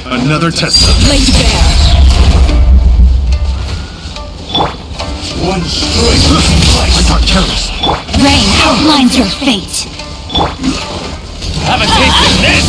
Another test. Laid bare. One strike. I got careless. Rain outlines your fate. Have a taste of this!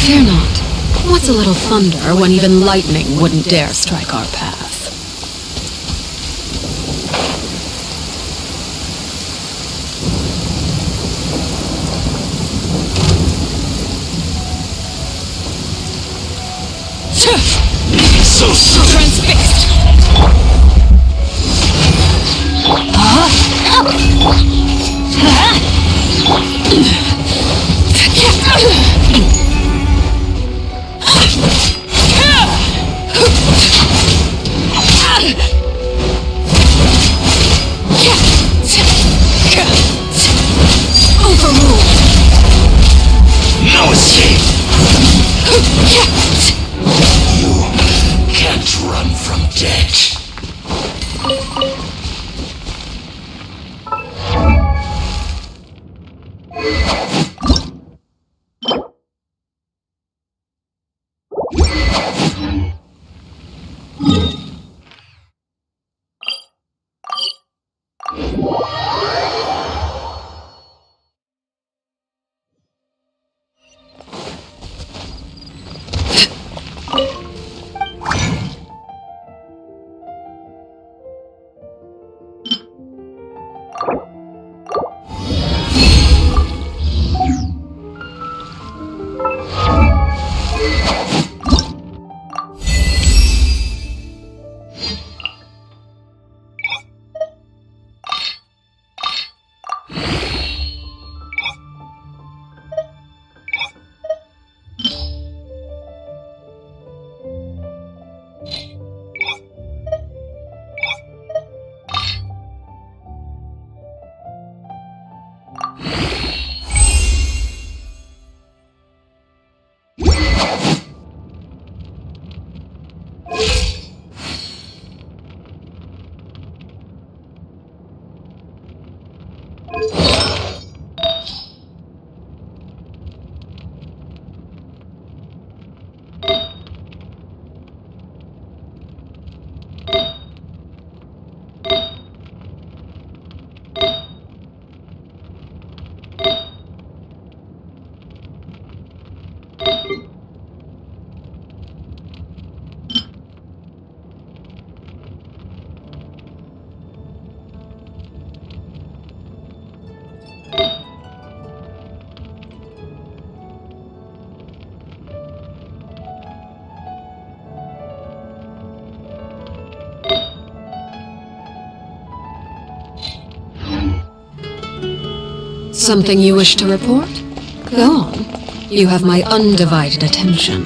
Fear not. What's a little thunder when even lightning wouldn't dare strike our path? So soon. Transfixed! Overruled. No escape. You can't run from death. Something you wish to report? Go on. You have my undivided attention.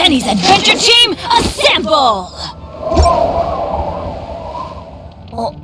Benny's Adventure Team, assemble! Oh.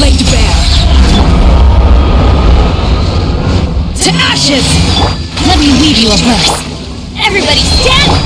Laid bare. To ashes! Let me weave you a verse. Everybody stand!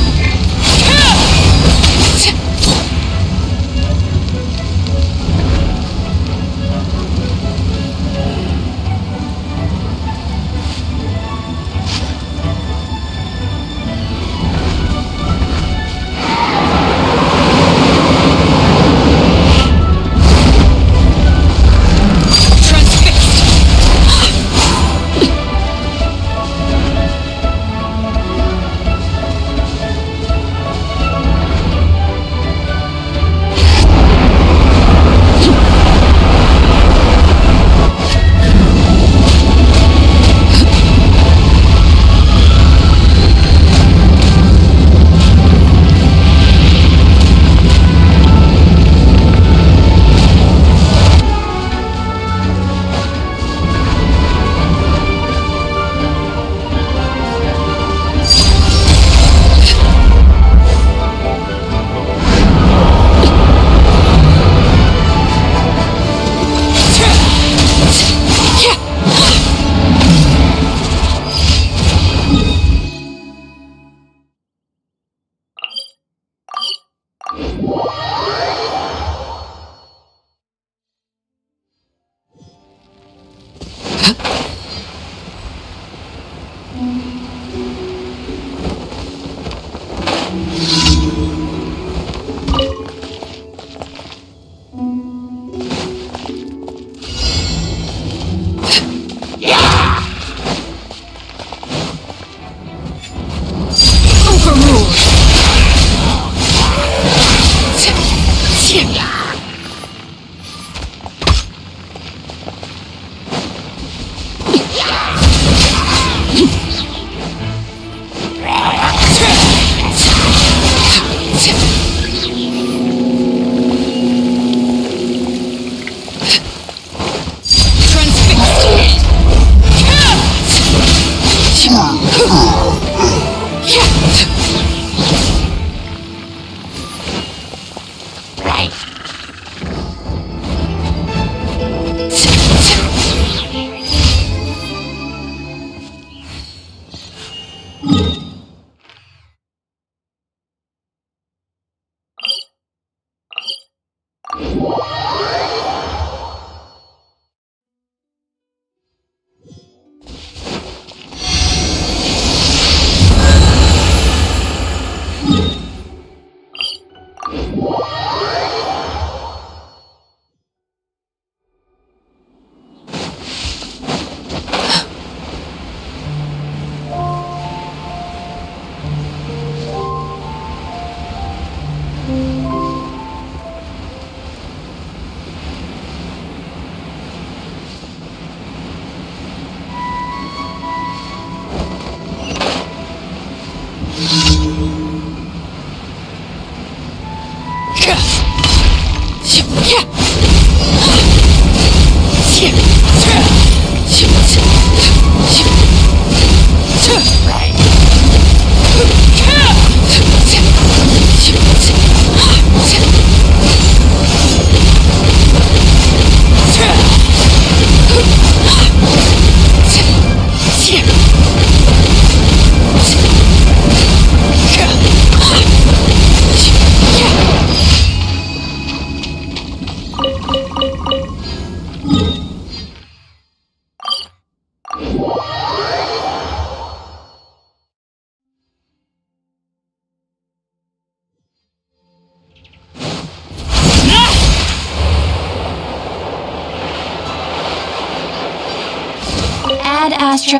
Ad Astra.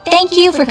Thank you for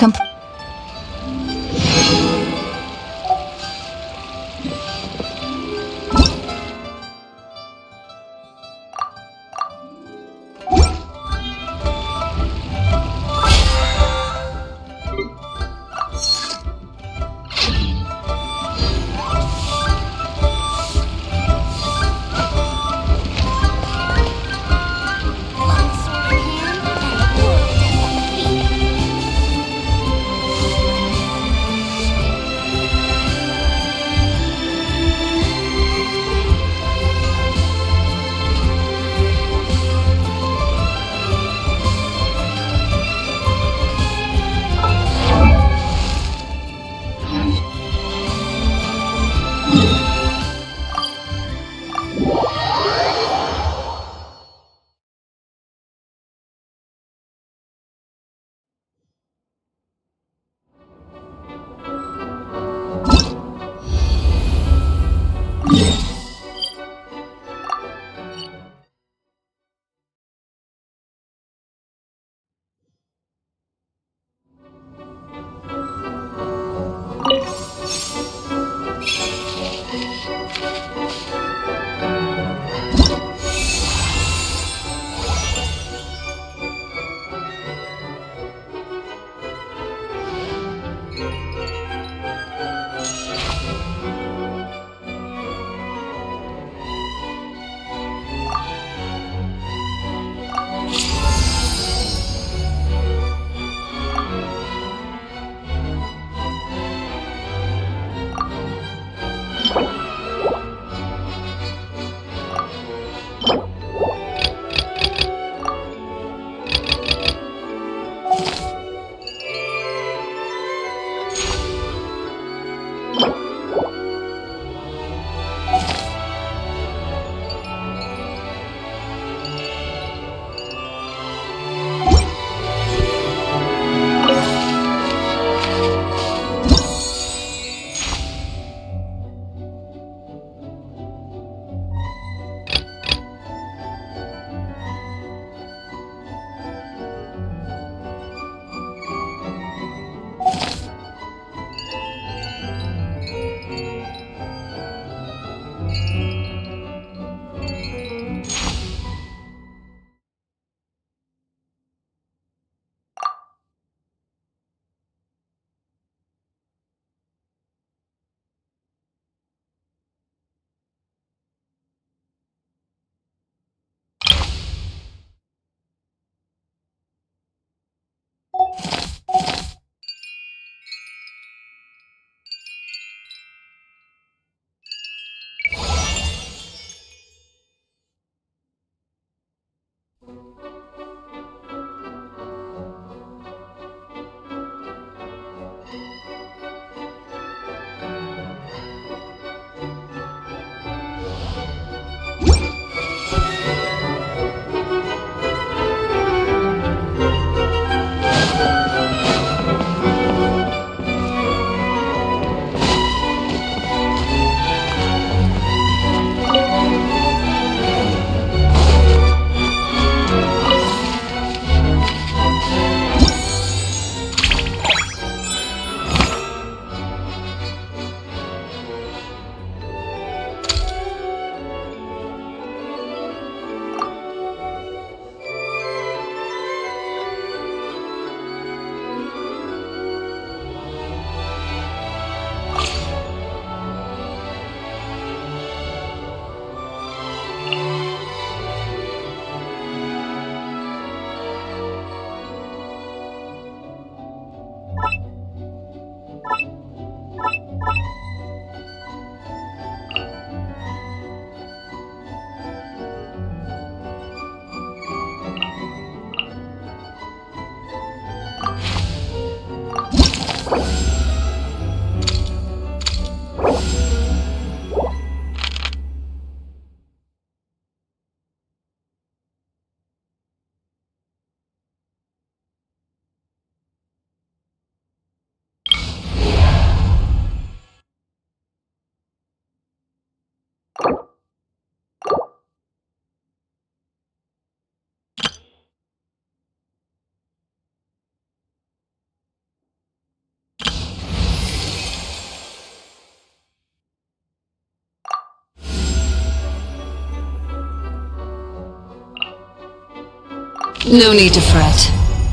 No need to fret.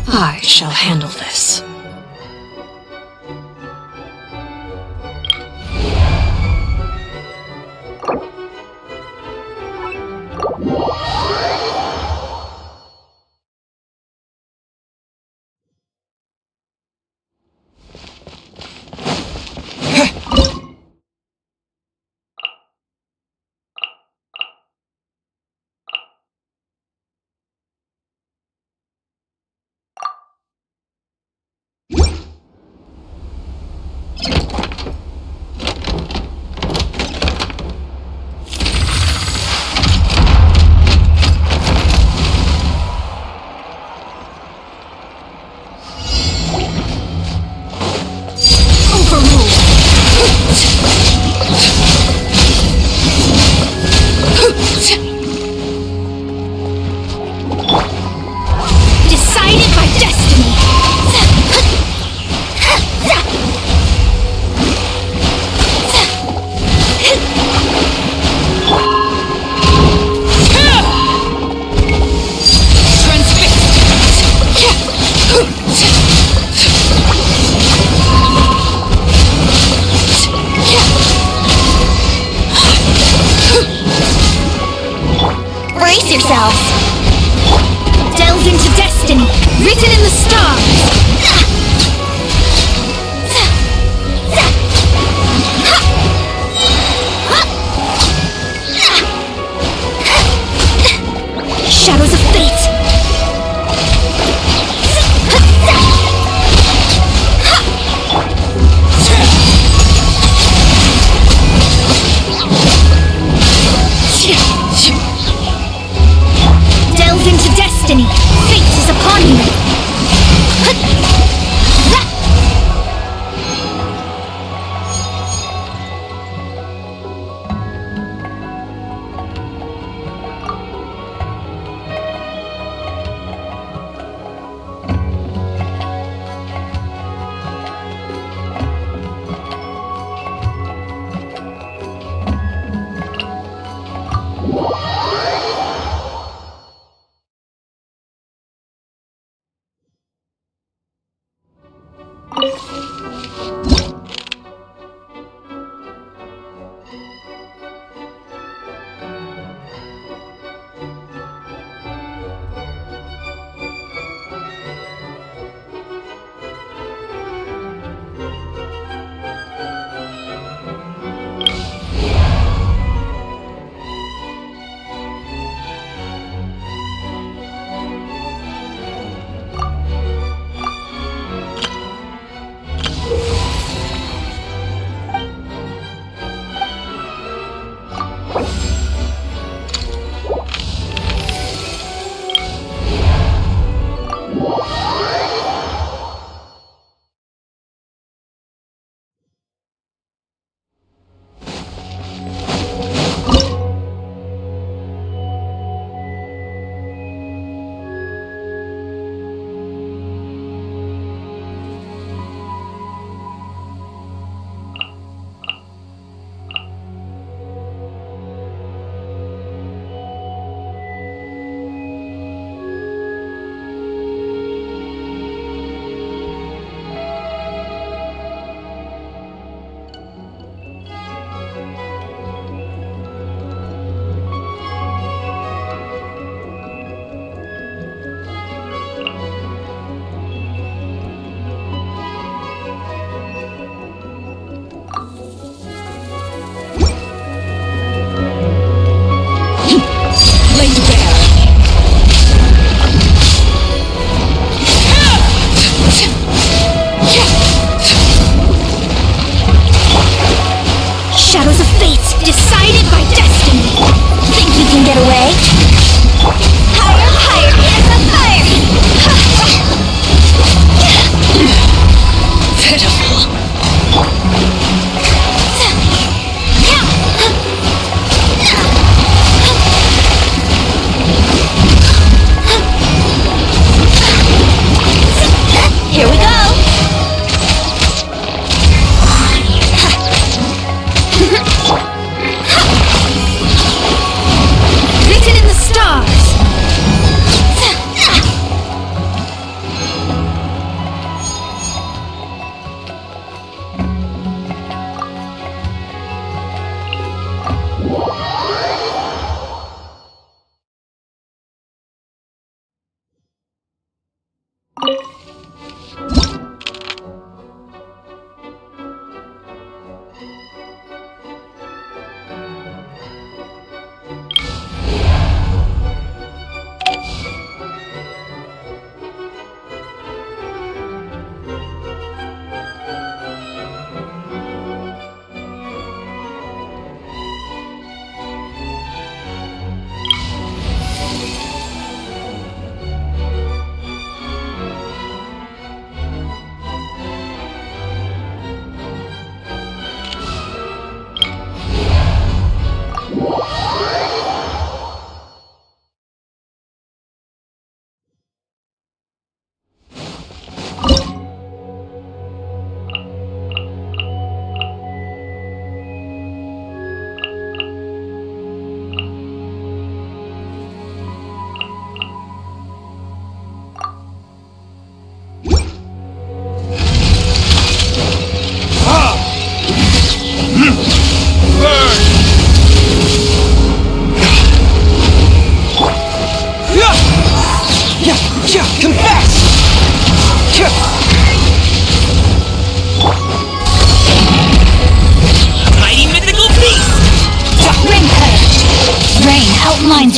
I shall handle this. Decided by destiny! Brace yourselves! Delve into destiny, written in the stars! Shadows of fate! Delve into destiny! Fate is upon you!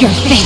your fate.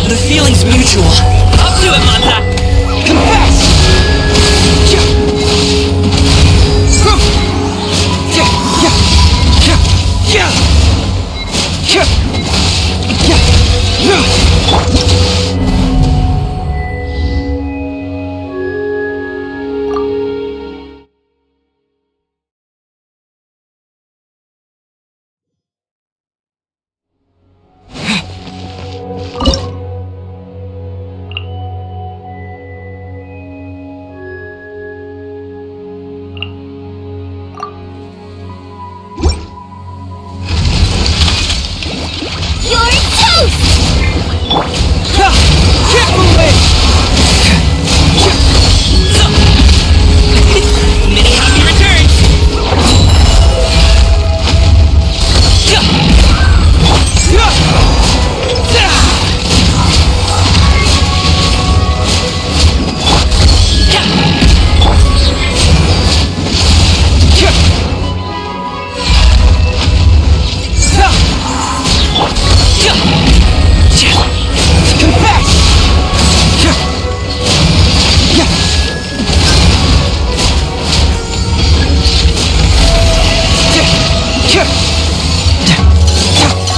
The feeling's mutual. Up to it, Manta! Confess!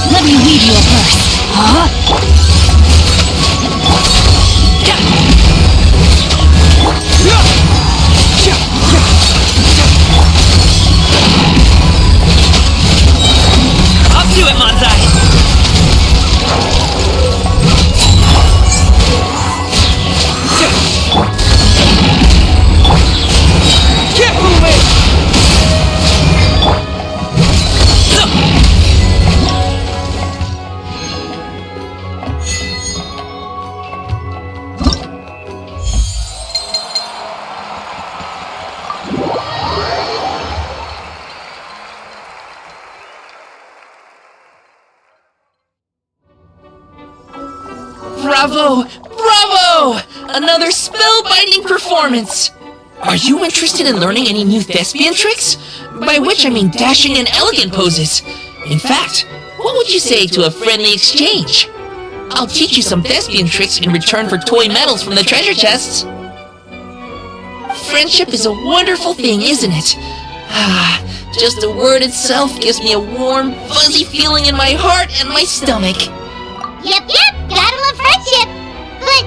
Let me weave you a verse. Huh? Up to it, Manzai! Get moving! Bravo! Bravo! Another spellbinding performance! Are you interested in learning any new thespian tricks? By which I mean dashing and elegant poses. In fact, what would you say to a friendly exchange? I'll teach you some thespian tricks in return for toy medals from the treasure chests. Friendship is a wonderful thing, isn't it? Ah, just the word itself gives me a warm, fuzzy feeling in my heart and my stomach. Yep, gotta love friendship. But,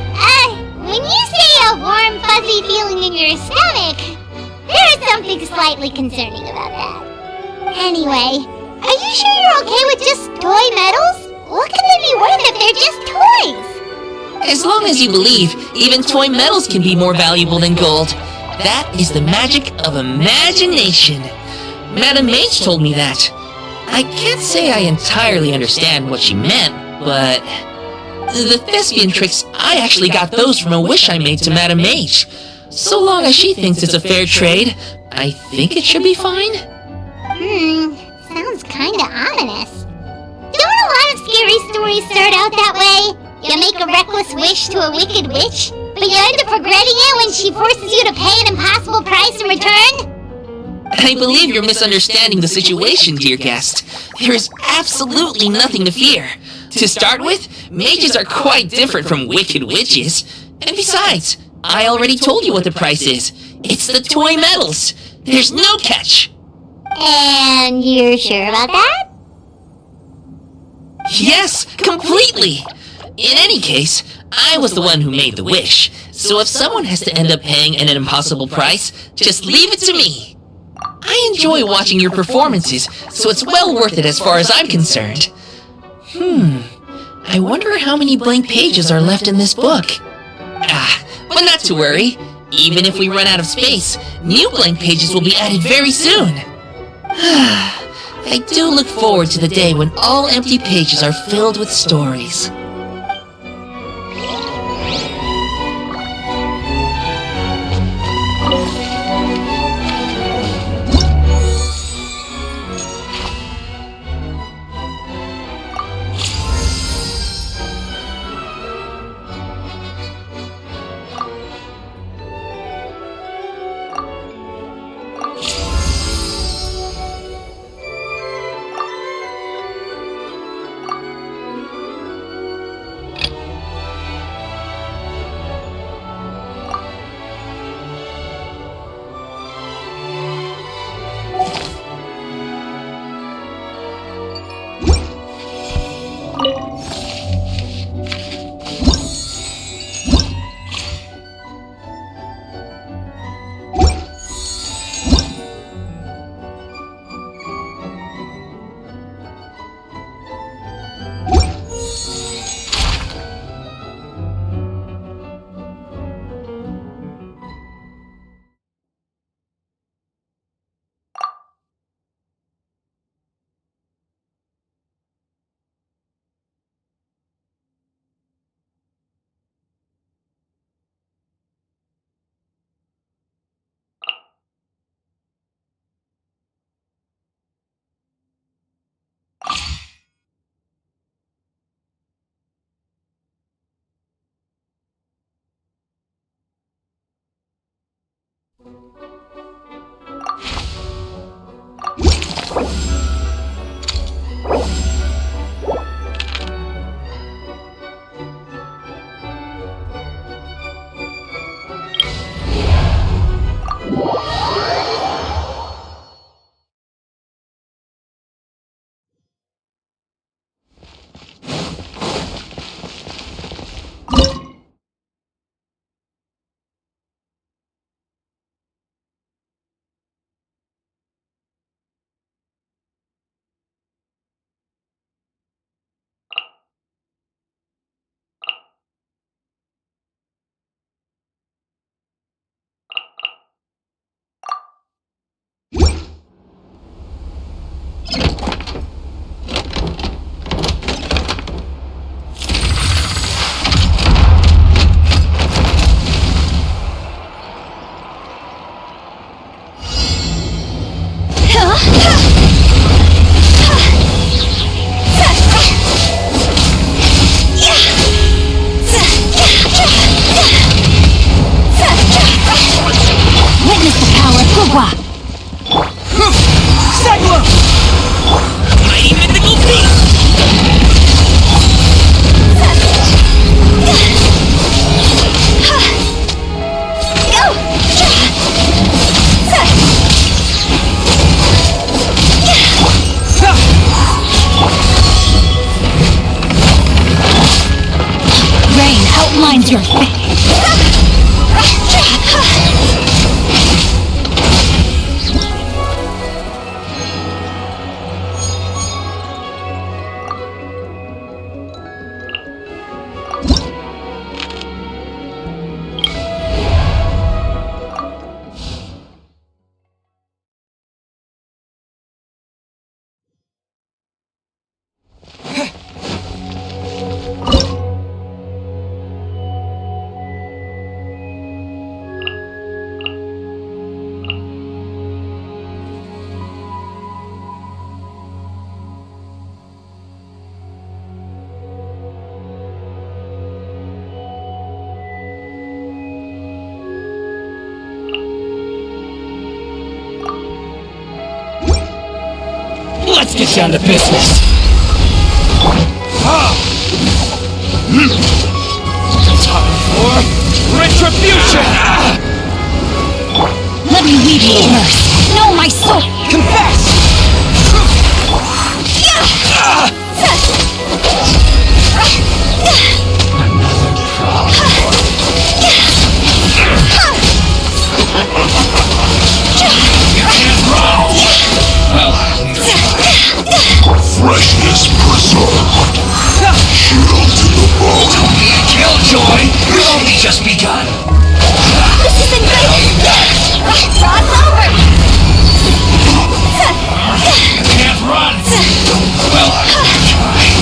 when you say a warm, fuzzy feeling in your stomach, there is something slightly concerning about that. Anyway, are you sure you're okay with just toy medals? What can they be worth if they're just toys? As long as you believe, even toy medals can be more valuable than gold. That is the magic of imagination. Madame Mage told me that. I can't say I entirely understand what she meant, but the thespian tricks, I actually got those from a wish I made to Madame Mage. So long as she thinks it's a fair trade, I think it should be fine. Sounds kinda ominous. Don't a lot of scary stories start out that way? You make a reckless wish to a wicked witch, but you end up regretting it when she forces you to pay an impossible price in return? I believe you're misunderstanding the situation, dear guest. There is absolutely nothing to fear. To start with, mages are quite different from wicked witches. And besides, I already told you what the price is. It's the toy medals. There's no catch. And you're sure about that? Yes, completely. In any case, I was the one who made the wish. So if someone has to end up paying an impossible price, just leave it to me. I enjoy watching your performances, so it's well worth it as far as I'm concerned. I wonder how many blank pages are left in this book. But not to worry. Even if we run out of space, new blank pages will be added very soon. I do look forward to the day when all empty pages are filled with stories. outlines your face. get down to business. Time for retribution! Let me weave you a verse. Know my soul! Confess! Another problem. You can't run! Well, Freshness preserved. Shield to the bone. don't be a killjoy! We've only just begun! This isn't good! Cross over! You can't run! Well, try.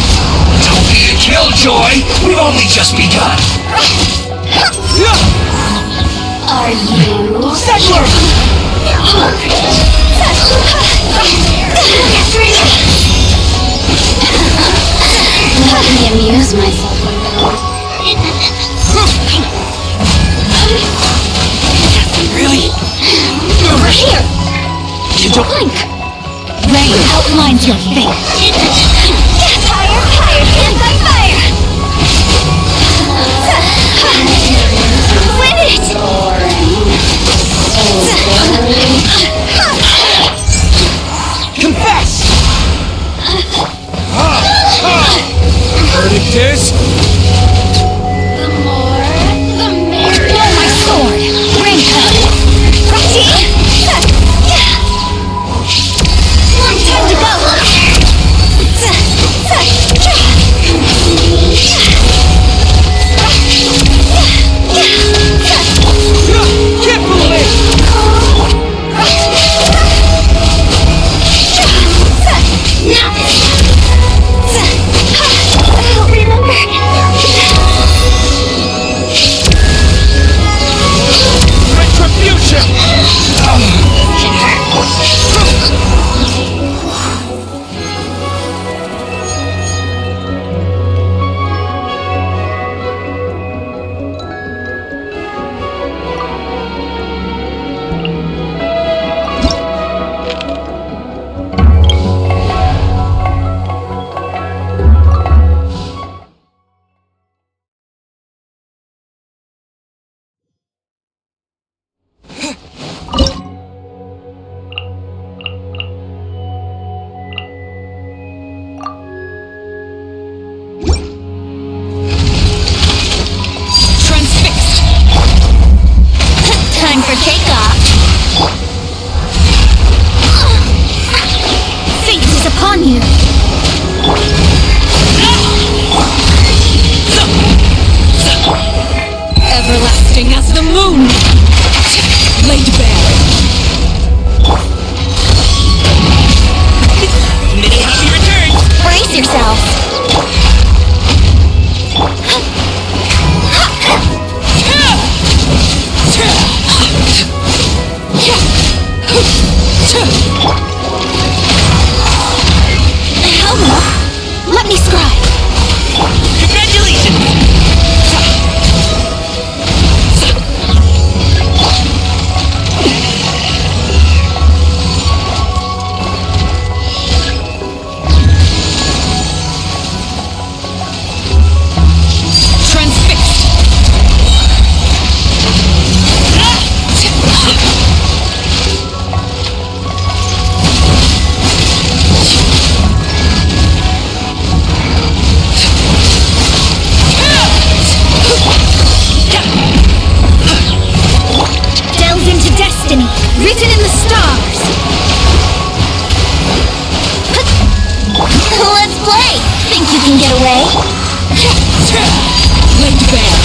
Don't be a killjoy! We've only just begun! Are you... Settler! Let me amuse myself a little. Really? Over here! You don't... Blink! Rain outlines your fate. Fire, fire, hands on fire! Win it! Confess! Verdict is... The merrier. Blow my sword! Rainbow! Ready? Time to go! Can't believe! I'll remember. Retribution! Transfixed. Time for takeoff. Fate is upon you. Everlasting as the moon! Laid bare. Many happy returns! Brace yourself. Helma, let me scribe. Congratulations! Transfixed! Delve into destiny, written in the stars. Let's play. Think you can get away? Laid bare.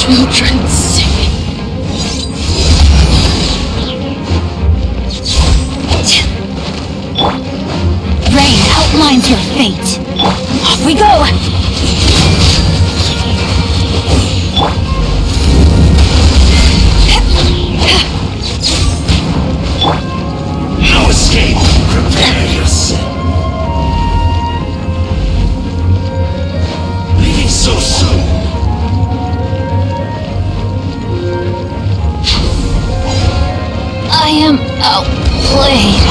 Children singing. Rain outlines your fate. Off we go! No escape! Prepare yourself! Leaving so soon! I am outplayed.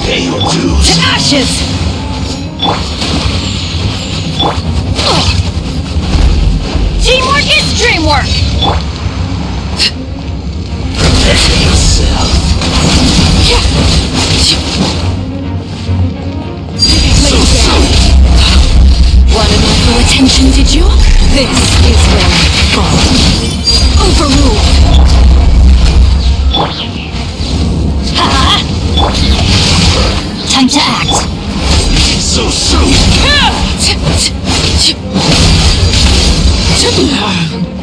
Pay your dues. To ashes! Teamwork is dreamwork! Protect yourself. Wanted my full attention, did you? This is where I fall. Overruled. Time to act. So soon.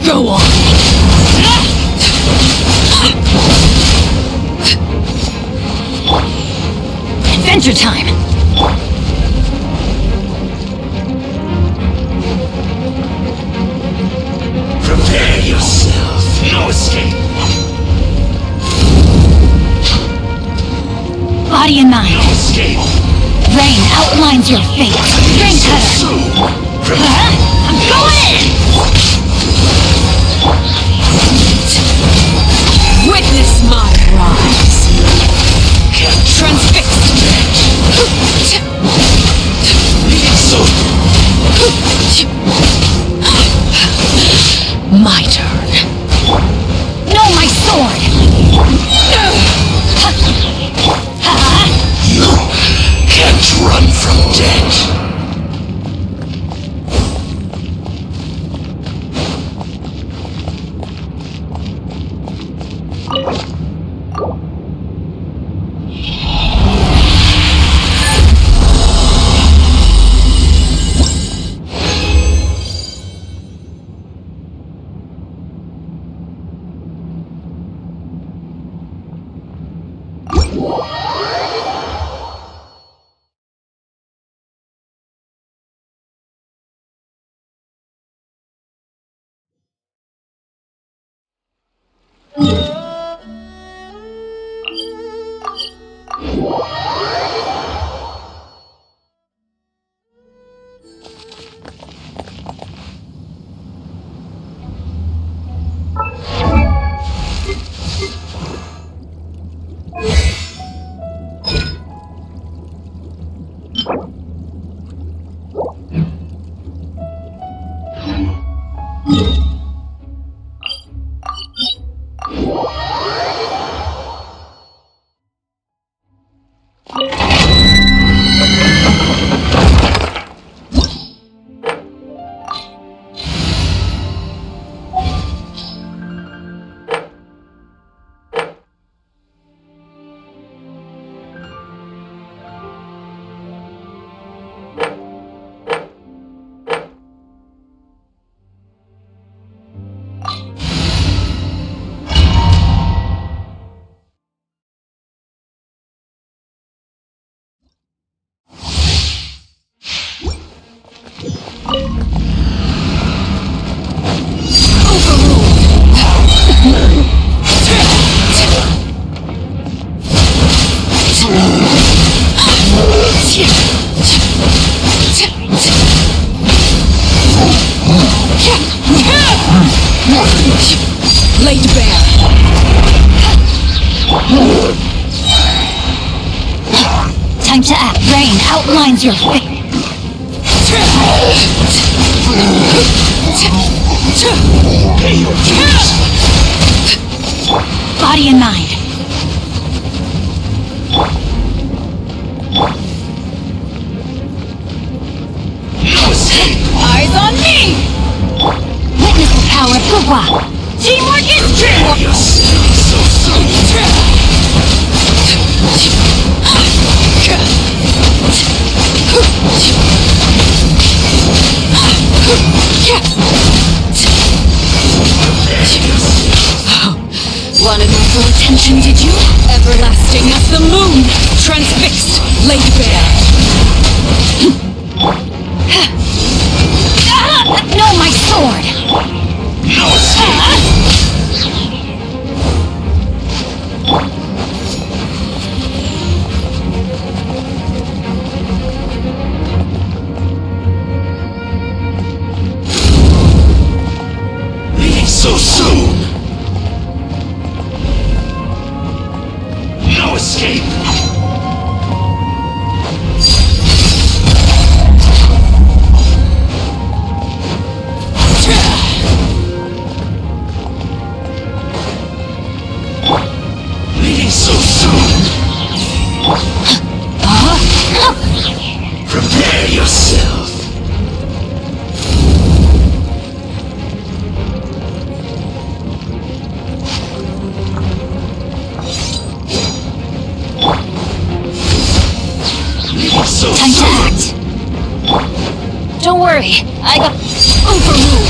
Go on. Adventure time. Prepare yourself. No escape. Body and mind. No escape. Rain outlines your fate. Dream cutter. Soon. I'm going in! Witness my rise. Transfixed. So My turn. No, my sword! you can't run from death. Time to act. Rain outlines your fate. Pay your dues. Body and mind. No escape! Eyes on me! Witness the power of Gugwa. Teamwork is teamwork! You're so soon! Wanted my full attention, did you? Everlasting as the moon, transfixed, laid bare. No, my sword! No escape! Leaving so soon! No escape! Leaving so soon! Prepare yourself! Leaving so Time to soon! act. Don't worry, I got overruled.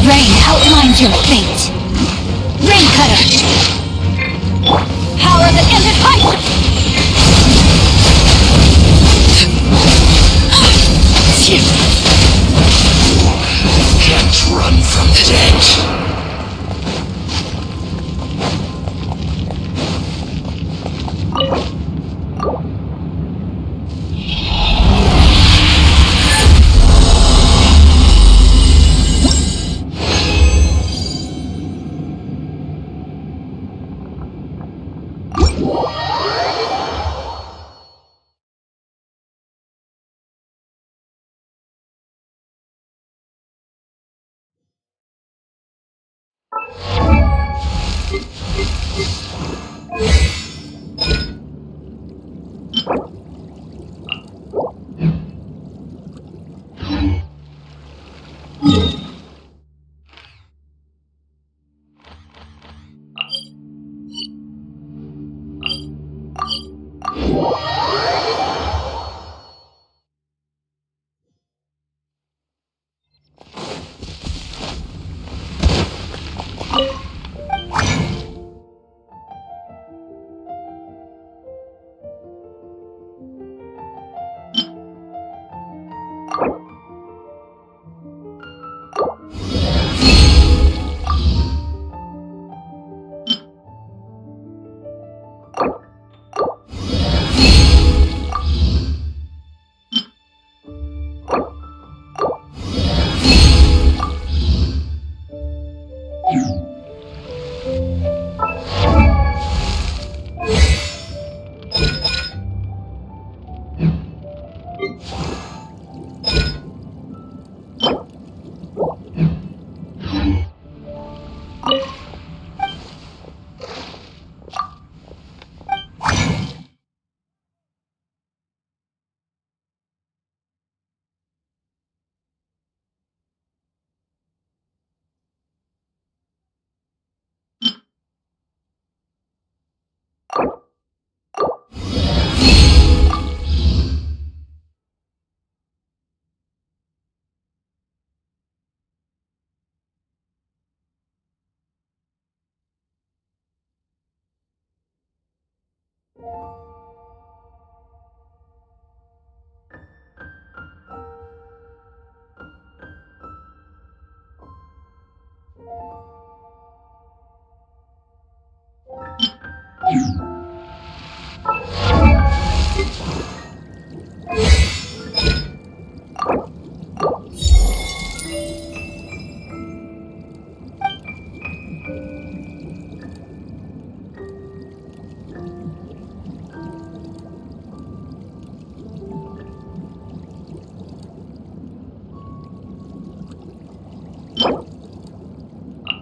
Rain outlines your fate. Rain cutter. Power that ended high. Can't run from death!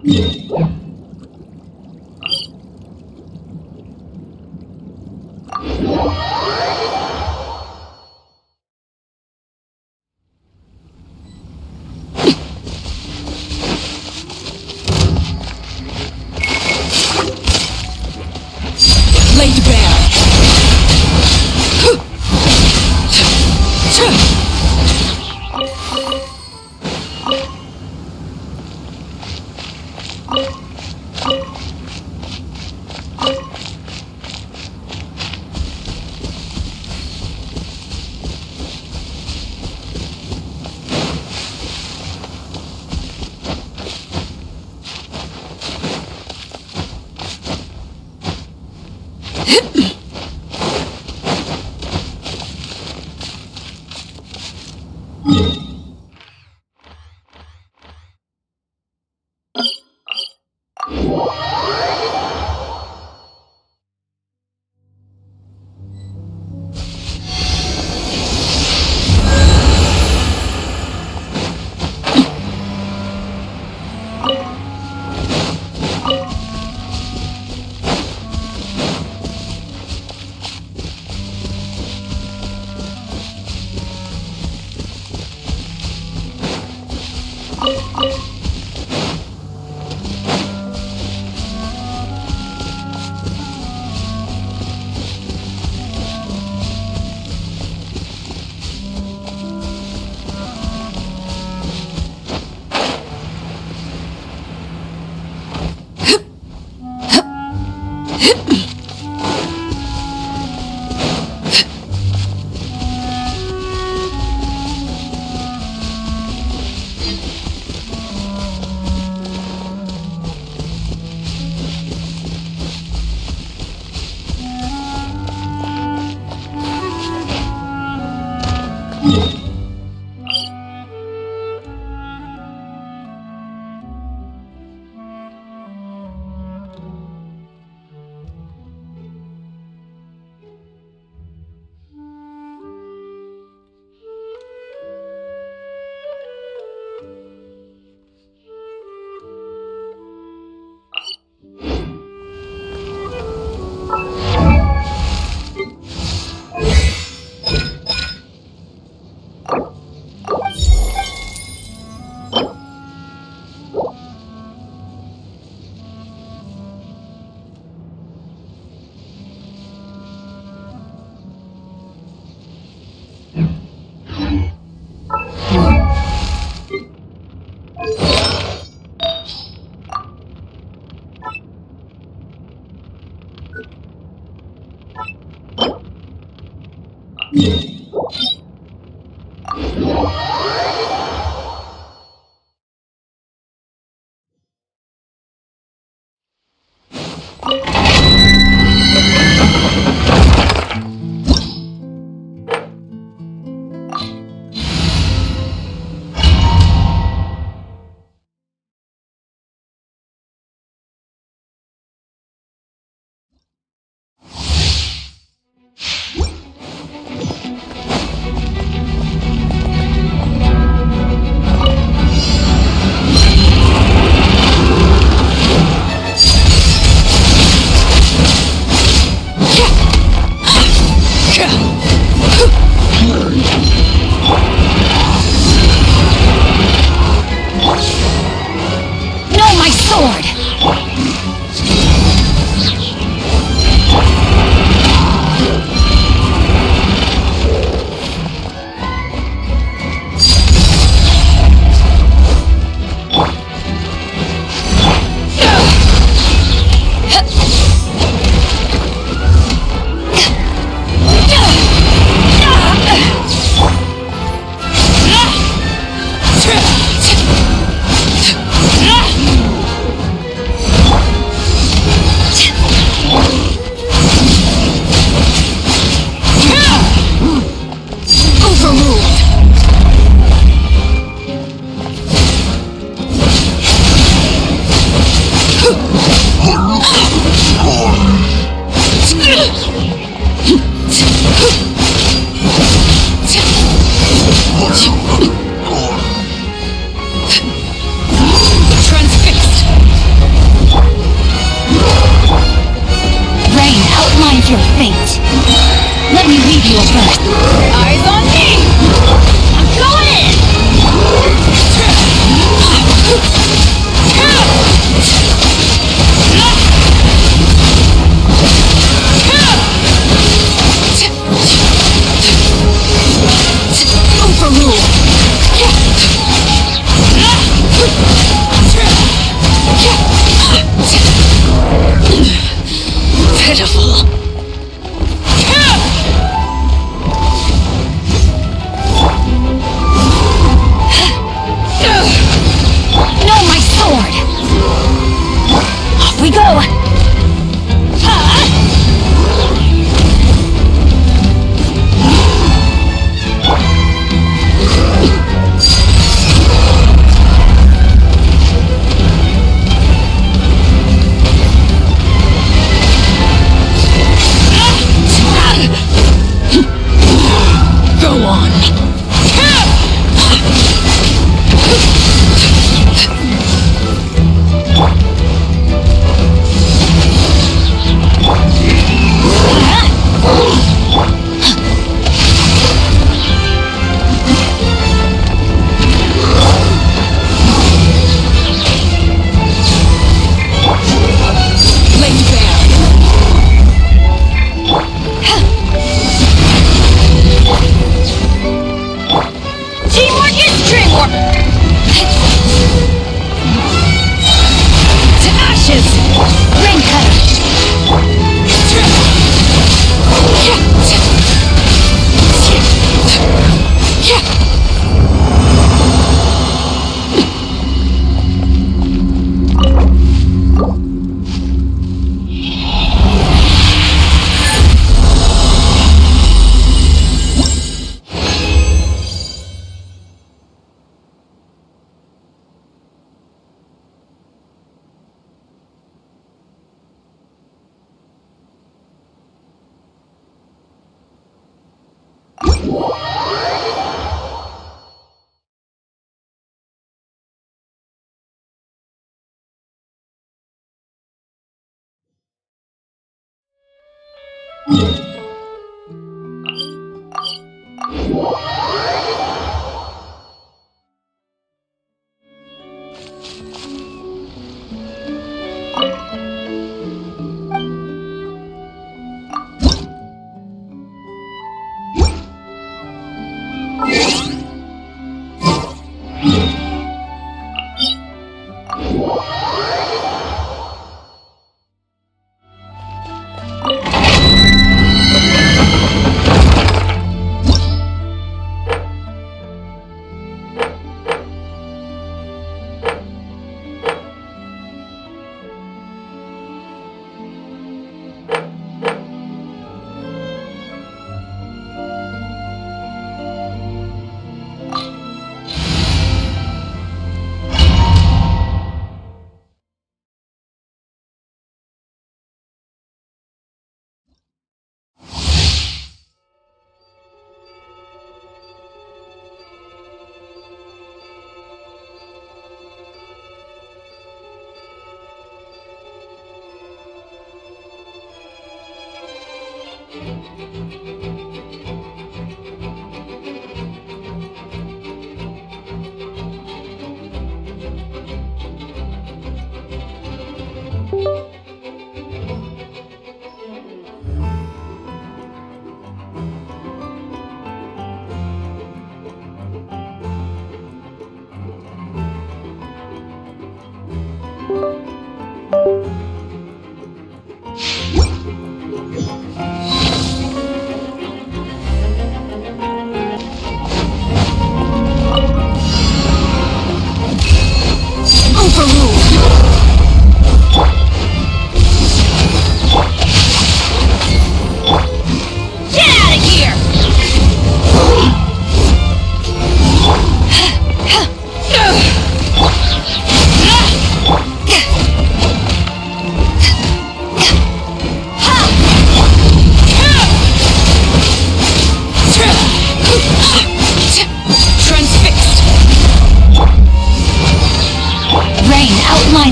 Laid bare.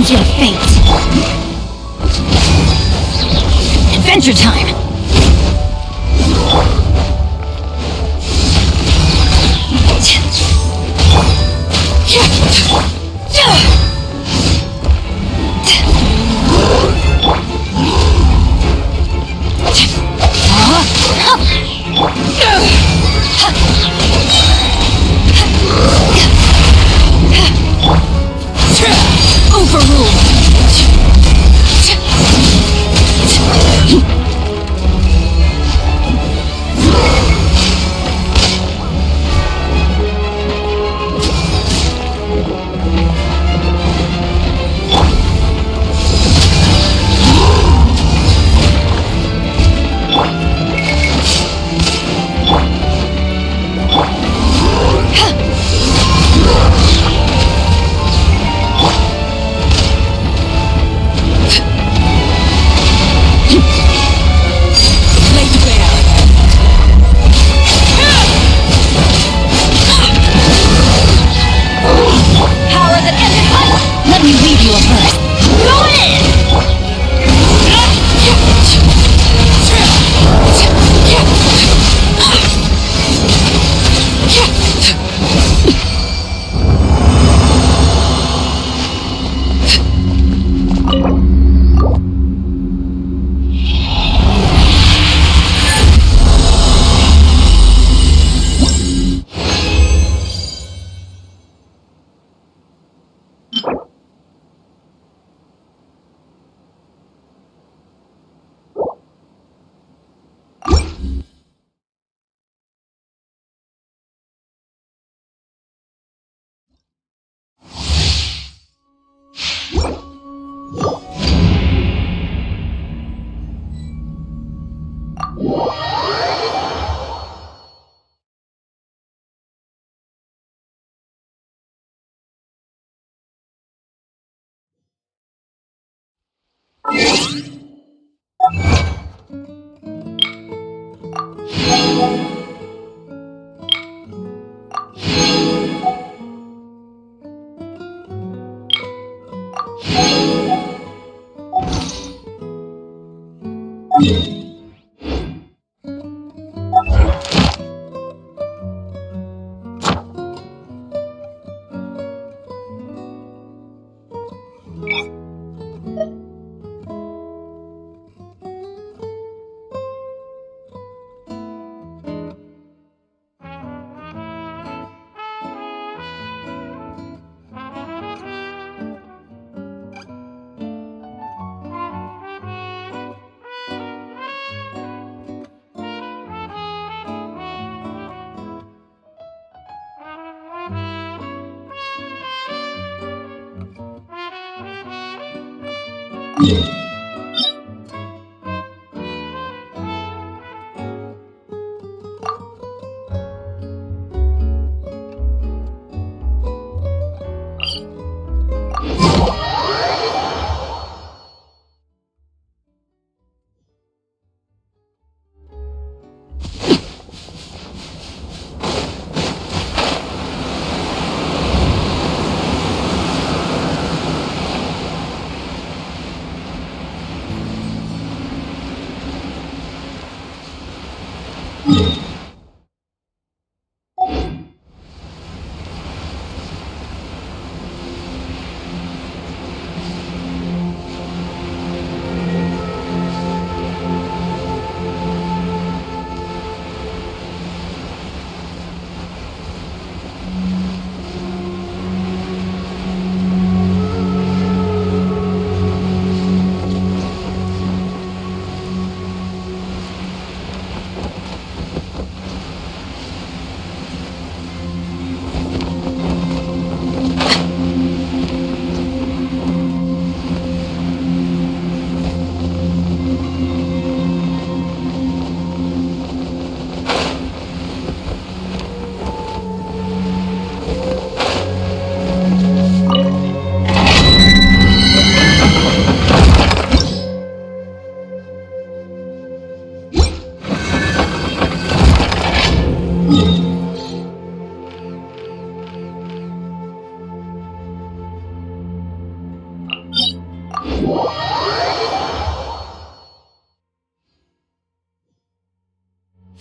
Your fate. Adventure time.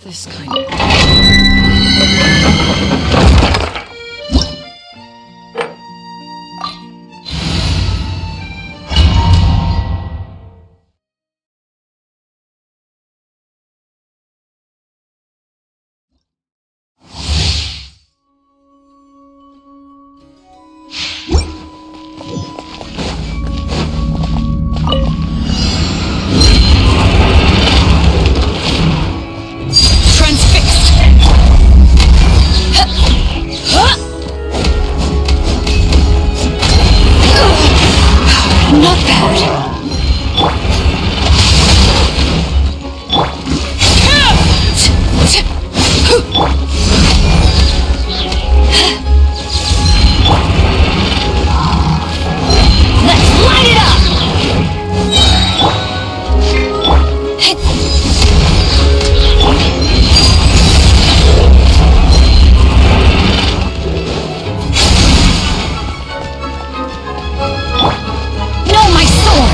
This kind of... Not bad. Let's light it up! No, my sword!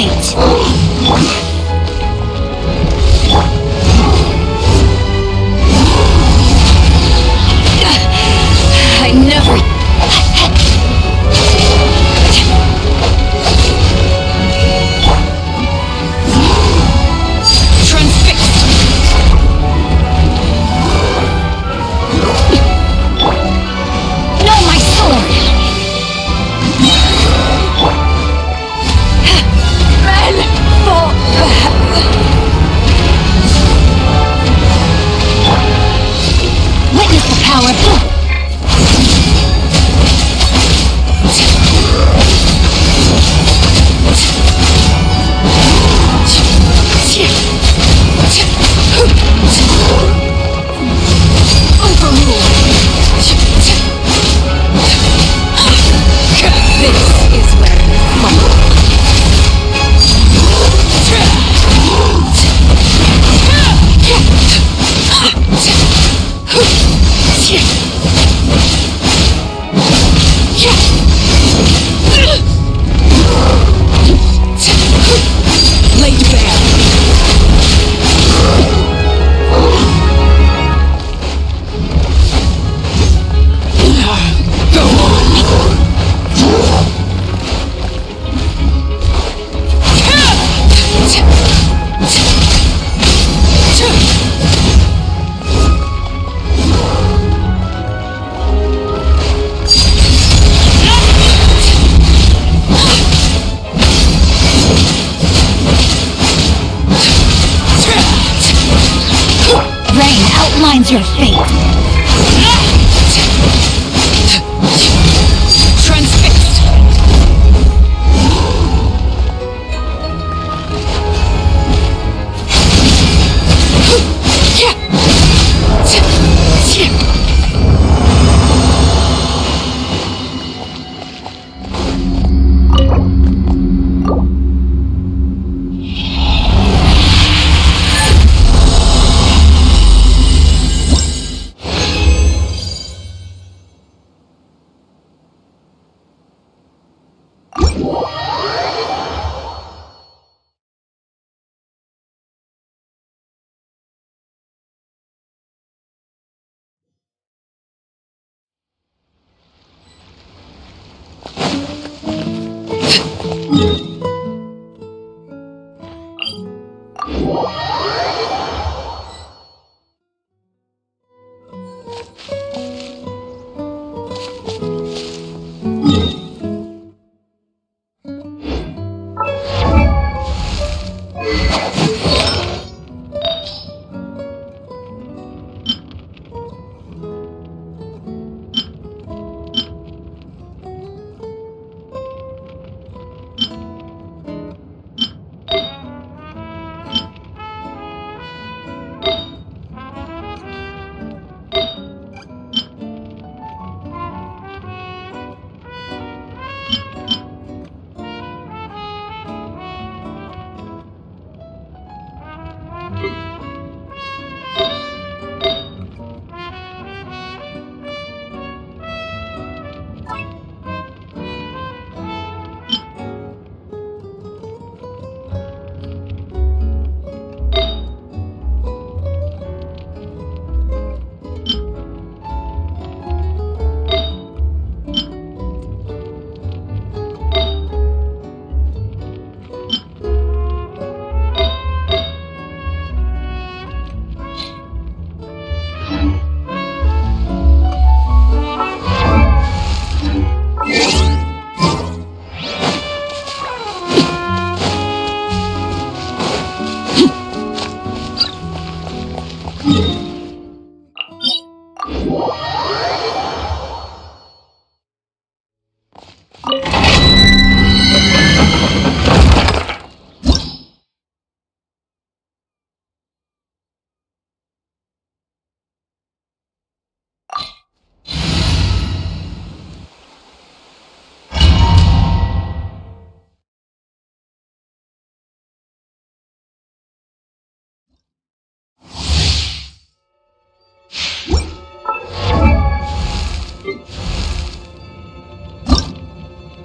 fate. I never... Transfixed! No, my sword! Men for... Witness the power. Outlines your fate. Transfixed!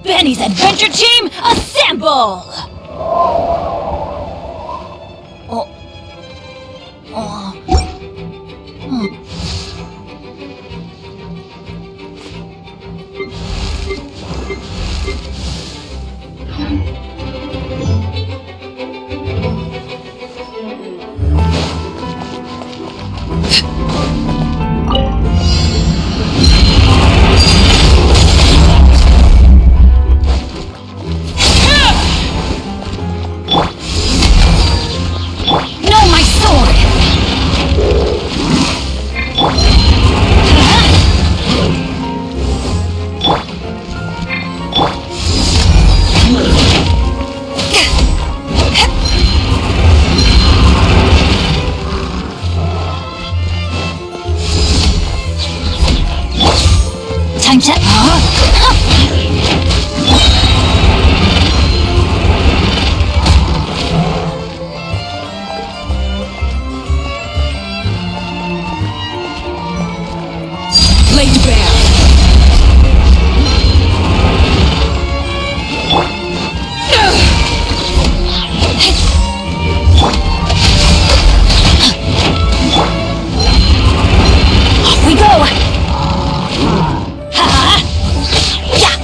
Benny's adventure team, assemble! Time to... Laid bare. Off we go! Ha! Yeah!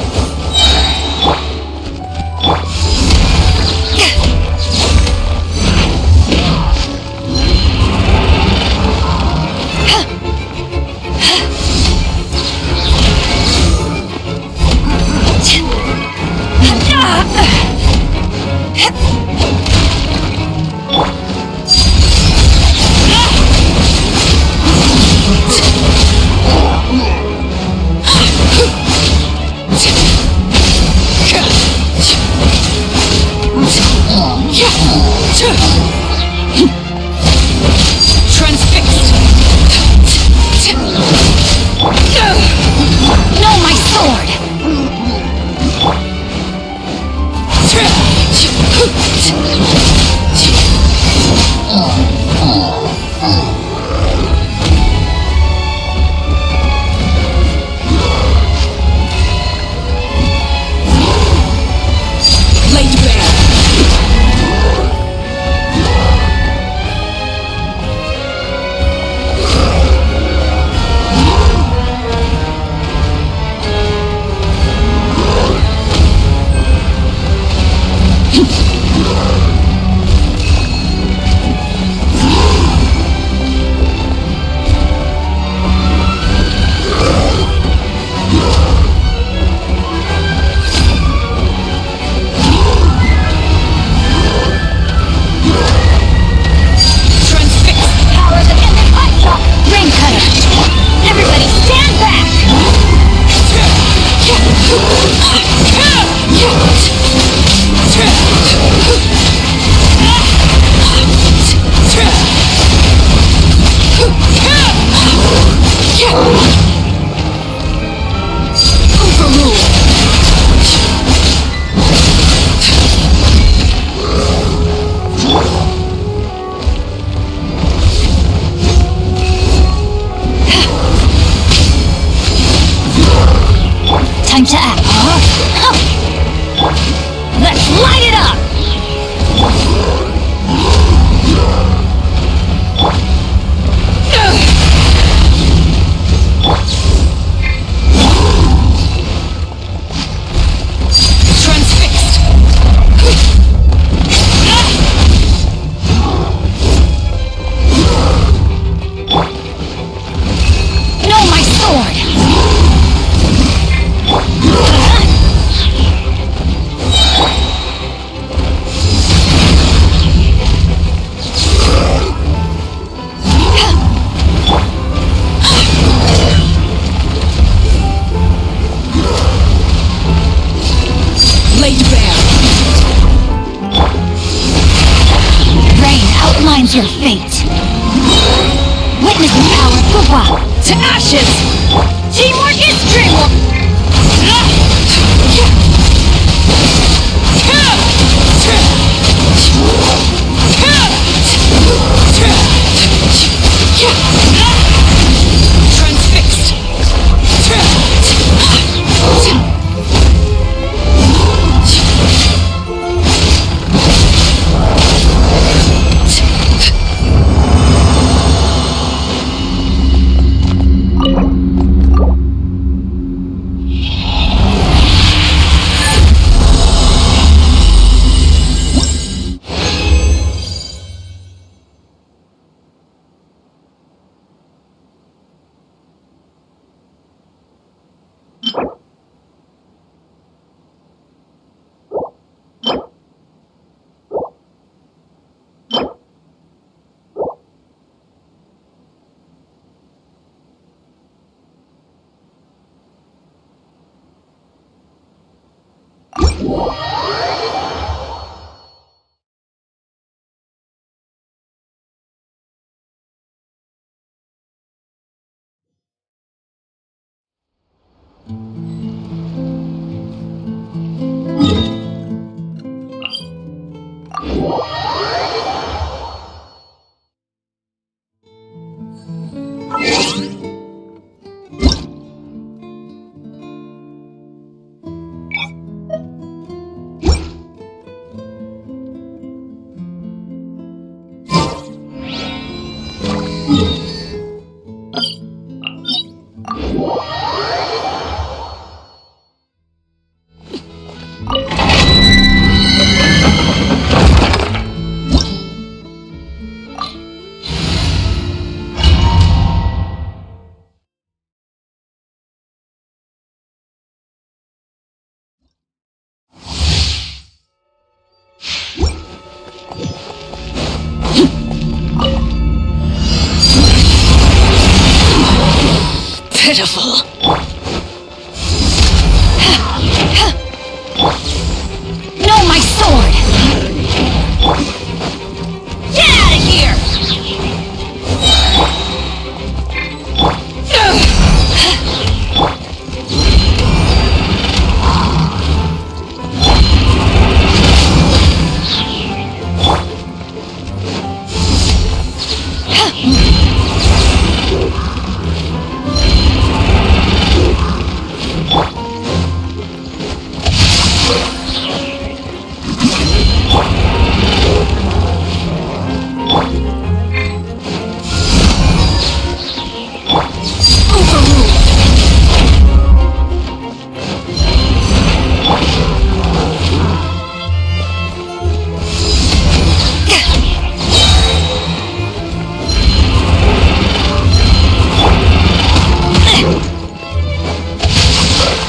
Transfixed. No, my sword! Laid bare. Time to act. Let's light it up! Transfixed. No, my sword! Laid bare. Rain outlines your fate. Witness the power of Gacha. To ashes. Teamwork is dreamwork! Transfixed. Pitiful. No, my sword! Get out of here!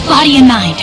Body and mind.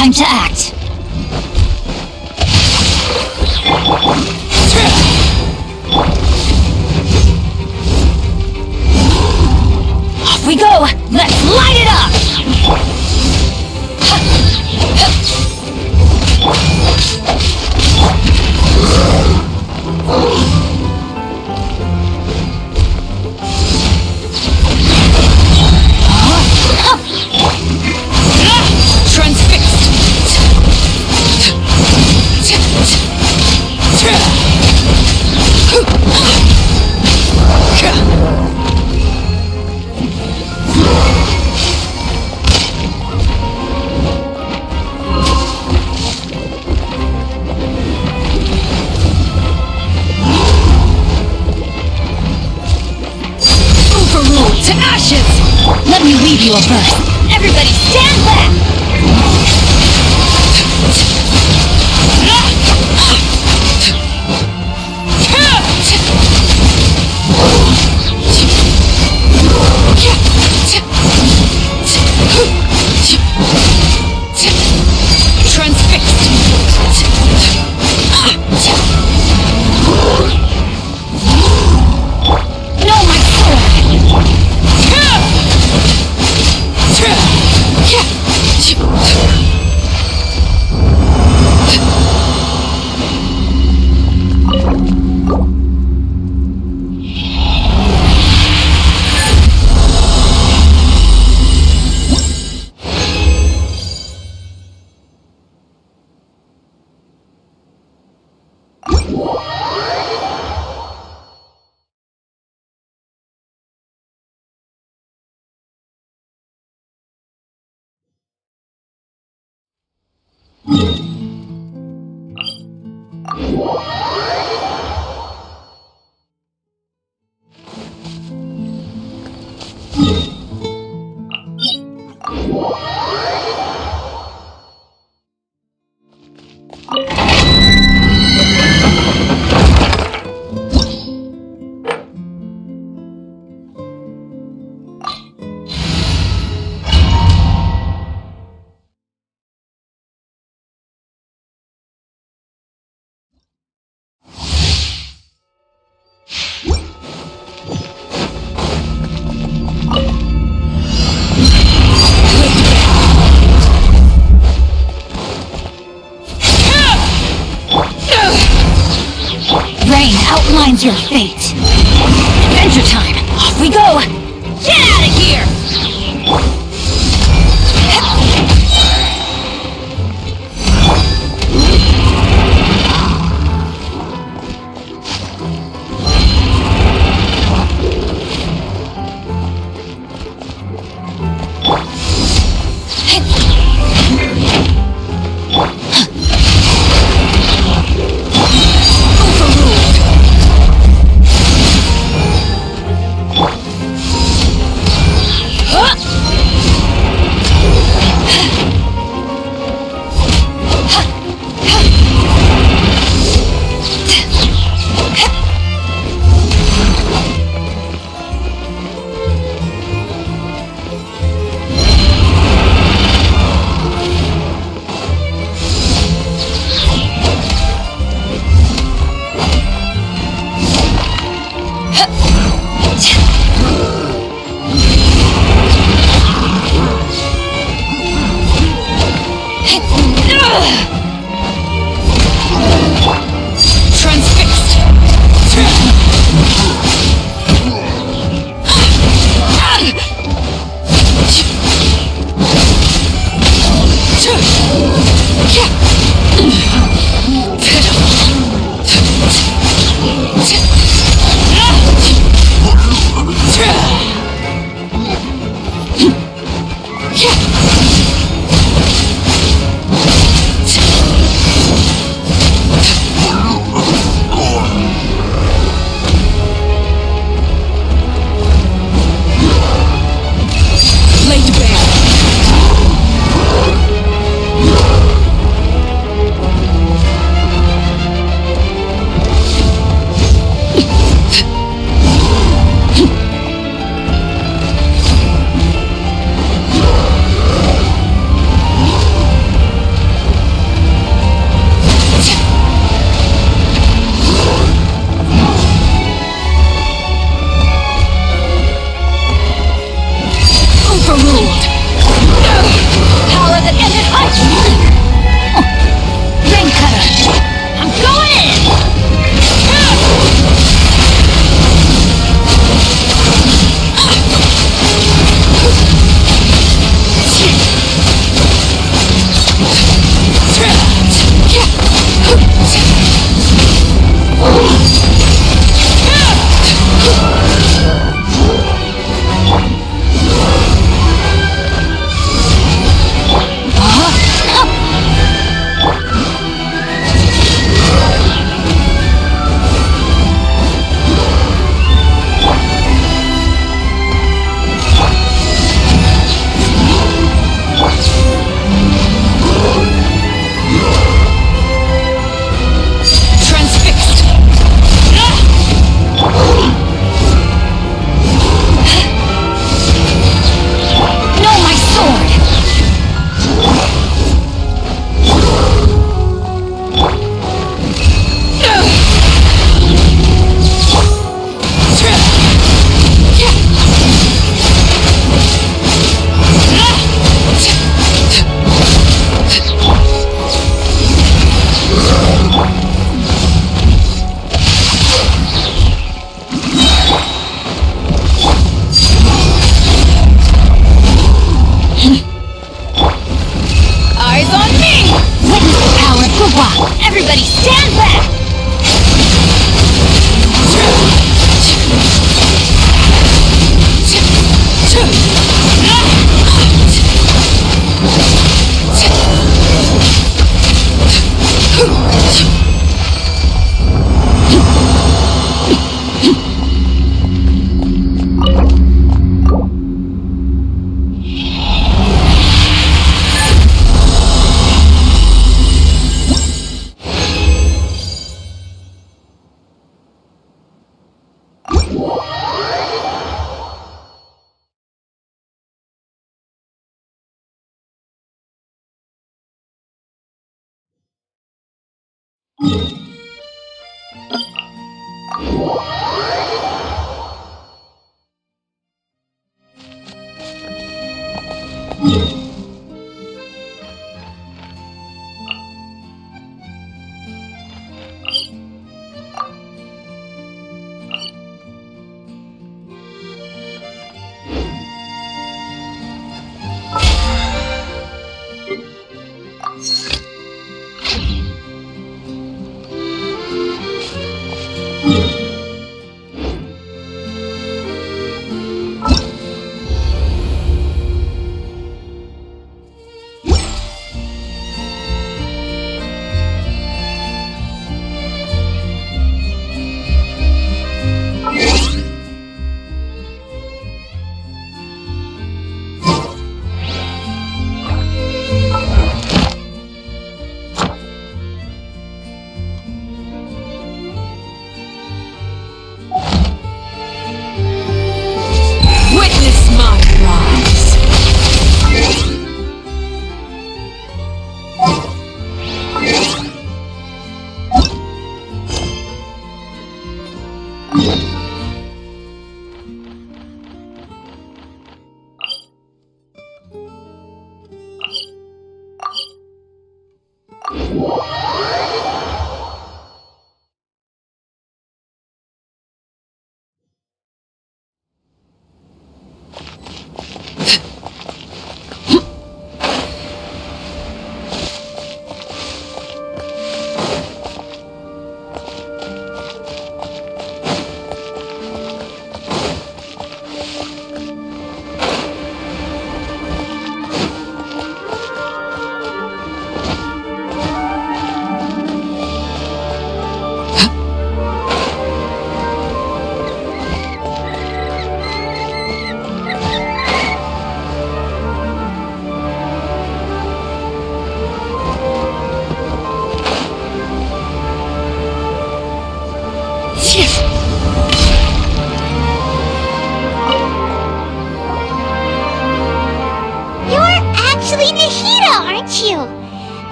Time to act. Off we go! Let's light it up! Let me weave you a burst. Everybody stand back! terrain outlines your fate. Adventure time! Off we go! Get out of here!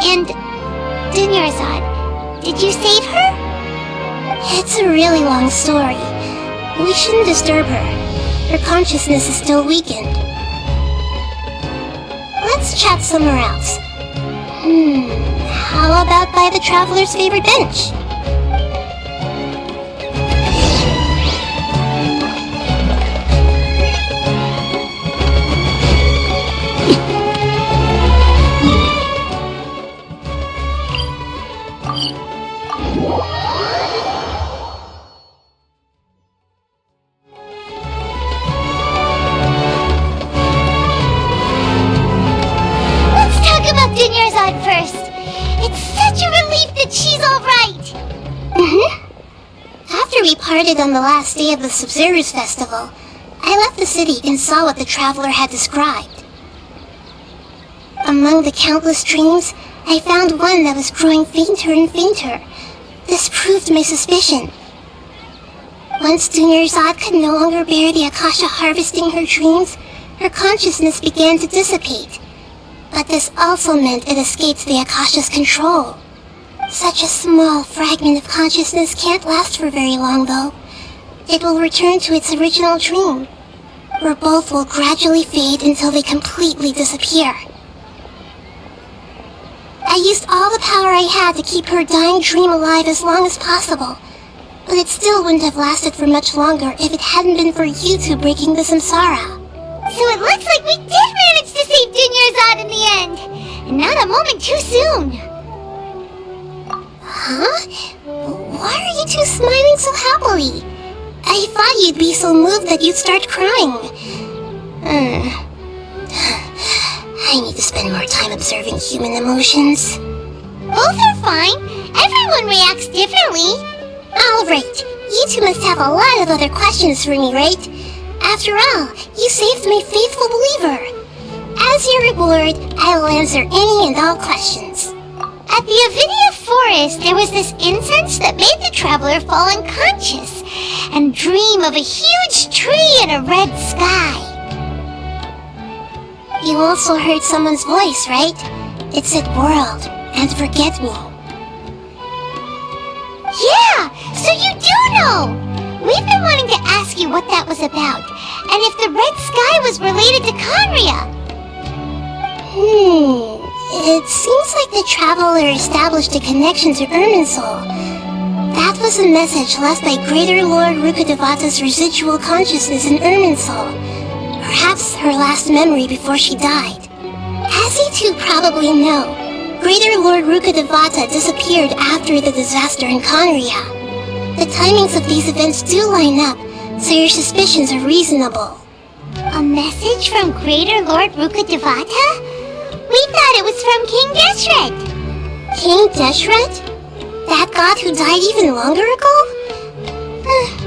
And Dunyarzad, did you save her? It's a really long story. We shouldn't disturb her. Her consciousness is still weakened. Let's chat somewhere else. How about by the Traveler's favorite bench? First. It's such a relief that she's alright! After we parted on the last day of the Sub-Zero's festival, I left the city and saw what the Traveler had described. Among the countless dreams, I found one that was growing fainter and fainter. This proved my suspicion. Once Dunyarzad could no longer bear the Akasha harvesting her dreams, her consciousness began to dissipate. But this also meant it escaped the Akasha's control. Such a small fragment of consciousness can't last for very long, though. It will return to its original dream, where both will gradually fade until they completely disappear. I used all the power I had to keep her dying dream alive as long as possible, but it still wouldn't have lasted for much longer if it hadn't been for you two breaking the samsara. So it looks like we did manage to save Dunyarzad in the end! And not a moment too soon! Huh? Why are you two smiling so happily? I thought you'd be so moved that you'd start crying. I need to spend more time observing human emotions. Both are fine. Everyone reacts differently. Alright, you two must have a lot of other questions for me, right? After all, you saved my faithful believer. As your reward, I will answer any and all questions. At the Avidia Forest, there was this incense that made the Traveler fall unconscious and dream of a huge tree and a red sky. You also heard someone's voice, right? It said world and forget me. Yeah, so you do know! We've been wanting to ask you what that was about, and if the red sky was related to Conria. It seems like the Traveler established a connection to Irminsul. That was a message left by Greater Lord Rukkhadevata's residual consciousness in Irminsul. Perhaps her last memory before she died. As you two probably know, Greater Lord Rukkhadevata disappeared after the disaster in Conria. The timings of these events do line up, so your suspicions are reasonable. A message from Greater Lord Rukkhadevata? We thought it was from King Deshret. King Deshret? That god who died even longer ago?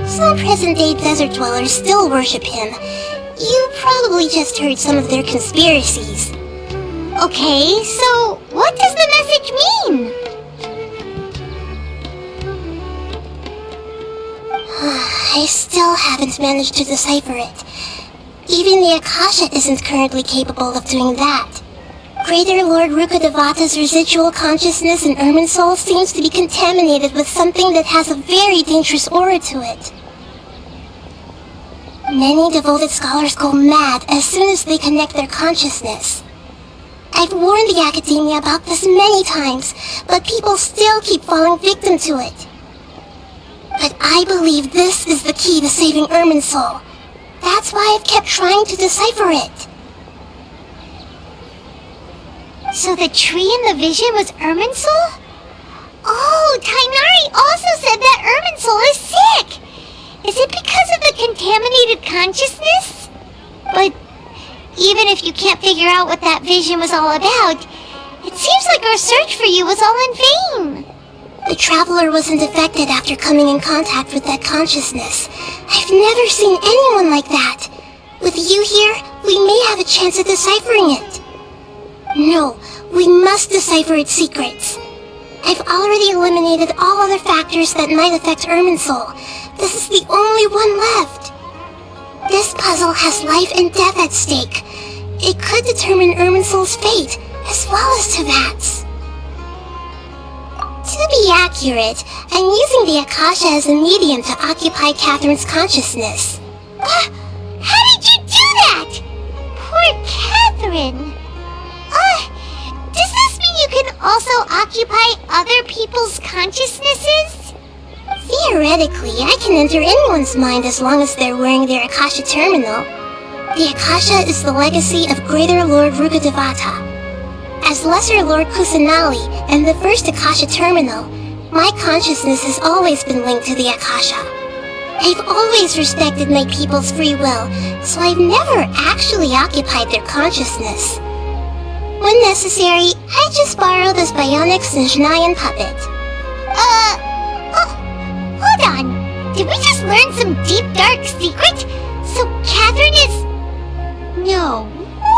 Some present-day desert dwellers still worship him. You probably just heard some of their conspiracies. Okay, so what does the message mean? I still haven't managed to decipher it. Even the Akasha isn't currently capable of doing that. Greater Lord Rukkhadevata's residual consciousness in Irminsul seems to be contaminated with something that has a very dangerous aura to it. Many devoted scholars go mad as soon as they connect their consciousness. I've warned the academia about this many times, but people still keep falling victim to it. But I believe this is the key to saving Irminsul. That's why I've kept trying to decipher it. So the tree in the vision was Irminsul? Oh, Tainari also said that Irminsul is sick! Is it because of the contaminated consciousness? But even if you can't figure out what that vision was all about, it seems like our search for you was all in vain. The traveler wasn't affected after coming in contact with that consciousness. I've never seen anyone like that. With you here, we may have a chance at deciphering it. No, we must decipher its secrets. I've already eliminated all other factors that might affect Irminsul. This is the only one left. This puzzle has life and death at stake. It could determine Irminsul's fate, as well as Teyvat's. To be accurate, I'm using the Akasha as a medium to occupy Catherine's consciousness. How did you do that? Poor Catherine. Does this mean you can also occupy other people's consciousnesses? Theoretically, I can enter anyone's mind as long as they're wearing their Akasha terminal. The Akasha is the legacy of Greater Lord Rukkhadevata. As Lesser Lord Kusanali and the first Akasha terminal, my consciousness has always been linked to the Akasha. I've always respected my people's free will, so I've never actually occupied their consciousness. When necessary, I just borrow this bionic Snezhnayan puppet. Hold on. Did we just learn some deep dark secret? So Catherine is... No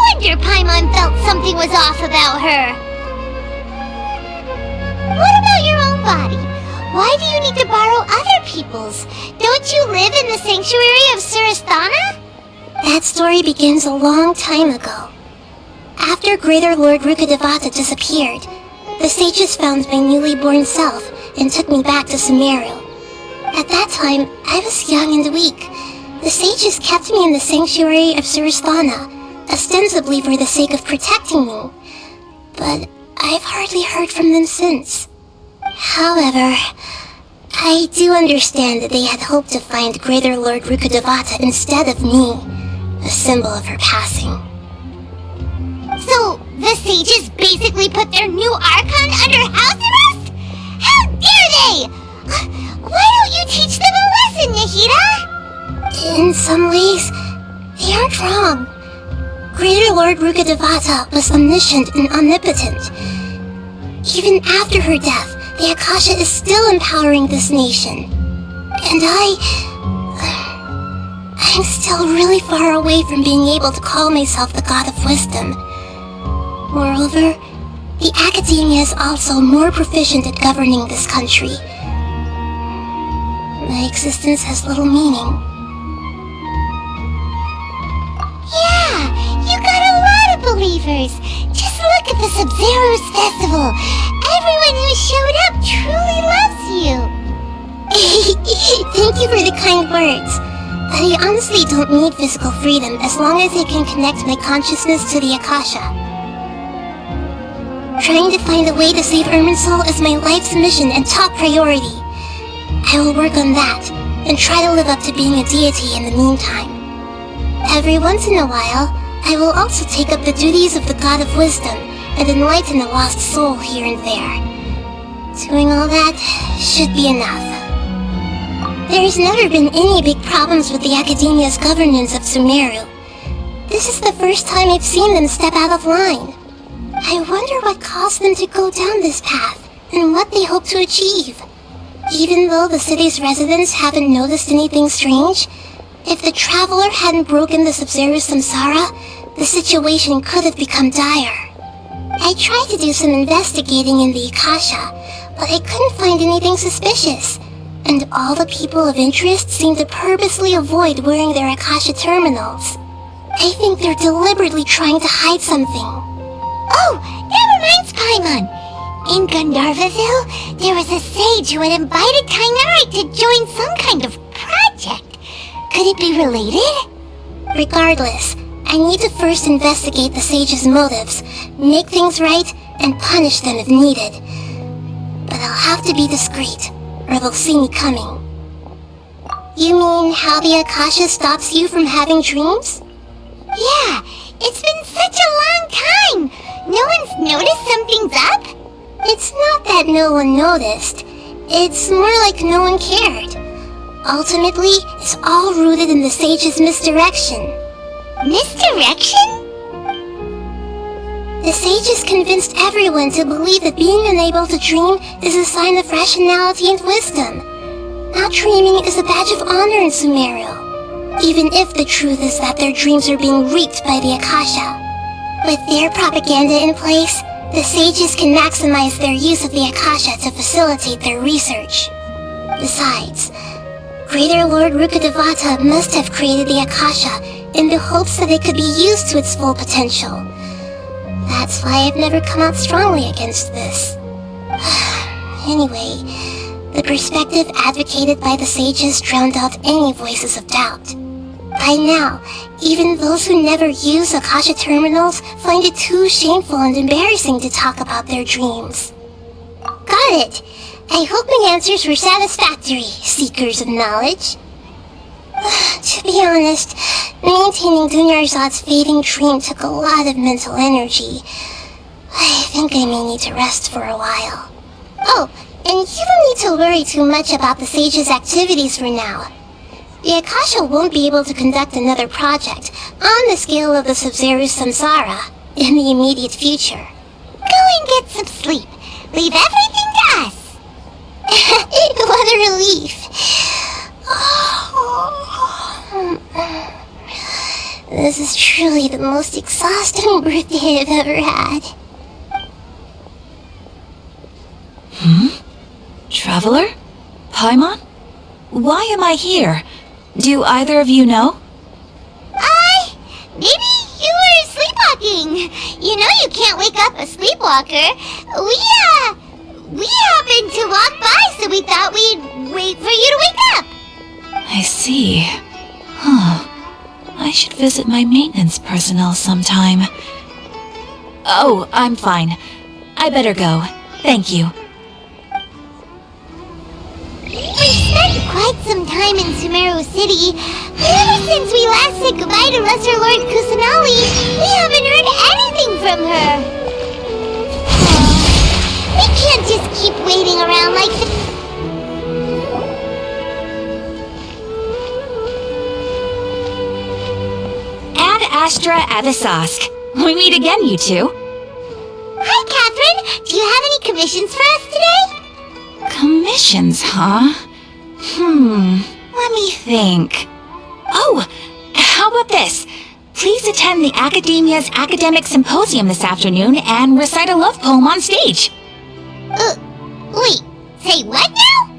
wonder Paimon felt something was off about her. What about your own body? Why do you need to borrow other people's? Don't you live in the sanctuary of Surasthana? That story begins a long time ago. After Greater Lord Rukkhadevata disappeared, the sages found my newly born self and took me back to Sumeru. At that time, I was young and weak. The sages kept me in the sanctuary of Surasthana, ostensibly for the sake of protecting me. But I've hardly heard from them since. However, I do understand that they had hoped to find Greater Lord Rukkhadevata instead of me, a symbol of her passing. So, the sages basically put their new Archon under house arrest? How dare they! Why don't you teach them a lesson, Nahida? In some ways, they aren't wrong. Greater Lord Rukkhadevata was omniscient and omnipotent. Even after her death, the Akasha is still empowering this nation. And I'm still really far away from being able to call myself the God of Wisdom. Moreover, the academia is also more proficient at governing this country. My existence has little meaning. Yeah, you got a lot of believers. Just look at the Sub-Zero's festival. Everyone who showed up truly loves you. Thank you for the kind words. I honestly don't need physical freedom as long as I can connect my consciousness to the Akasha. Trying to find a way to save Irminsul is my life's mission and top priority. I will work on that, and try to live up to being a deity in the meantime. Every once in a while, I will also take up the duties of the God of Wisdom and enlighten a lost soul here and there. Doing all that should be enough. There's never been any big problems with the Academia's governance of Sumeru. This is the first time I've seen them step out of line. I wonder what caused them to go down this path, and what they hope to achieve. Even though the city's residents haven't noticed anything strange, if the traveler hadn't broken the Sub-Zero samsara, the situation could have become dire. I tried to do some investigating in the Akasha, but I couldn't find anything suspicious, and all the people of interest seem to purposely avoid wearing their Akasha terminals. I think they're deliberately trying to hide something. Oh, that reminds Paimon. In Gandharvaville, there was a sage who had invited Tainari to join some kind of project. Could it be related? Regardless, I need to first investigate the sage's motives, make things right, and punish them if needed. But I'll have to be discreet, or they'll see me coming. You mean how the Akasha stops you from having dreams? Yeah, it's been such a long time. No one's noticed something's up? It's not that no one noticed. It's more like no one cared. Ultimately, it's all rooted in the sage's misdirection. Misdirection? The sages convinced everyone to believe that being unable to dream is a sign of rationality and wisdom. Not dreaming is a badge of honor in Sumeru, even if the truth is that their dreams are being reaped by the Akasha. With their propaganda in place, the sages can maximize their use of the Akasha to facilitate their research. Besides, Greater Lord Rukkhadevata must have created the Akasha in the hopes that it could be used to its full potential. That's why I've never come out strongly against this. Anyway, the perspective advocated by the sages drowned out any voices of doubt. By now, even those who never use Akasha terminals find it too shameful and embarrassing to talk about their dreams. Got it! I hope my answers were satisfactory, seekers of knowledge. To be honest, maintaining Dunyarzad's fading dream took a lot of mental energy. I think I may need to rest for a while. Oh, and you don't need to worry too much about the sage's activities for now. The Akasha won't be able to conduct another project on the scale of the Sub-Zero Samsara in the immediate future. Go and get some sleep. Leave everything to us. What a relief. This is truly the most exhausting birthday I've ever had. Traveler? Paimon? Why am I here? Do either of you know? Maybe you were sleepwalking. You know you can't wake up a sleepwalker. We happened to walk by, so we thought we'd wait for you to wake up. I see. Huh. I should visit my maintenance personnel sometime. Oh, I'm fine. I better go. Thank you. We've spent quite some time in Sumeru City, but ever since we last said goodbye to Lesser Lord Kusanali, we haven't heard anything from her. We can't just keep waiting around like the... Ad Astra Avisask. We meet again, you two. Hi, Catherine! Do you have any commissions for us today? Commissions, huh? Let me think. Oh, how about this? Please attend the Academia's Academic Symposium this afternoon and recite a love poem on stage. Wait, say what now?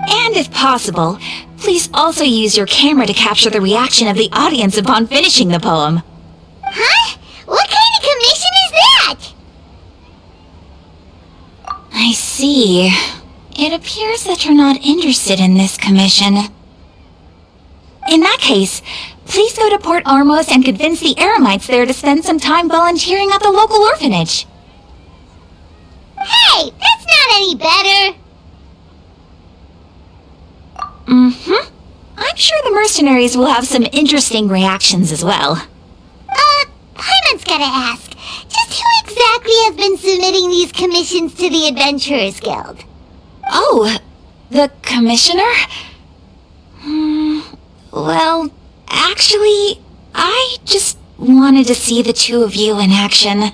And if possible, please also use your camera to capture the reaction of the audience upon finishing the poem. Huh? What kind of commission is that? I see. It appears that you're not interested in this commission. In that case, please go to Port Ormos and convince the Eremites there to spend some time volunteering at the local orphanage. Hey, that's not any better. I'm sure the mercenaries will have some interesting reactions as well. Paimon's gotta ask, just who exactly has been submitting these commissions to the Adventurers Guild? Oh, the commissioner? Well, actually, I just wanted to see the two of you in action.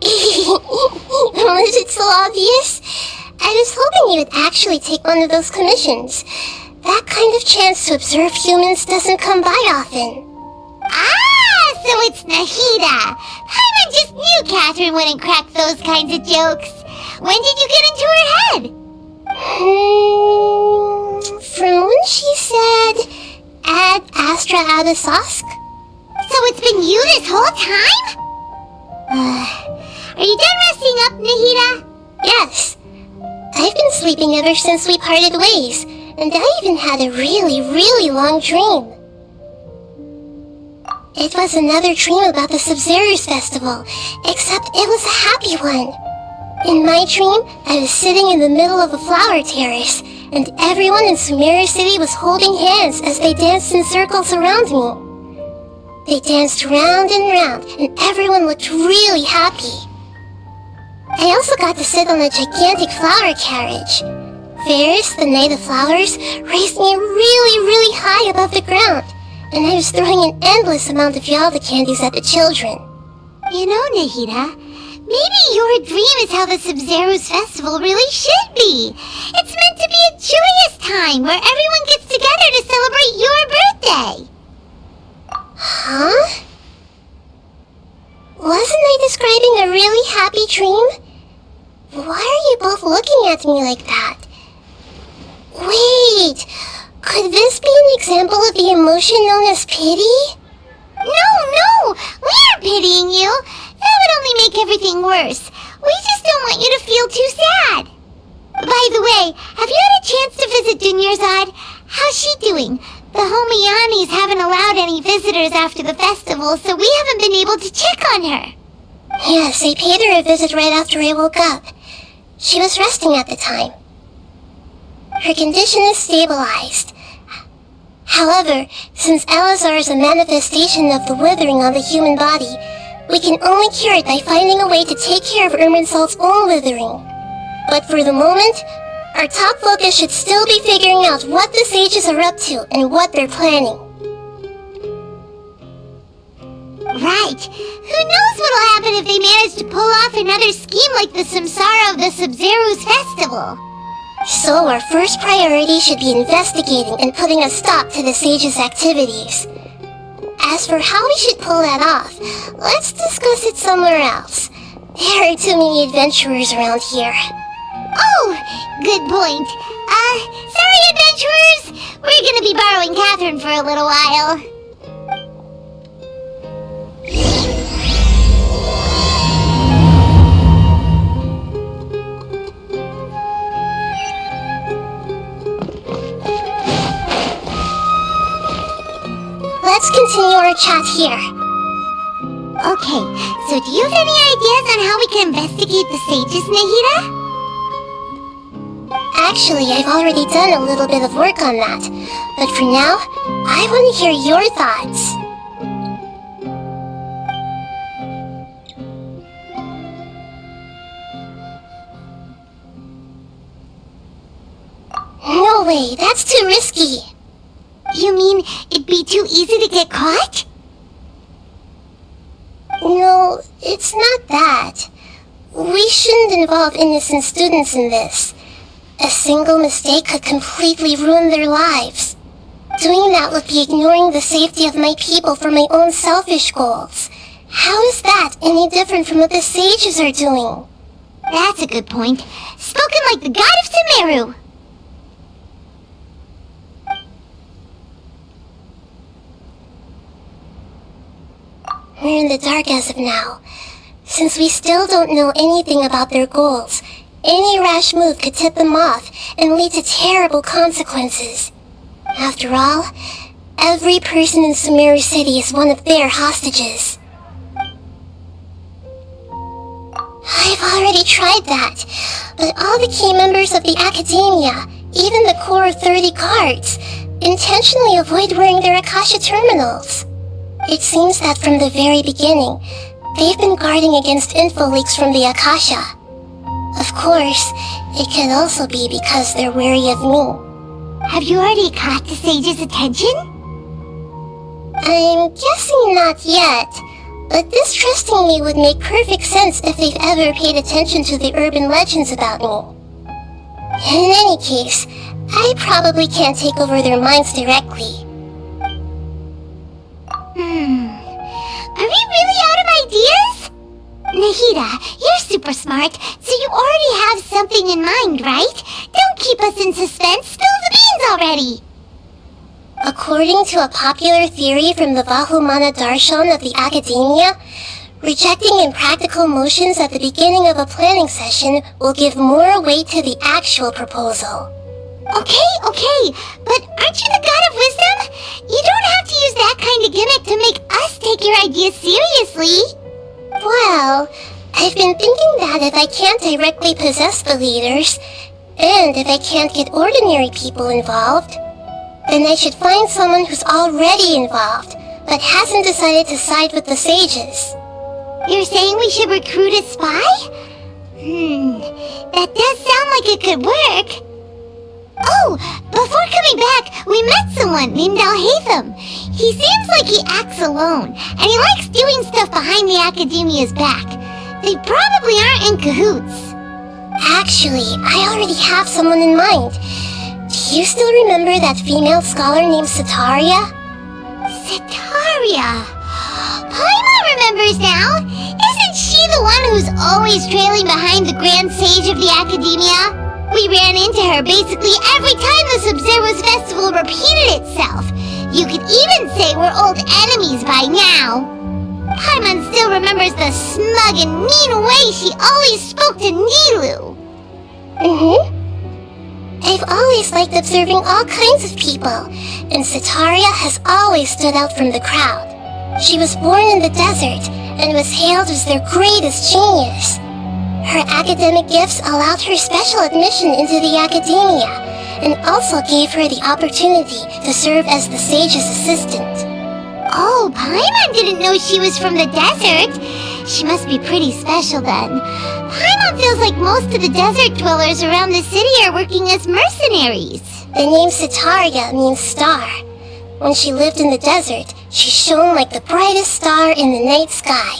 Was it so obvious? I was hoping you would actually take one of those commissions. That kind of chance to observe humans doesn't come by often. Ah, so it's Nahida. Paimon just knew Catherine wouldn't crack those kinds of jokes. When did you get into her head? From when she said, Ad Astra Abisask? So it's been you this whole time? Are you done resting up, Nahida? Yes. I've been sleeping ever since we parted ways, and I even had a really long dream. It was another dream about the Sub-Zero's festival, except it was a happy one. In my dream, I was sitting in the middle of a flower terrace, and everyone in Sumeru City was holding hands as they danced in circles around me. They danced round and round, and everyone looked really happy. I also got to sit on a gigantic flower carriage. Ferris, the Knight of Flowers, raised me really high above the ground, and I was throwing an endless amount of Yalda candies at the children. You know, Nahida, maybe your dream is how the Sub-Zero's festival really should be. It's meant to be a joyous time where everyone gets together to celebrate your birthday. Huh? Wasn't I describing a really happy dream? Why are you both looking at me like that? Wait, could this be an example of the emotion known as pity? No, we aren't pitying you. That would only make everything worse. We just don't want you to feel too sad. By the way, have you had a chance to visit Dunyarzad? How's she doing? The Homiyanis haven't allowed any visitors after the festival, so we haven't been able to check on her. Yes, I paid her a visit right after I woke up. She was resting at the time. Her condition is stabilized. However, since Elazar is a manifestation of the withering on the human body, we can only cure it by finding a way to take care of Irminsul's own withering. But for the moment, our top focus should still be figuring out what the sages are up to and what they're planning. Right. Who knows what'll happen if they manage to pull off another scheme like the Samsara of the Sub-Zero's festival. So our first priority should be investigating and putting a stop to the sages' activities. As for how we should pull that off, let's discuss it somewhere else. There are too many adventurers around here. Oh, good point. Sorry, adventurers. We're gonna be borrowing Catherine for a little while. Let's continue our chat here. Okay, so do you have any ideas on how we can investigate the sages, Nahida? Actually, I've already done a little bit of work on that. But for now, I want to hear your thoughts. No way, that's too risky. You mean it'd be too easy to get caught? No, it's not that. We shouldn't involve innocent students in this. A single mistake could completely ruin their lives. Doing that would be ignoring the safety of my people for my own selfish goals. How is that any different from what the sages are doing? That's a good point. Spoken like the god of Sumeru. We're in the dark as of now. Since we still don't know anything about their goals, any rash move could tip them off and lead to terrible consequences. After all, every person in Sumeru City is one of their hostages. I've already tried that, but all the key members of the Academia, even the core 30 guards, intentionally avoid wearing their Akasha terminals. It seems that from the very beginning, they've been guarding against info leaks from the Akasha. Of course, it could also be because they're wary of me. Have you already caught the sage's attention? I'm guessing not yet, but distrusting me would make perfect sense if they've ever paid attention to the urban legends about me. In any case, I probably can't take over their minds directly. Are we really out of ideas? Nahida, you're super smart, so you already have something in mind, right? Don't keep us in suspense. Spill the beans already. According to a popular theory from the Vahumana Darshan of the Academia, rejecting impractical motions at the beginning of a planning session will give more weight to the actual proposal. Okay, but aren't you the god of wisdom? You don't have to use that kind of gimmick to make us take your ideas seriously. Well, I've been thinking that if I can't directly possess the leaders, and if I can't get ordinary people involved, then I should find someone who's already involved, but hasn't decided to side with the sages. You're saying we should recruit a spy? That does sound like it could work. Oh, before coming back, we met someone named Alhaitham. He seems like he acts alone, and he likes doing stuff behind the Academia's back. They probably aren't in cahoots. Actually, I already have someone in mind. Do you still remember that female scholar named Setaria? Setaria. Paimon remembers now. Isn't she the one who's always trailing behind the Grand Sage of the Academia? We ran into her basically every time the Sub-Zero's festival repeated itself. You could even say we're old enemies by now. Paimon still remembers the smug and mean way she always spoke to Nilu. I've always liked observing all kinds of people, and Setaria has always stood out from the crowd. She was born in the desert and was hailed as their greatest genius. Her academic gifts allowed her special admission into the Academia, and also gave her the opportunity to serve as the sage's assistant. Oh, Paimon didn't know she was from the desert. She must be pretty special then. Paimon feels like most of the desert dwellers around the city are working as mercenaries. The name Setaria means star. When she lived in the desert, she shone like the brightest star in the night sky.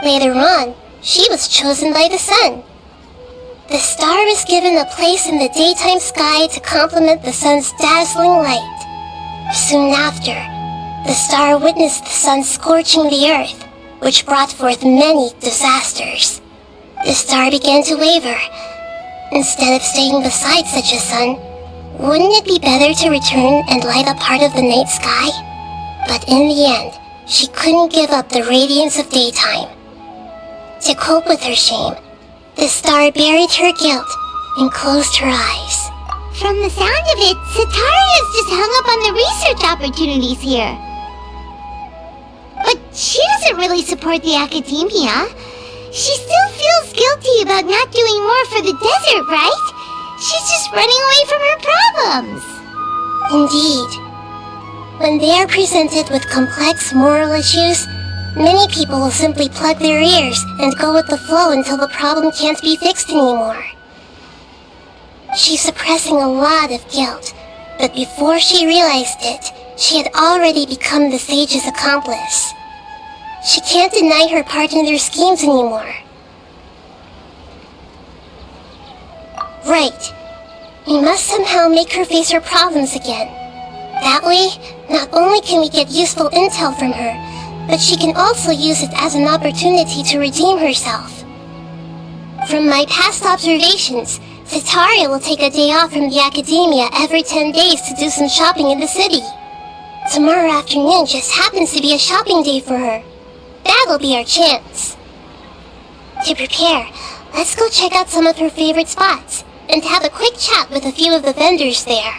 Later on, she was chosen by the sun. The star was given a place in the daytime sky to complement the sun's dazzling light. Soon after, the star witnessed the sun scorching the earth, which brought forth many disasters. The star began to waver. Instead of staying beside such a sun, wouldn't it be better to return and light up part of the night sky? But in the end, she couldn't give up the radiance of daytime. To cope with her shame, the star buried her guilt and closed her eyes. From the sound of it, Setaria's just hung up on the research opportunities here. But she doesn't really support the Academia. She still feels guilty about not doing more for the desert, right? She's just running away from her problems. Indeed. When they are presented with complex moral issues, many people will simply plug their ears and go with the flow until the problem can't be fixed anymore. She's suppressing a lot of guilt, but before she realized it, she had already become the sage's accomplice. She can't deny her part in their schemes anymore. Right. We must somehow make her face her problems again. That way, not only can we get useful intel from her, but she can also use it as an opportunity to redeem herself. From my past observations, Setaria will take a day off from the Academia every 10 days to do some shopping in the city. Tomorrow afternoon just happens to be a shopping day for her. That'll be our chance. To prepare, let's go check out some of her favorite spots, and have a quick chat with a few of the vendors there.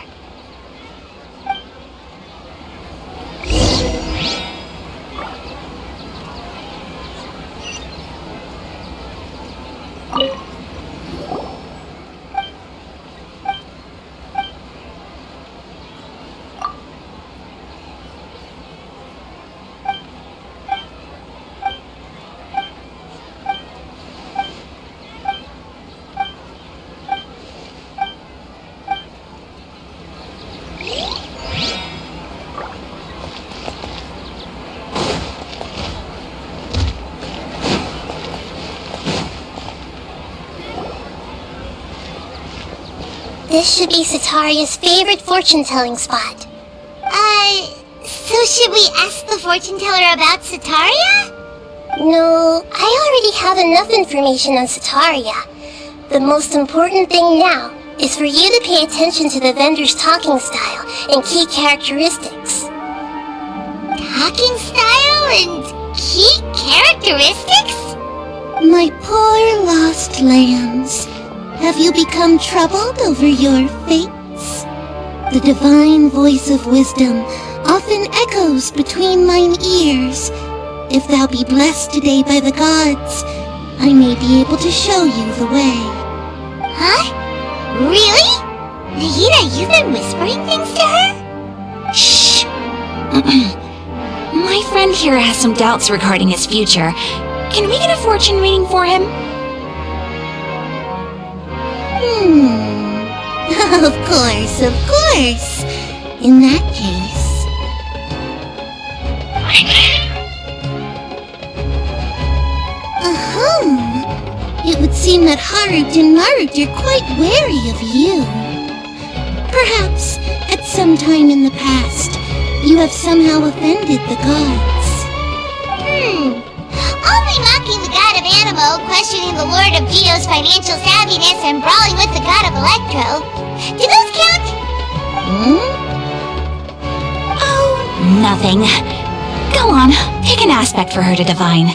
This should be Setaria's favorite fortune-telling spot. So should we ask the fortune teller about Setaria? No, I already have enough information on Setaria. The most important thing now is for you to pay attention to the vendor's talking style and key characteristics. Talking style and key characteristics? My poor lost lambs, have you become troubled over your fates? The divine voice of wisdom often echoes between mine ears. If thou be blessed today by the gods, I may be able to show you the way. Huh? Really? Nahida, you've been whispering things to her? Shh! My friend here has some doubts regarding his future. Can we get a fortune reading for him? Of course, of course. In that case... It would seem that Harut and Marut are quite wary of you. Perhaps, at some time in the past, you have somehow offended the gods. Only mocking the god of Animo, questioning the lord of Geo's financial savviness, and brawling with the god of Electro. Do those count? Oh, nothing. Go on, pick an aspect for her to divine.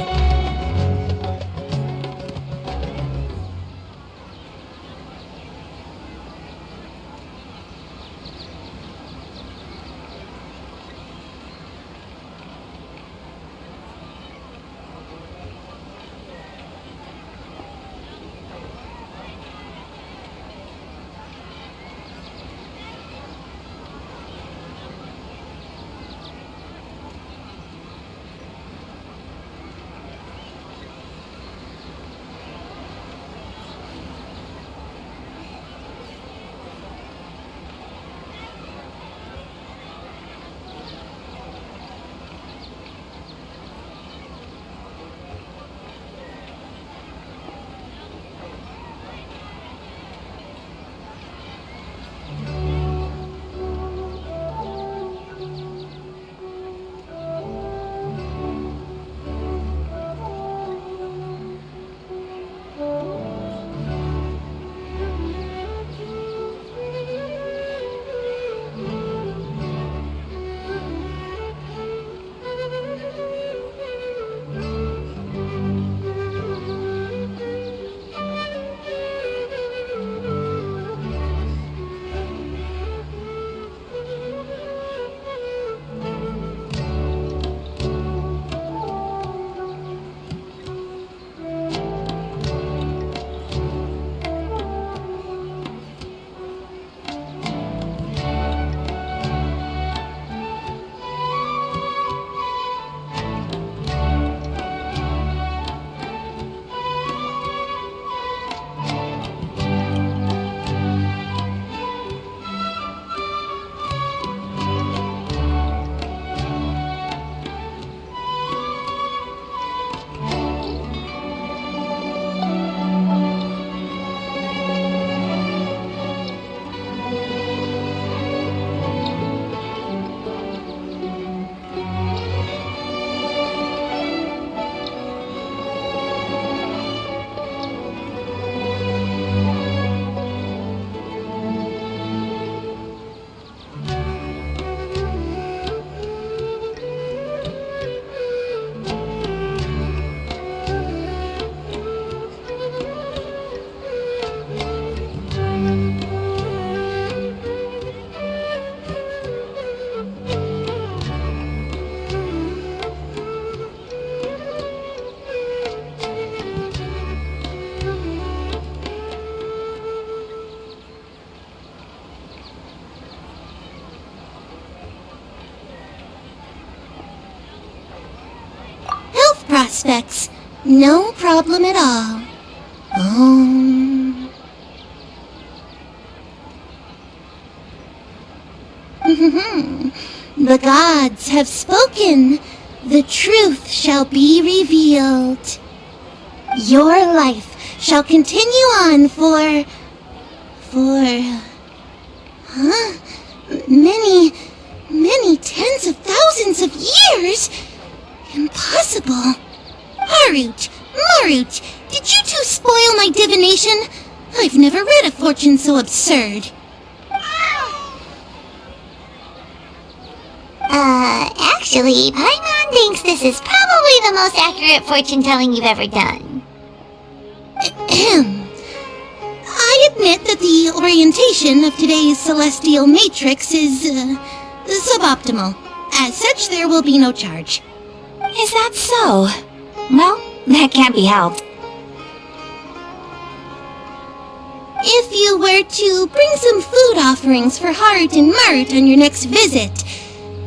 Prospects. No problem at all. The gods have spoken. The truth shall be revealed. Your life shall continue on for many tens of thousands of years? Impossible. Harut, Marut, did you two spoil my divination? I've never read a fortune so absurd. Actually, Paimon thinks this is probably the most accurate fortune-telling you've ever done. I I admit that the orientation of today's celestial matrix is, suboptimal. As such, there will be no charge. Is that so? Well, that can't be helped. If you were to bring some food offerings for Heart and Mart on your next visit,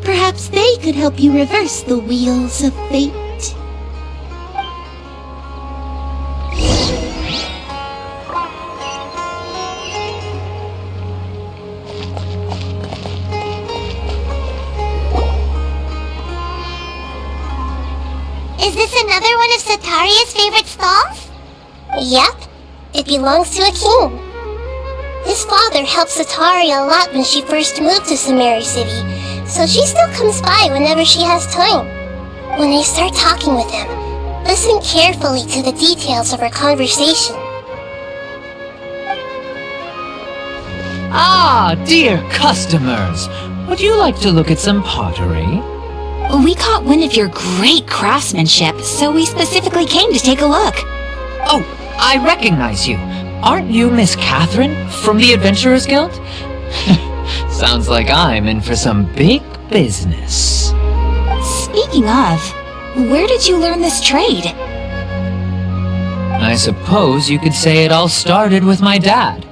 perhaps they could help you reverse the wheels of fate. Is this another one of Sataria's favorite stalls? Yep, it belongs to a king. His father helped Sataria a lot when she first moved to Samari City, so she still comes by whenever she has time. When I start talking with him, listen carefully to the details of our conversation. Ah, dear customers, would you like to look at some pottery? We caught wind of your great craftsmanship, so we specifically came to take a look. Oh, I recognize you. Aren't you Miss Catherine from the Adventurers Guild? Sounds like I'm in for some big business. Speaking of, where did you learn this trade? I suppose you could say it all started with my dad.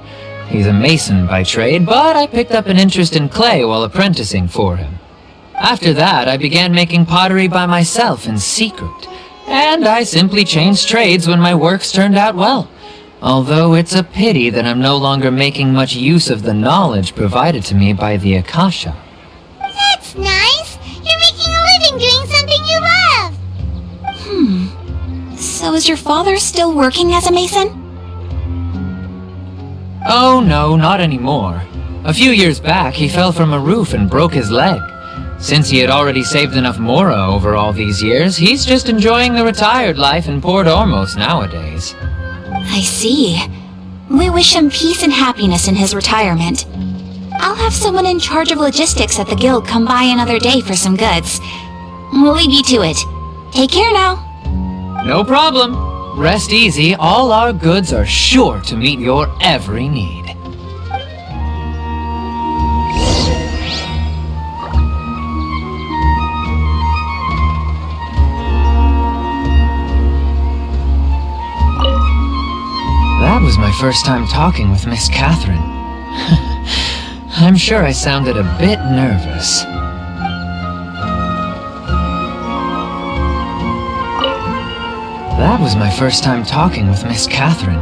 He's a mason by trade, but I picked up an interest in clay while apprenticing for him. After that, I began making pottery by myself in secret, and I simply changed trades when my works turned out well. Although it's a pity that I'm no longer making much use of the knowledge provided to me by the Akasha. That's nice! You're making a living doing something you love! So is your father still working as a mason? Oh no, not anymore. A few years back, he fell from a roof and broke his leg. Since he had already saved enough Mora over all these years, he's just enjoying the retired life in Port Ormos nowadays. I see. We wish him peace and happiness in his retirement. I'll have someone in charge of logistics at the guild come by another day for some goods. We'll leave you to it. Take care now. No problem. Rest easy, all our goods are sure to meet your every need. That was my first time talking with Miss Catherine. I'm sure I sounded a bit nervous. That was my first time talking with Miss Catherine.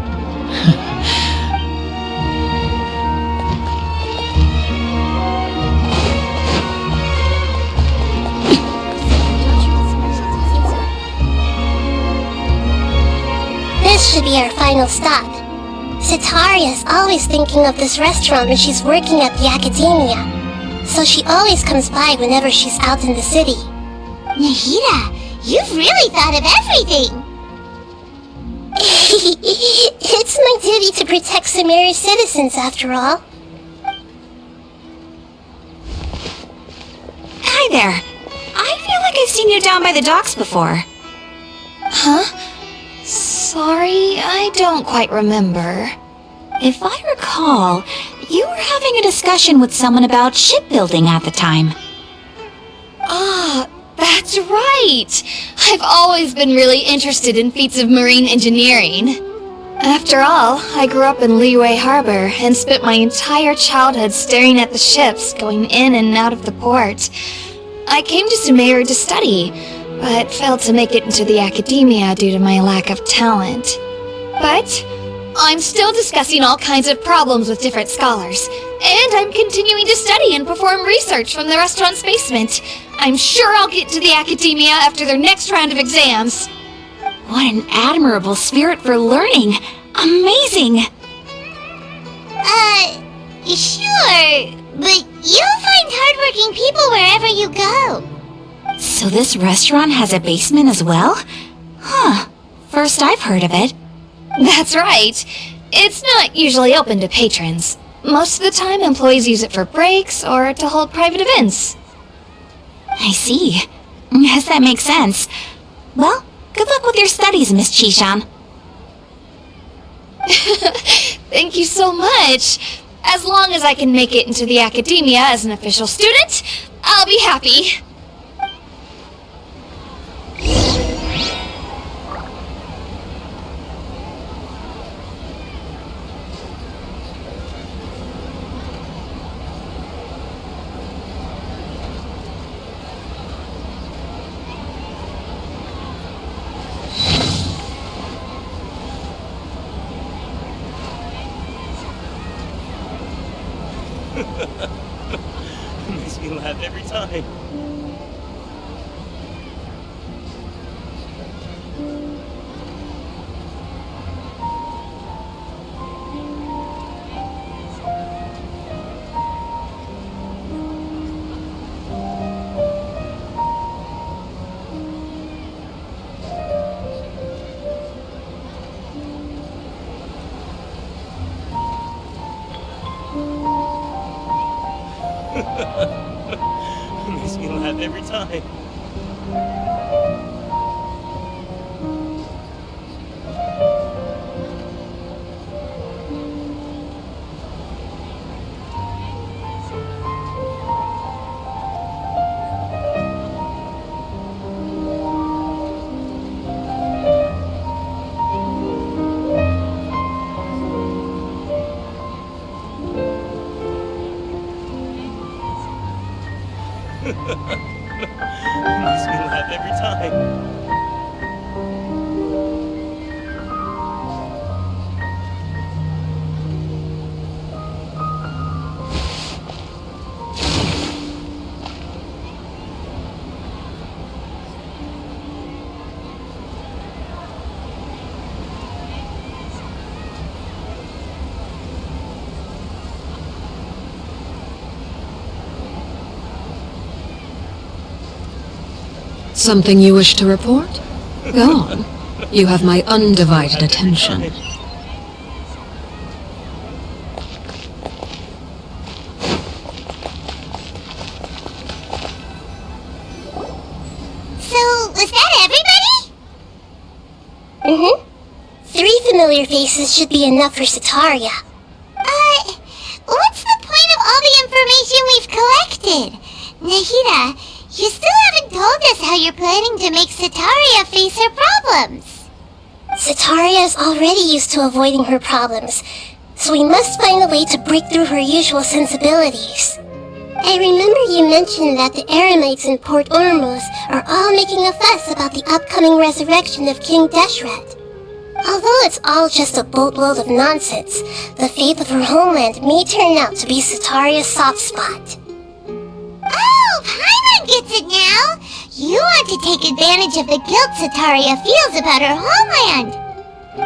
This should be our final stop. Sataria is always thinking of this restaurant when she's working at the academia, so she always comes by whenever she's out in the city. Nahida, you've really thought of everything! It's my duty to protect Samari's citizens, after all. Hi there. I feel like I've seen you down by the docks before. Huh? Sorry, I don't quite remember. If I recall, you were having a discussion with someone about shipbuilding at the time. Ah, that's right! I've always been really interested in feats of marine engineering. After all, I grew up in Liyue Harbor and spent my entire childhood staring at the ships going in and out of the port. I came to Sumeru to study, but failed to make it into the academia due to my lack of talent. But I'm still discussing all kinds of problems with different scholars, and I'm continuing to study and perform research from the restaurant's basement. I'm sure I'll get to the academia after their next round of exams. What an admirable spirit for learning! Amazing! Sure, but you'll find hardworking people wherever you go. So this restaurant has a basement as well? Huh. First I've heard of it. That's right. It's not usually open to patrons. Most of the time, employees use it for breaks or to hold private events. I see. Guess that makes sense. Well, good luck with your studies, Miss Chishan. Thank you so much. As long as I can make it into the academia as an official student, I'll be happy. Makes me laugh every time. Makes me laugh every time. Makes me laugh every time. Something you wish to report? Go on. You have my undivided attention. So, was that everybody? Mm-hmm. 3 familiar faces should be enough for Sataria. What's the point of all the information we've collected? Nahida, you still haven't told us how you're planning to make Sataria face her problems. Sataria is already used to avoiding her problems, so we must find a way to break through her usual sensibilities. I remember you mentioned that the Eremites in Port Ormuz are all making a fuss about the upcoming resurrection of King Deshret. Although it's all just a boatload of nonsense, the fate of her homeland may turn out to be Sataria's soft spot. Oh, Paimon gets it now! You want to take advantage of the guilt Sataria feels about her homeland!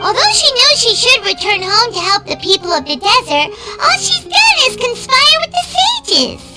Although she knows she should return home to help the people of the desert, all she's done is conspire with the sages!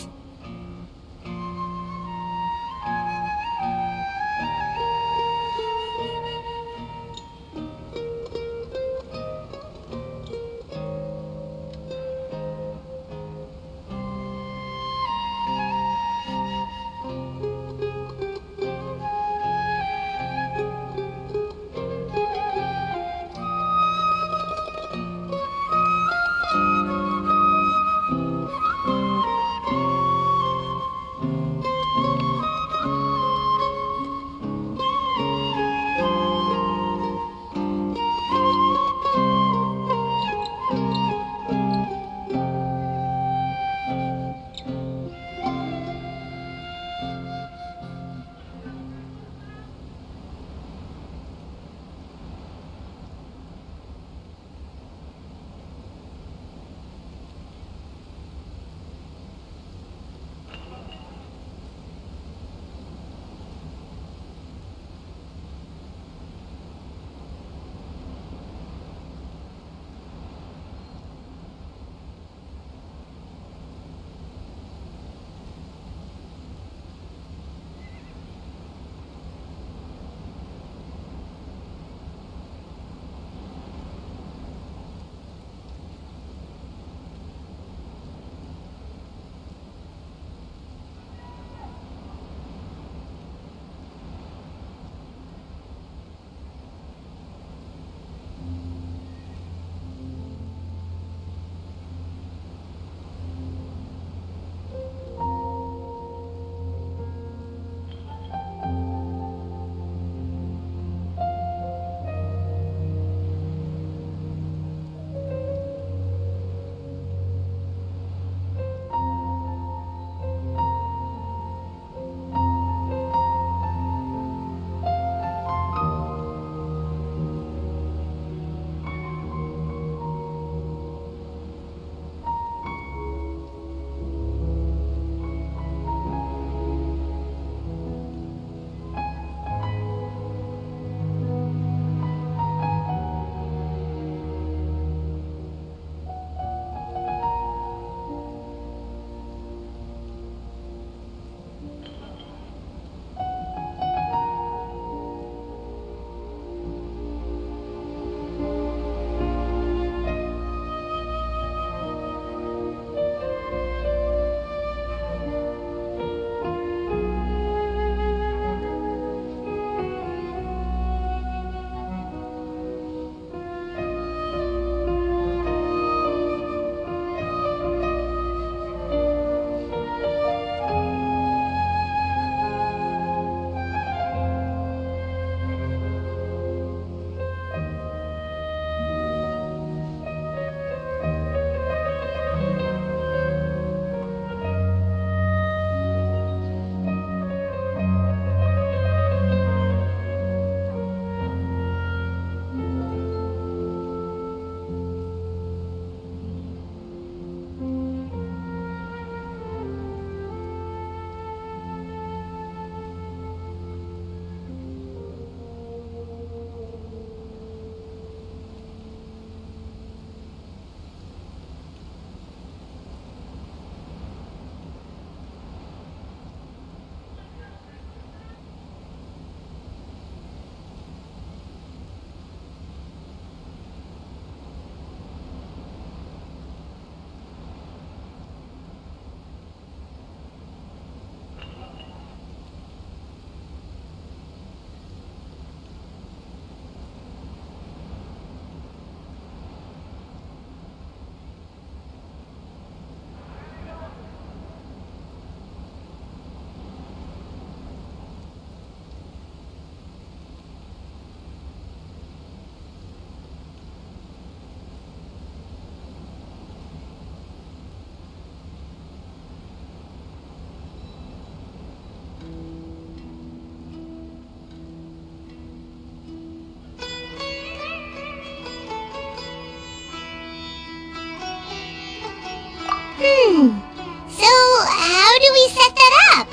you set that up?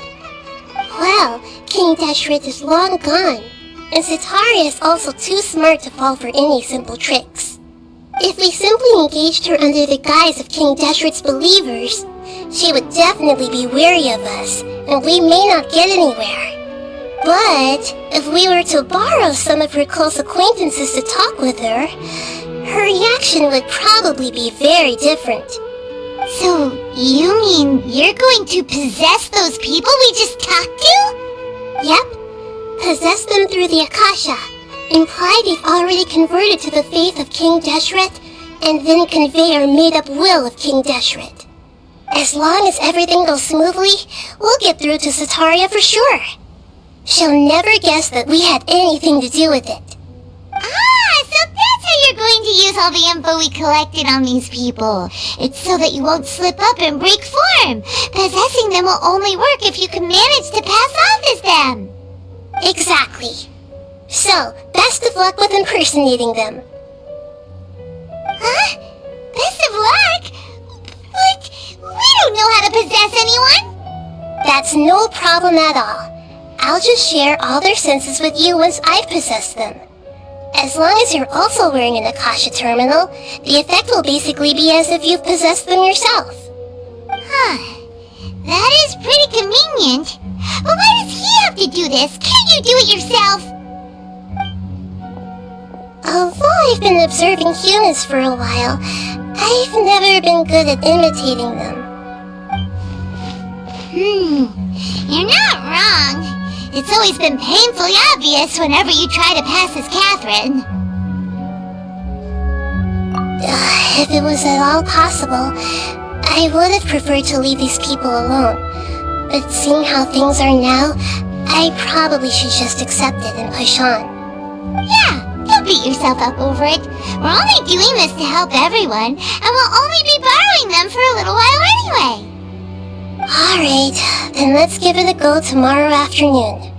Well, King Deshret is long gone, and Cetaria is also too smart to fall for any simple tricks. If we simply engaged her under the guise of King Deshret's believers, she would definitely be wary of us, and we may not get anywhere. But if we were to borrow some of her close acquaintances to talk with her, her reaction would probably be very different. So, you mean you're going to possess those people we just talked to? Yep. Possess them through the Akasha. Imply they've already converted to the faith of King Deshret, and then convey our made-up will of King Deshret. As long as everything goes smoothly, we'll get through to Cetaria for sure. She'll never guess that we had anything to do with it. Ah, so that's how you're going to use all the info we collected on these people. It's so that you won't slip up and break form. Possessing them will only work if you can manage to pass off as them. Exactly. So, best of luck with impersonating them. Huh? Best of luck? But we don't know how to possess anyone. That's no problem at all. I'll just share all their senses with you once I've possessed them. As long as you're also wearing an Akasha terminal, the effect will basically be as if you've possessed them yourself. Huh. That is pretty convenient. But why does he have to do this? Can't you do it yourself? Although I've been observing humans for a while, I've never been good at imitating them. You're not wrong. It's always been painfully obvious whenever you try to pass as Catherine. If it was at all possible, I would have preferred to leave these people alone. But seeing how things are now, I probably should just accept it and push on. Yeah, don't beat yourself up over it. We're only doing this to help everyone, and we'll only be borrowing them for a little while anyway. Alright, then let's give it a go tomorrow afternoon.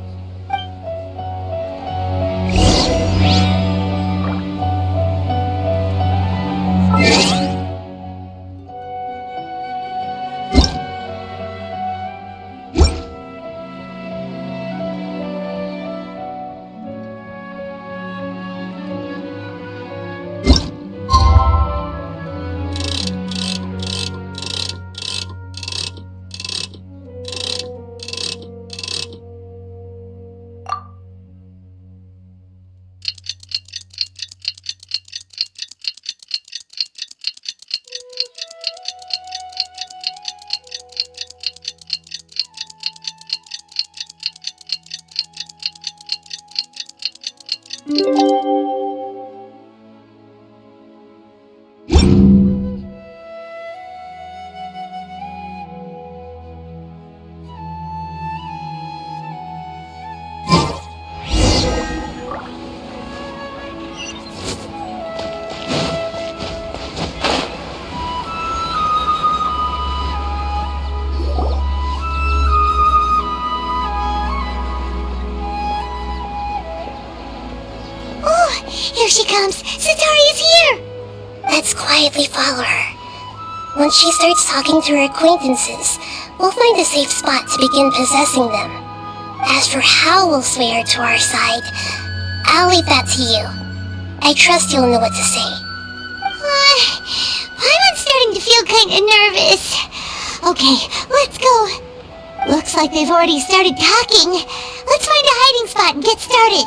Here she comes! Cetaria's here! Let's quietly follow her. Once she starts talking to her acquaintances, we'll find a safe spot to begin possessing them. As for how we'll sway her to our side, I'll leave that to you. I trust you'll know what to say. I'm starting to feel kinda nervous. Okay, let's go. Looks like they've already started talking. Let's find a hiding spot and get started.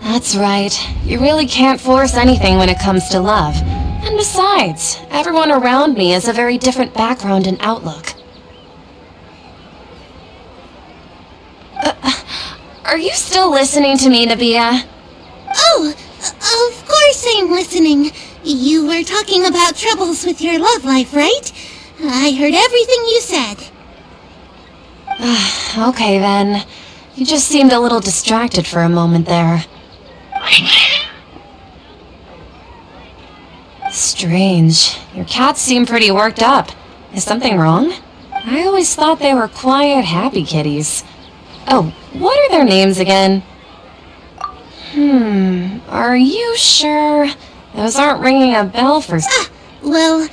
That's right. You really can't force anything when it comes to love. And besides, everyone around me has a very different background and outlook. Are you still listening to me, Nabia? Oh, of course I'm listening. You were talking about troubles with your love life, right? I heard everything you said. Okay then. You just seemed a little distracted for a moment there. strange. Your cats seem pretty worked up. Is something wrong? I always thought they were quiet, happy kitties. Oh, what are their names again? Are you sure? Those aren't ringing a bell for... Well,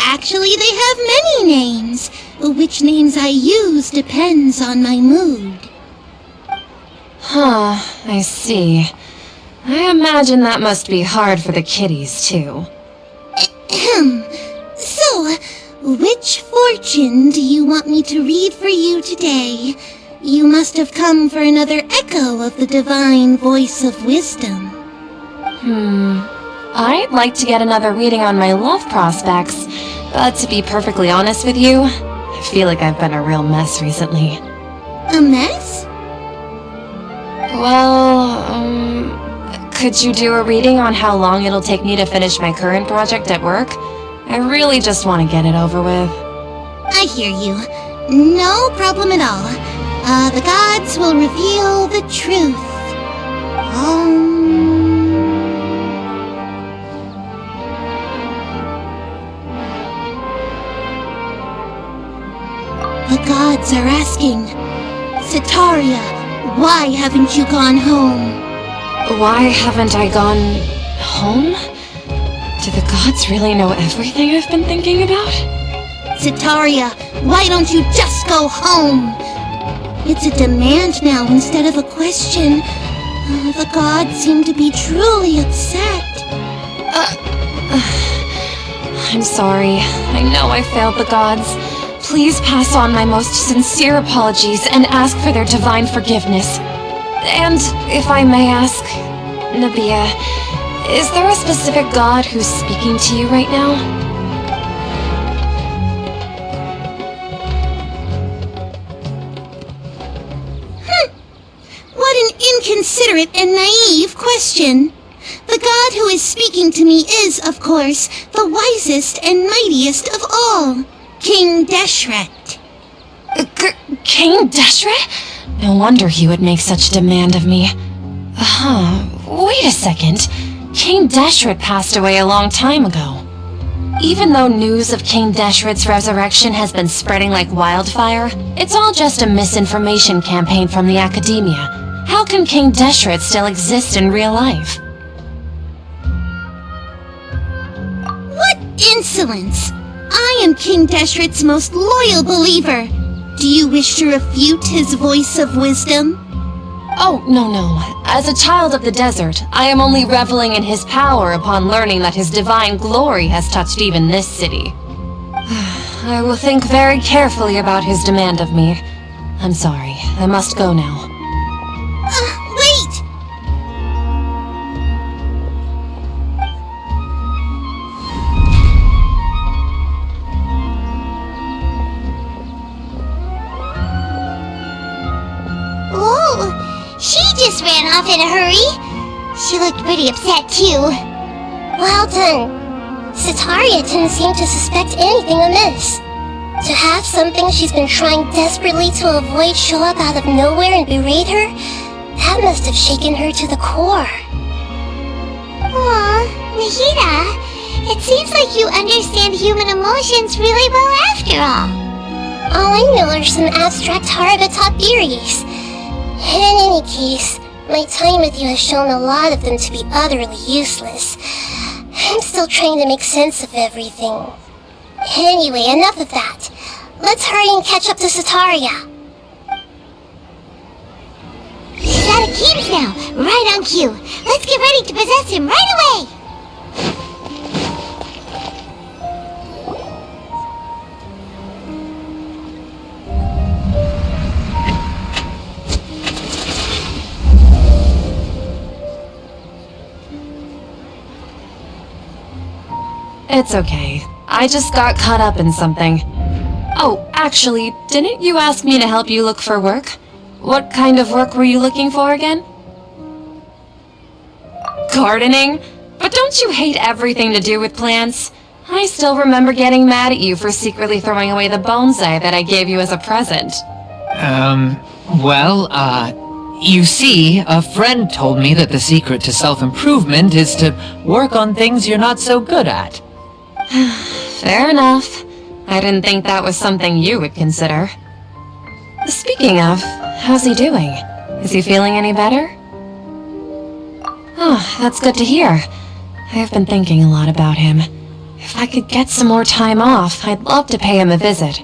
actually they have many names. Which names I use depends on my mood. Huh, I see. I imagine that must be hard for the kitties, too. So, which fortune do you want me to read for you today? You must have come for another echo of the divine voice of wisdom. I'd like to get another reading on my love prospects, but to be perfectly honest with you, I feel like I've been a real mess recently. A mess? Well, could you do a reading on how long it'll take me to finish my current project at work? I really just want to get it over with. I hear you. No problem at all. The gods will reveal the truth. The gods are asking, Sitaria, why haven't you gone home? Why haven't I gone home? Do the gods really know everything I've been thinking about? Sitaria, why don't you just go home? It's a demand now instead of a question. The gods seem to be truly upset. I'm sorry. I know I failed the gods. Please pass on my most sincere apologies and ask for their divine forgiveness. And, if I may ask, Nabia, is there a specific god who's speaking to you right now? What an inconsiderate and naive question. The god who is speaking to me is, of course, the wisest and mightiest of all, King Deshret. King Deshret? No wonder he would make such demand of me. Wait a second. King Deshret passed away a long time ago. Even though news of King Deshret's resurrection has been spreading like wildfire, it's all just a misinformation campaign from the academia. How can King Deshret still exist in real life? What insolence! I am King Deshret's most loyal believer. Do you wish to refute his voice of wisdom? Oh, no. As a child of the desert, I am only reveling in his power upon learning that his divine glory has touched even this city. I will think very carefully about his demand of me. I'm sorry, I must go now. Wait! Oh, she just ran off in a hurry. She looked pretty upset too. Well done. Sitaria didn't seem to suspect anything amiss. To have something she's been trying desperately to avoid show up out of nowhere and berate her, that must have shaken her to the core. Aw, Nahida, it seems like you understand human emotions really well after all. All I know are some abstract Haragatop theories. In any case, my time with you has shown a lot of them to be utterly useless. I'm still trying to make sense of everything. Anyway, enough of that. Let's hurry and catch up to Sitaria. He's out of cubes now, right on cue. Let's get ready to possess him right away! It's okay. I just got caught up in something. Oh, actually, didn't you ask me to help you look for work? What kind of work were you looking for again? Gardening? But don't you hate everything to do with plants? I still remember getting mad at you for secretly throwing away the bonsai that I gave you as a present. You see, a friend told me that the secret to self-improvement is to work on things you're not so good at. Fair enough. I didn't think that was something you would consider. Speaking of, how's he doing? Is he feeling any better? Oh, that's good to hear. I've been thinking a lot about him. If I could get some more time off, I'd love to pay him a visit.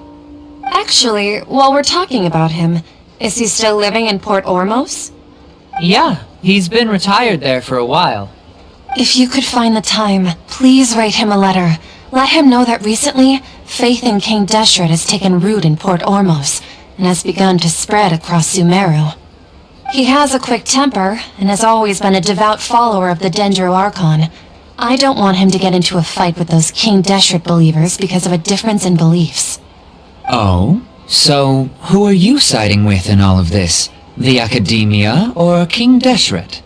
Actually, while we're talking about him, is he still living in Port Ormos? Yeah, he's been retired there for a while. If you could find the time, please write him a letter. Let him know that recently, faith in King Deshret has taken root in Port Ormos and has begun to spread across Sumeru. He has a quick temper and has always been a devout follower of the Dendro Archon. I don't want him to get into a fight with those King Deshret believers because of a difference in beliefs. Oh? So, who are you siding with in all of this? The Academia or King Deshret?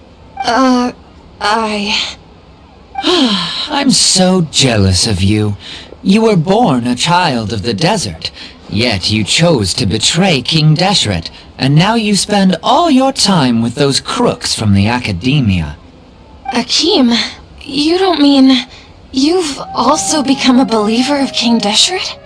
I'm so jealous of you. You were born a child of the desert, yet you chose to betray King Deshret, and now you spend all your time with those crooks from the Academia. Akeem, you don't mean you've also become a believer of King Deshret?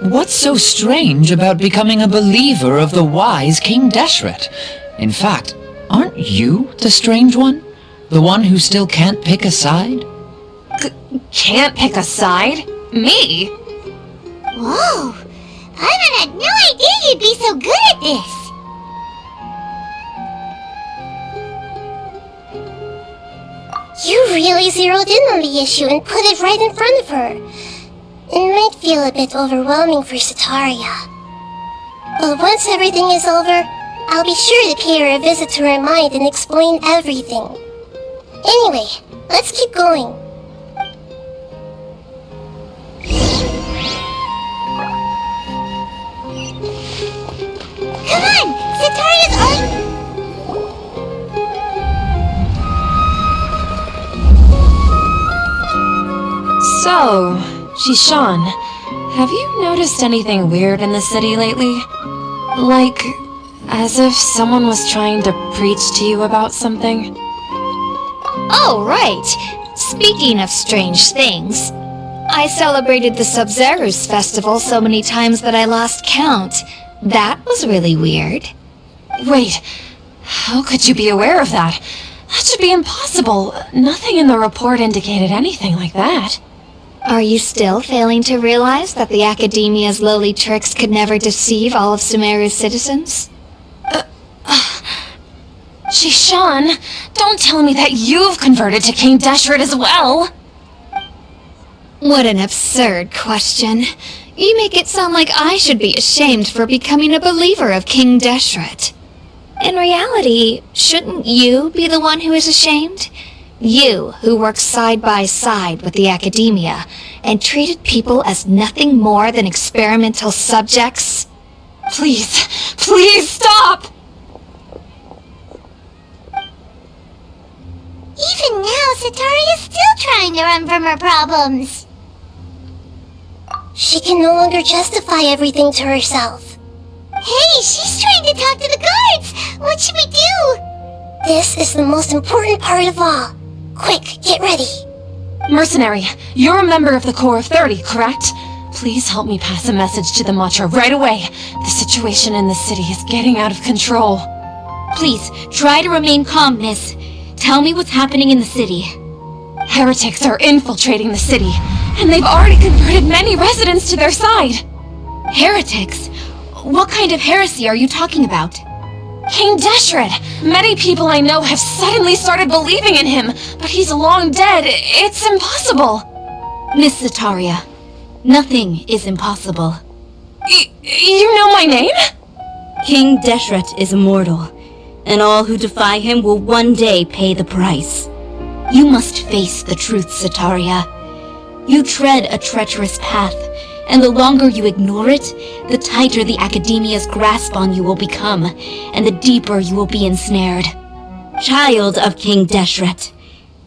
What's so strange about becoming a believer of the wise King Deshret? In fact, aren't you the strange one? The one who still can't pick a side? Can't pick a side? Me? Whoa! Paimon had no idea you'd be so good at this! You really zeroed in on the issue and put it right in front of her. It might feel a bit overwhelming for Setaria. But once everything is over, I'll be sure to pay her a visit to her mind and explain everything. Anyway, let's keep going. Come on! Setaria's on! So, Shishan, have you noticed anything weird in the city lately? Like, as if someone was trying to preach to you about something? Oh, right. Speaking of strange things, I celebrated the Sub-Zerus festival so many times that I lost count. That was really weird. Wait, how could you be aware of that? That should be impossible. Nothing in the report indicated anything like that. Are you still failing to realize that the Academia's lowly tricks could never deceive all of Sumeru's citizens? Shishan, don't tell me that you've converted to King Deshret as well! What an absurd question. You make it sound like I should be ashamed for becoming a believer of King Deshret. In reality, shouldn't you be the one who is ashamed? You, who worked side by side with the Academia, and treated people as nothing more than experimental subjects? Please, please stop! Even now, Setaria's still trying to run from her problems. She can no longer justify everything to herself. Hey, she's trying to talk to the guards! What should we do? This is the most important part of all. Quick, get ready. Mercenary, you're a member of the Corps of 30, correct? Please help me pass a message to the Watcher right away. The situation in the city is getting out of control. Please, try to remain calm, miss. Tell me what's happening in the city. Heretics are infiltrating the city, and they've already converted many residents to their side. Heretics? What kind of heresy are you talking about? King Deshret! Many people I know have suddenly started believing in him, but he's long dead. It's impossible. Miss Setaria, nothing is impossible. You know my name? King Deshret is immortal, and all who defy him will one day pay the price. You must face the truth, Setaria. You tread a treacherous path, and the longer you ignore it, the tighter the Academia's grasp on you will become, and the deeper you will be ensnared. Child of King Deshret,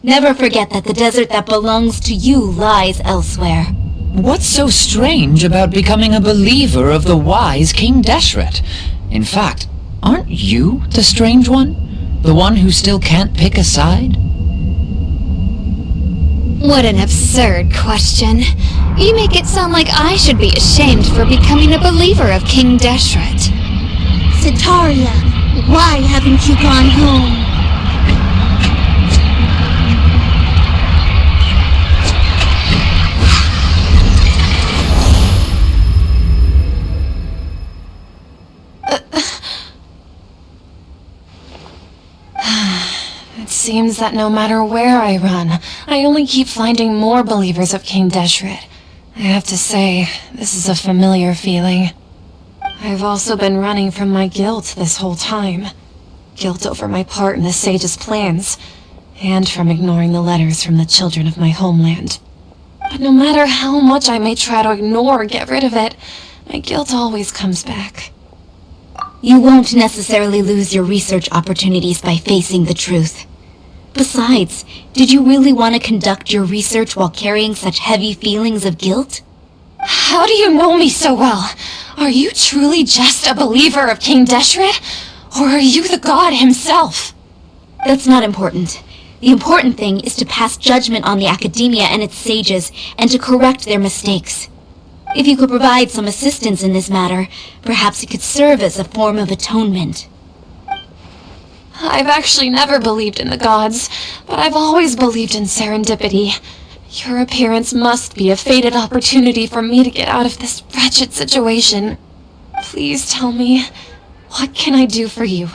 never forget that the desert that belongs to you lies elsewhere. What's so strange about becoming a believer of the wise King Deshret? In fact, Aren't you the strange one? The one who still can't pick a side? What an absurd question. You make it sound like I should be ashamed for becoming a believer of King Deshret. Setaria, why haven't you gone home? It seems that no matter where I run, I only keep finding more believers of King Deshret. I have to say, this is a familiar feeling. I've also been running from my guilt this whole time. Guilt over my part in the sage's plans, and from ignoring the letters from the children of my homeland. But no matter how much I may try to ignore or get rid of it, my guilt always comes back. You won't necessarily lose your research opportunities by facing the truth. Besides, did you really want to conduct your research while carrying such heavy feelings of guilt? How do you know me so well? Are you truly just a believer of King Deshret? Or are you the god himself? That's not important. The important thing is to pass judgment on the academia and its sages, and to correct their mistakes. If you could provide some assistance in this matter, perhaps it could serve as a form of atonement. I've actually never believed in the gods, but I've always believed in serendipity. Your appearance must be a fated opportunity for me to get out of this wretched situation. Please tell me, what can I do for you?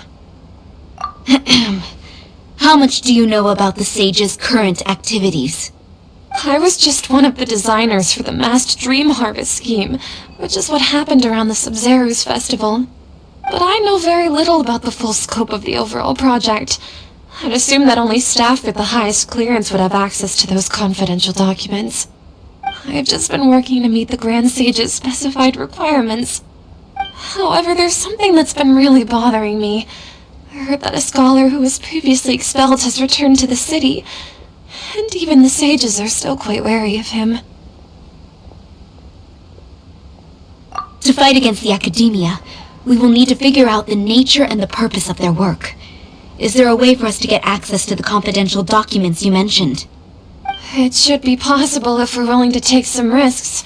How much do you know about the sage's current activities? I was just one of the designers for the masked dream harvest scheme, which is what happened around the Sub-Zeru's festival. But I know very little about the full scope of the overall project. I'd assume that only staff with the highest clearance would have access to those confidential documents. I've just been working to meet the Grand Sage's specified requirements. However, there's something that's been really bothering me. I heard that a scholar who was previously expelled has returned to the city, and even the sages are still quite wary of him. To fight against the academia, we will need to figure out the nature and the purpose of their work. Is there a way for us to get access to the confidential documents you mentioned? It should be possible if we're willing to take some risks.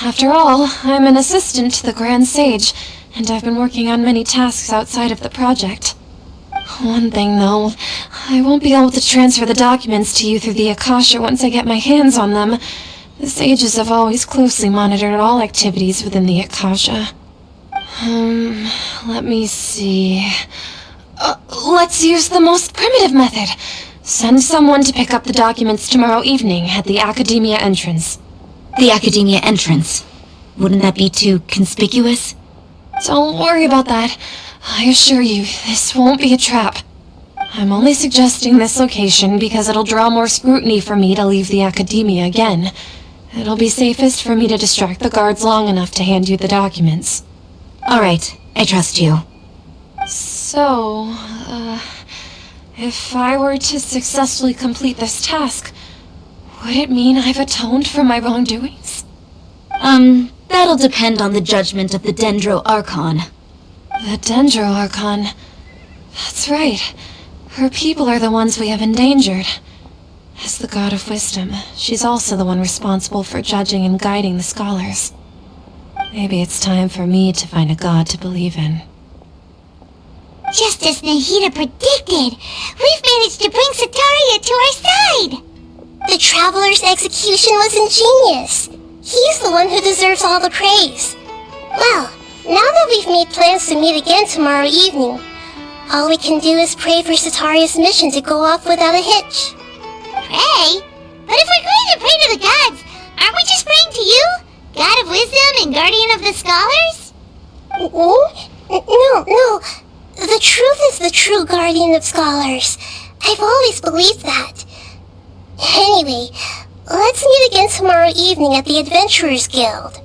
After all, I'm an assistant to the Grand Sage, and I've been working on many tasks outside of the project. One thing, though, I won't be able to transfer the documents to you through the Akasha once I get my hands on them. The sages have always closely monitored all activities within the Akasha. Let me see... let's use the most primitive method. Send someone to pick up the documents tomorrow evening at the Academia entrance. The Academia entrance? Wouldn't that be too conspicuous? Don't worry about that. I assure you, this won't be a trap. I'm only suggesting this location because it'll draw more scrutiny for me to leave the Academia again. It'll be safest for me to distract the guards long enough to hand you the documents. Alright, I trust you. So, if I were to successfully complete this task, would it mean I've atoned for my wrongdoings? That'll depend on the judgment of the Dendro Archon. The Dendro Archon? That's right. Her people are the ones we have endangered. As the God of Wisdom, she's also the one responsible for judging and guiding the scholars. Maybe it's time for me to find a god to believe in. Just as Nahida predicted, we've managed to bring Setaria to our side! The Traveler's execution was ingenious. He's the one who deserves all the praise. Well, now that we've made plans to meet again tomorrow evening, all we can do is pray for Setaria's mission to go off without a hitch. Pray? But if we're going to pray to the gods, aren't we just praying to you? God of Wisdom and Guardian of the Scholars? No. The truth is the true Guardian of Scholars. I've always believed that. Anyway, let's meet again tomorrow evening at the Adventurers Guild.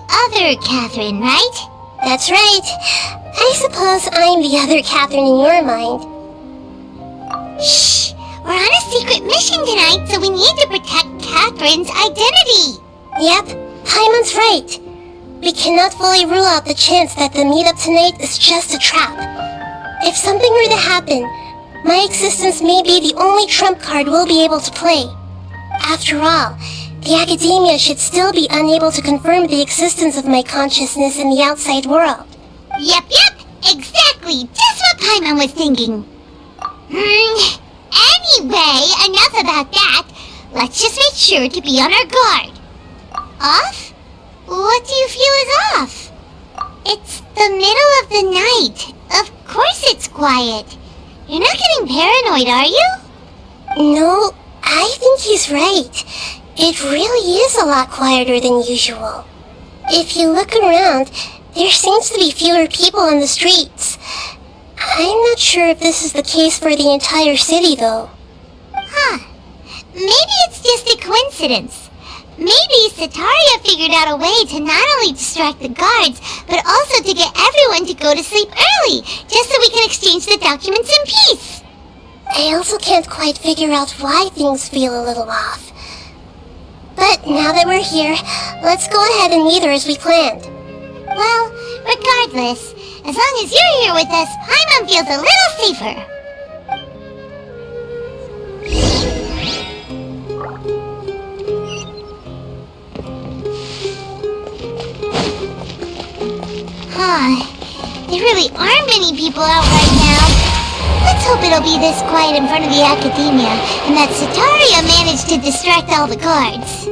other Catherine, right? That's right. I suppose I'm the other Catherine in your mind. Shh! We're on a secret mission tonight, so we need to protect Catherine's identity. Yep, Paimon's right. We cannot fully rule out the chance that the meetup tonight is just a trap. If something were to happen, my existence may be the only trump card we'll be able to play. After all, the Academia should still be unable to confirm the existence of my consciousness in the outside world. Yep, exactly. Just what Paimon was thinking. Anyway, enough about that. Let's just make sure to be on our guard. Off? What do you feel is off? It's the middle of the night. Of course it's quiet. You're not getting paranoid, are you? No, I think he's right. It really is a lot quieter than usual. If you look around, there seems to be fewer people on the streets. I'm not sure if this is the case for the entire city, though. Huh. Maybe it's just a coincidence. Maybe Sataria figured out a way to not only distract the guards, but also to get everyone to go to sleep early, just so we can exchange the documents in peace. I also can't quite figure out why things feel a little off. But now that we're here, let's go ahead and meet her as we planned. Well, regardless, as long as you're here with us, Paimon feels a little safer. There really aren't many people out right now. Let's hope it'll be this quiet in front of the Academia, and that Sataria managed to distract all the guards.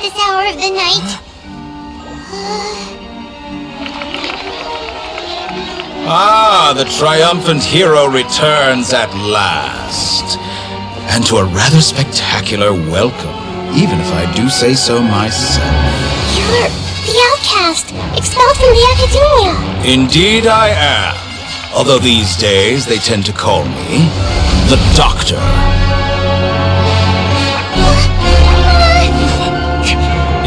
This hour of the night. The triumphant hero returns at last. And to a rather spectacular welcome, even if I do say so myself. You're the outcast, expelled from the Academia. Indeed I am. Although these days they tend to call me the Doctor.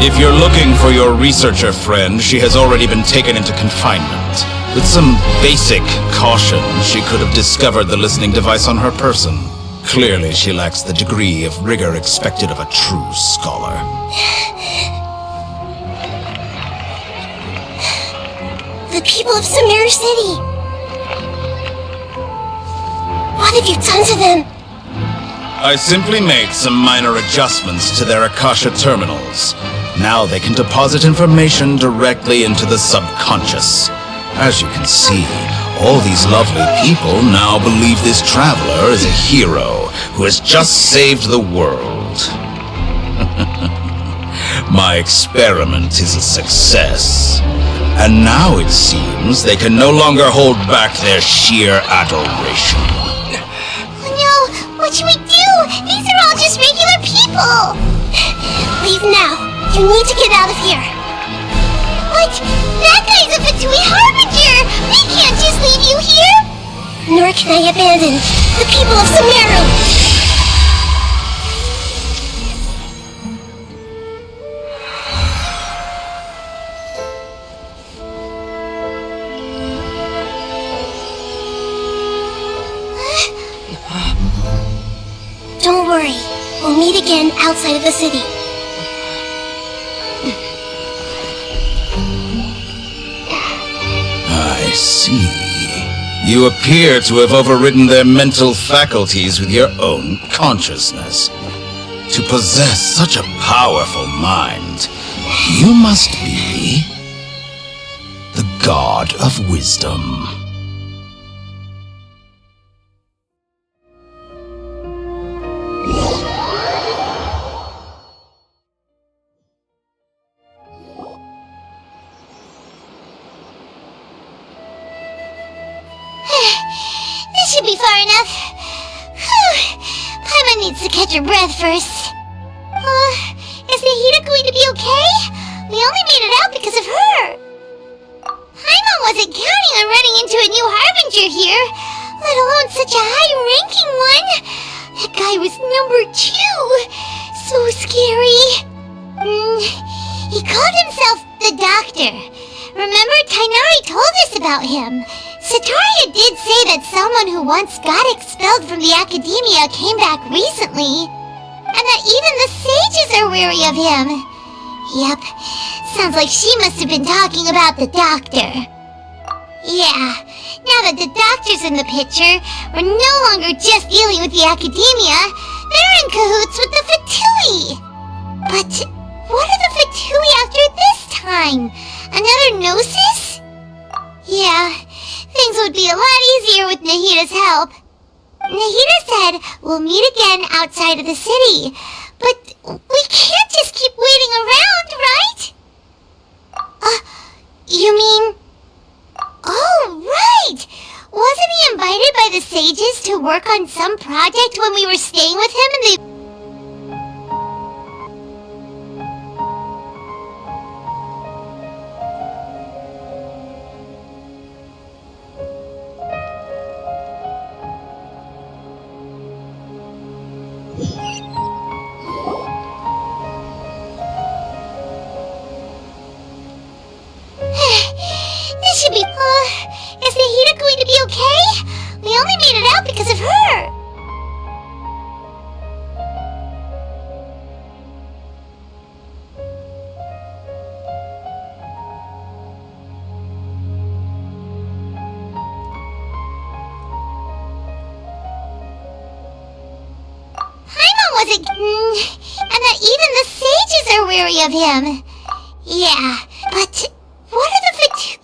If you're looking for your researcher friend, she has already been taken into confinement. With some basic caution, she could have discovered the listening device on her person. Clearly, she lacks the degree of rigor expected of a true scholar. The people of Sumeru City! What have you done to them? I simply made some minor adjustments to their Akasha terminals. Now they can deposit information directly into the subconscious. As you can see, all these lovely people now believe this traveler is a hero who has just saved the world. My experiment is a success. And now it seems they can no longer hold back their sheer adoration. Oh no! What should we do? These are all just regular people! Leave now! You need to get out of here! What? That guy's a Fatui Harbinger! We can't just leave you here! Nor can I abandon the people of Sumeru! Don't worry. We'll meet again outside of the city. I see. You appear to have overridden their mental faculties with your own consciousness. To possess such a powerful mind, you must be the God of Wisdom. catch your breath first. Is Nahida going to be okay? We only made it out because of her. Paimon wasn't counting on running into a new Harbinger here, let alone such a high-ranking one. That guy was number 2. So scary. He called himself the Doctor. Remember, Tainari told us about him. Sataria did say that someone who once got expelled from the Academia came back recently. And that even the sages are wary of him. Yep, sounds like she must have been talking about the Doctor. Yeah, now that the Doctor's in the picture, we're no longer just dealing with the Academia. They're in cahoots with the Fatui. But what are the Fatui after this time? Another Gnosis? Yeah, things would be a lot easier with Nahida's help. Nahida said we'll meet again outside of the city. But we can't just keep waiting around, right? You mean... Oh, right! Wasn't he invited by the sages to work on some project when we were staying with him in the... This should be... is Nahida going to be okay? We only made it out because of her. Paimon wasn't... and that even the sages are wary of him. Yeah, but... What are the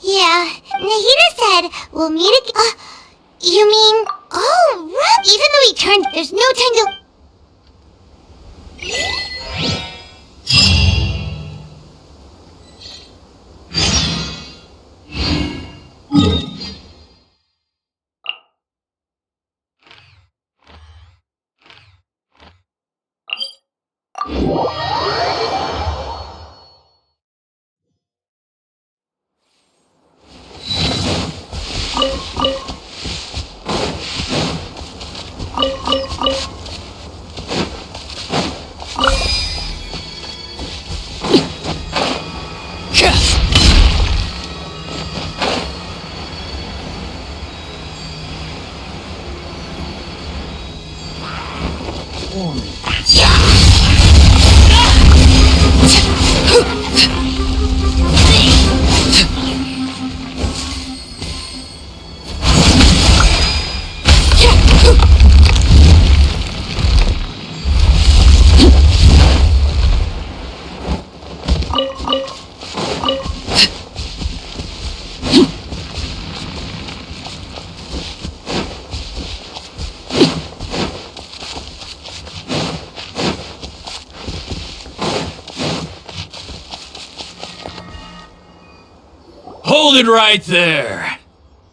Yeah, Nahida said we'll meet again. You mean... Oh, right. Even though he turned, there's no time to... Hold it right there!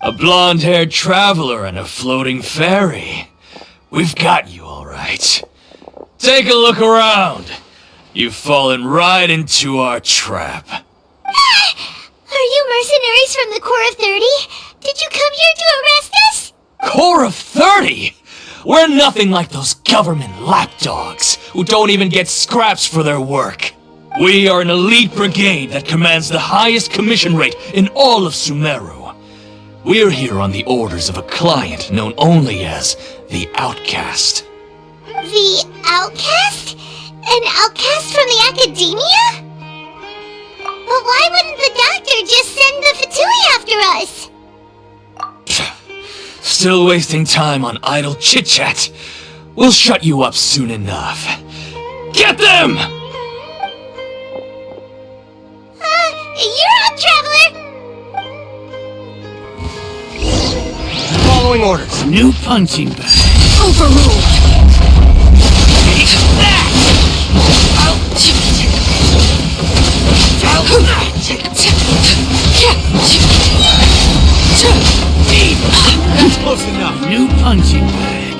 A blonde-haired traveler and a floating fairy. We've got you all right. Take a look around. You've fallen right into our trap. Are you mercenaries from the Corps of 30? Did you come here to arrest us? Corps of 30? We're nothing like those government lapdogs who don't even get scraps for their work. We are an elite brigade that commands the highest commission rate in all of Sumeru. We're here on the orders of a client known only as the Outcast. The Outcast? An outcast from the Academia? But why wouldn't the Doctor just send the Fatui after us? Still wasting time on idle chit-chat. We'll shut you up soon enough. Get them! You're up, Traveler! Following orders. New punching bag. Overruled! Close enough. New punching bag.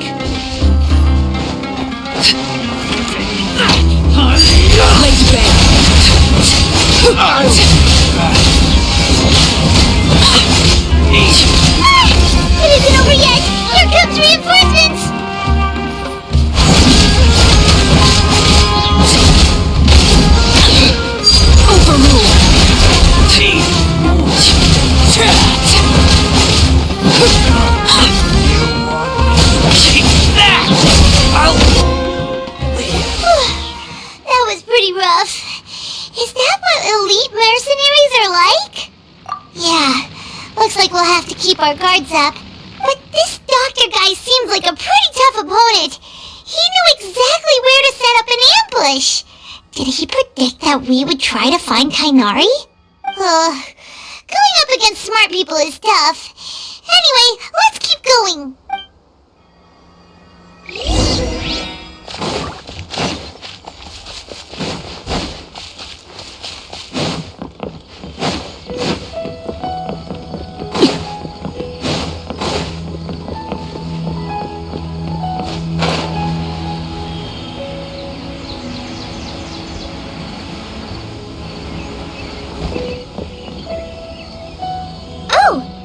elite mercenaries are like? Yeah, looks like we'll have to keep our guards up. But this doctor guy seems like a pretty tough opponent. He knew exactly where to set up an ambush. Did he predict that we would try to find Tighnari? Going up against smart people is tough. Anyway, let's keep going.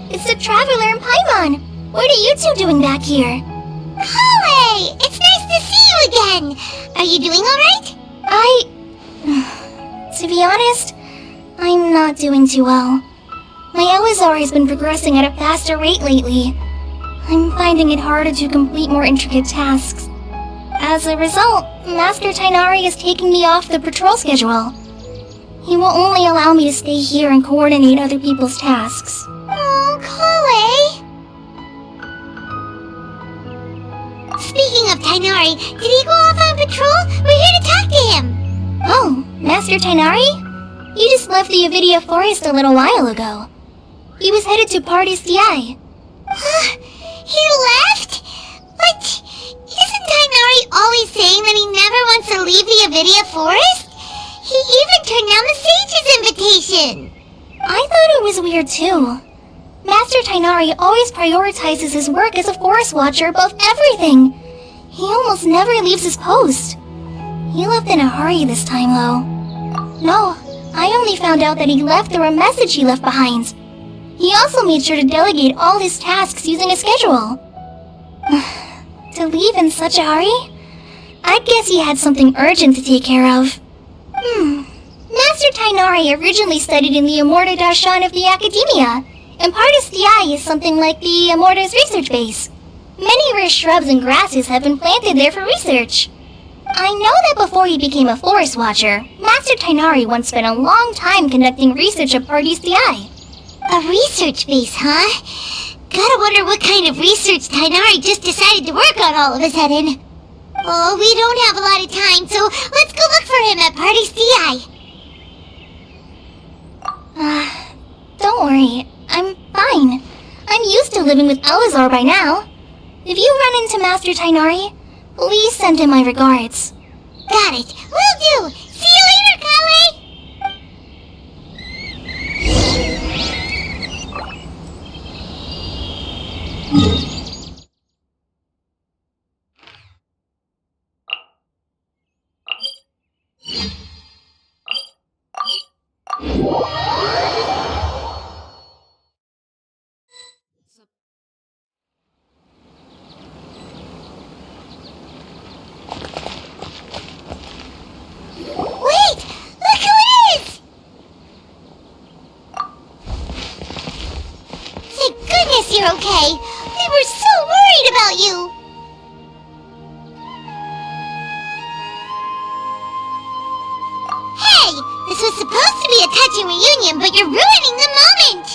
It's the Traveler and Paimon! What are you two doing back here? Kale! It's nice to see you again! Are you doing alright? To be honest, I'm not doing too well. My Elizar has been progressing at a faster rate lately. I'm finding it harder to complete more intricate tasks. As a result, Master Tighnari is taking me off the patrol schedule. He will only allow me to stay here and coordinate other people's tasks. Oh, Kale! Speaking of Tighnari, did he go off on patrol? We're here to talk to him! Oh, Master Tighnari? You just left the Avidia Forest a little while ago. He was headed to Party's DI. He left? But isn't Tighnari always saying that he never wants to leave the Avidia Forest? He even turned down the Sage's invitation! I thought it was weird too. Master Tighnari always prioritizes his work as a Forest Watcher above everything. He almost never leaves his post. He left in a hurry this time though. No, I only found out that he left through a message he left behind. He also made sure to delegate all his tasks using a schedule. To leave in such a hurry? I guess he had something urgent to take care of. Master Tighnari originally studied in the Amorta Darshan of the Academia, and Partis DI is something like the Amorta's research base. Many rare shrubs and grasses have been planted there for research. I know that before he became a Forest Watcher, Master Tighnari once spent a long time conducting research at Partis DI. A research base, huh? Gotta wonder what kind of research Tighnari just decided to work on all of a sudden. Oh, we don't have a lot of time, so let's go look for him at Party's DI. Don't worry, I'm fine. I'm used to living with Elizar by now. If you run into Master Tighnari, please send him my regards. Got it. Will do. See you later, Kale. You're okay. We were so worried about you. Hey, this was supposed to be a touching reunion, but you're ruining the moment.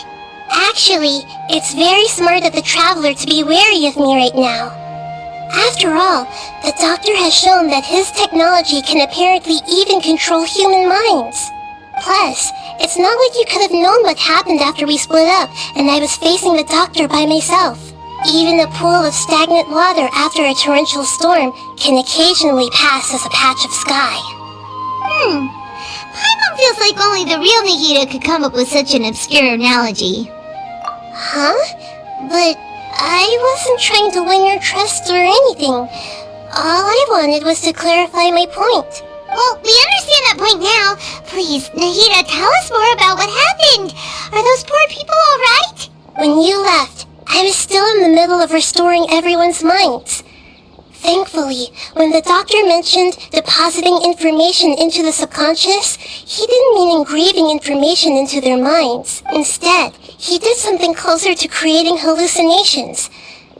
Actually, it's very smart of the Traveler to be wary of me right now. After all, the Doctor has shown that his technology can apparently even control human minds. Plus, it's not like you could have known what happened after we split up and I was facing the Doctor by myself. Even a pool of stagnant water after a torrential storm can occasionally pass as a patch of sky. Paimon feels like only the real Nahida could come up with such an obscure analogy. Huh? But I wasn't trying to win your trust or anything. All I wanted was to clarify my point. Well, we understand that point now. Please, Nahida, tell us more about what happened. Are those poor people alright? When you left, I was still in the middle of restoring everyone's minds. Thankfully, when the Doctor mentioned depositing information into the subconscious, he didn't mean engraving information into their minds. Instead, he did something closer to creating hallucinations.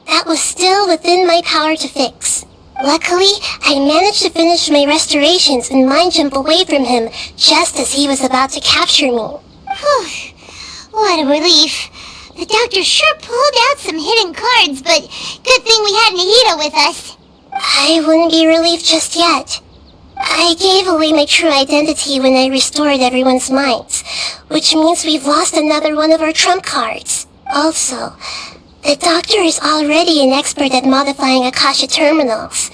That was still within my power to fix. Luckily, I managed to finish my restorations and mind jump away from him just as he was about to capture me. Whew. What a relief. The doctor sure pulled out some hidden cards, but good thing we had Nahida with us. I wouldn't be relieved just yet. I gave away my true identity when I restored everyone's minds, which means we've lost another one of our trump cards. Also, the doctor is already an expert at modifying Akasha terminals.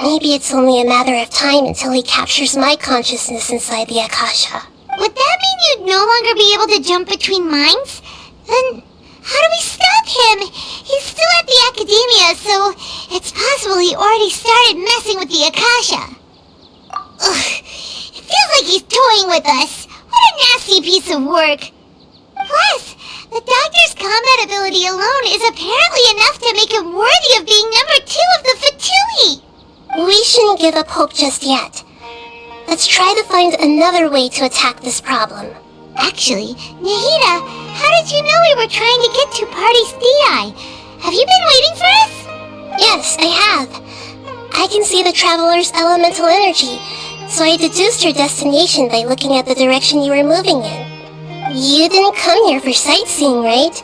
Maybe it's only a matter of time until he captures my consciousness inside the Akasha. Would that mean you'd no longer be able to jump between minds? Then how do we stop him? He's still at the Academia, so it's possible he already started messing with the Akasha. Ugh, it feels like he's toying with us. What a nasty piece of work. Plus, the doctor's combat ability alone is apparently enough to make him worthy of being number 2 of the Fatui. We shouldn't give up hope just yet. Let's try to find another way to attack this problem. Actually, Nahida, how did you know we were trying to get to Party's Thei? Have you been waiting for us? Yes, I have. I can see the traveler's elemental energy, so I deduced your destination by looking at the direction you were moving in. You didn't come here for sightseeing, right?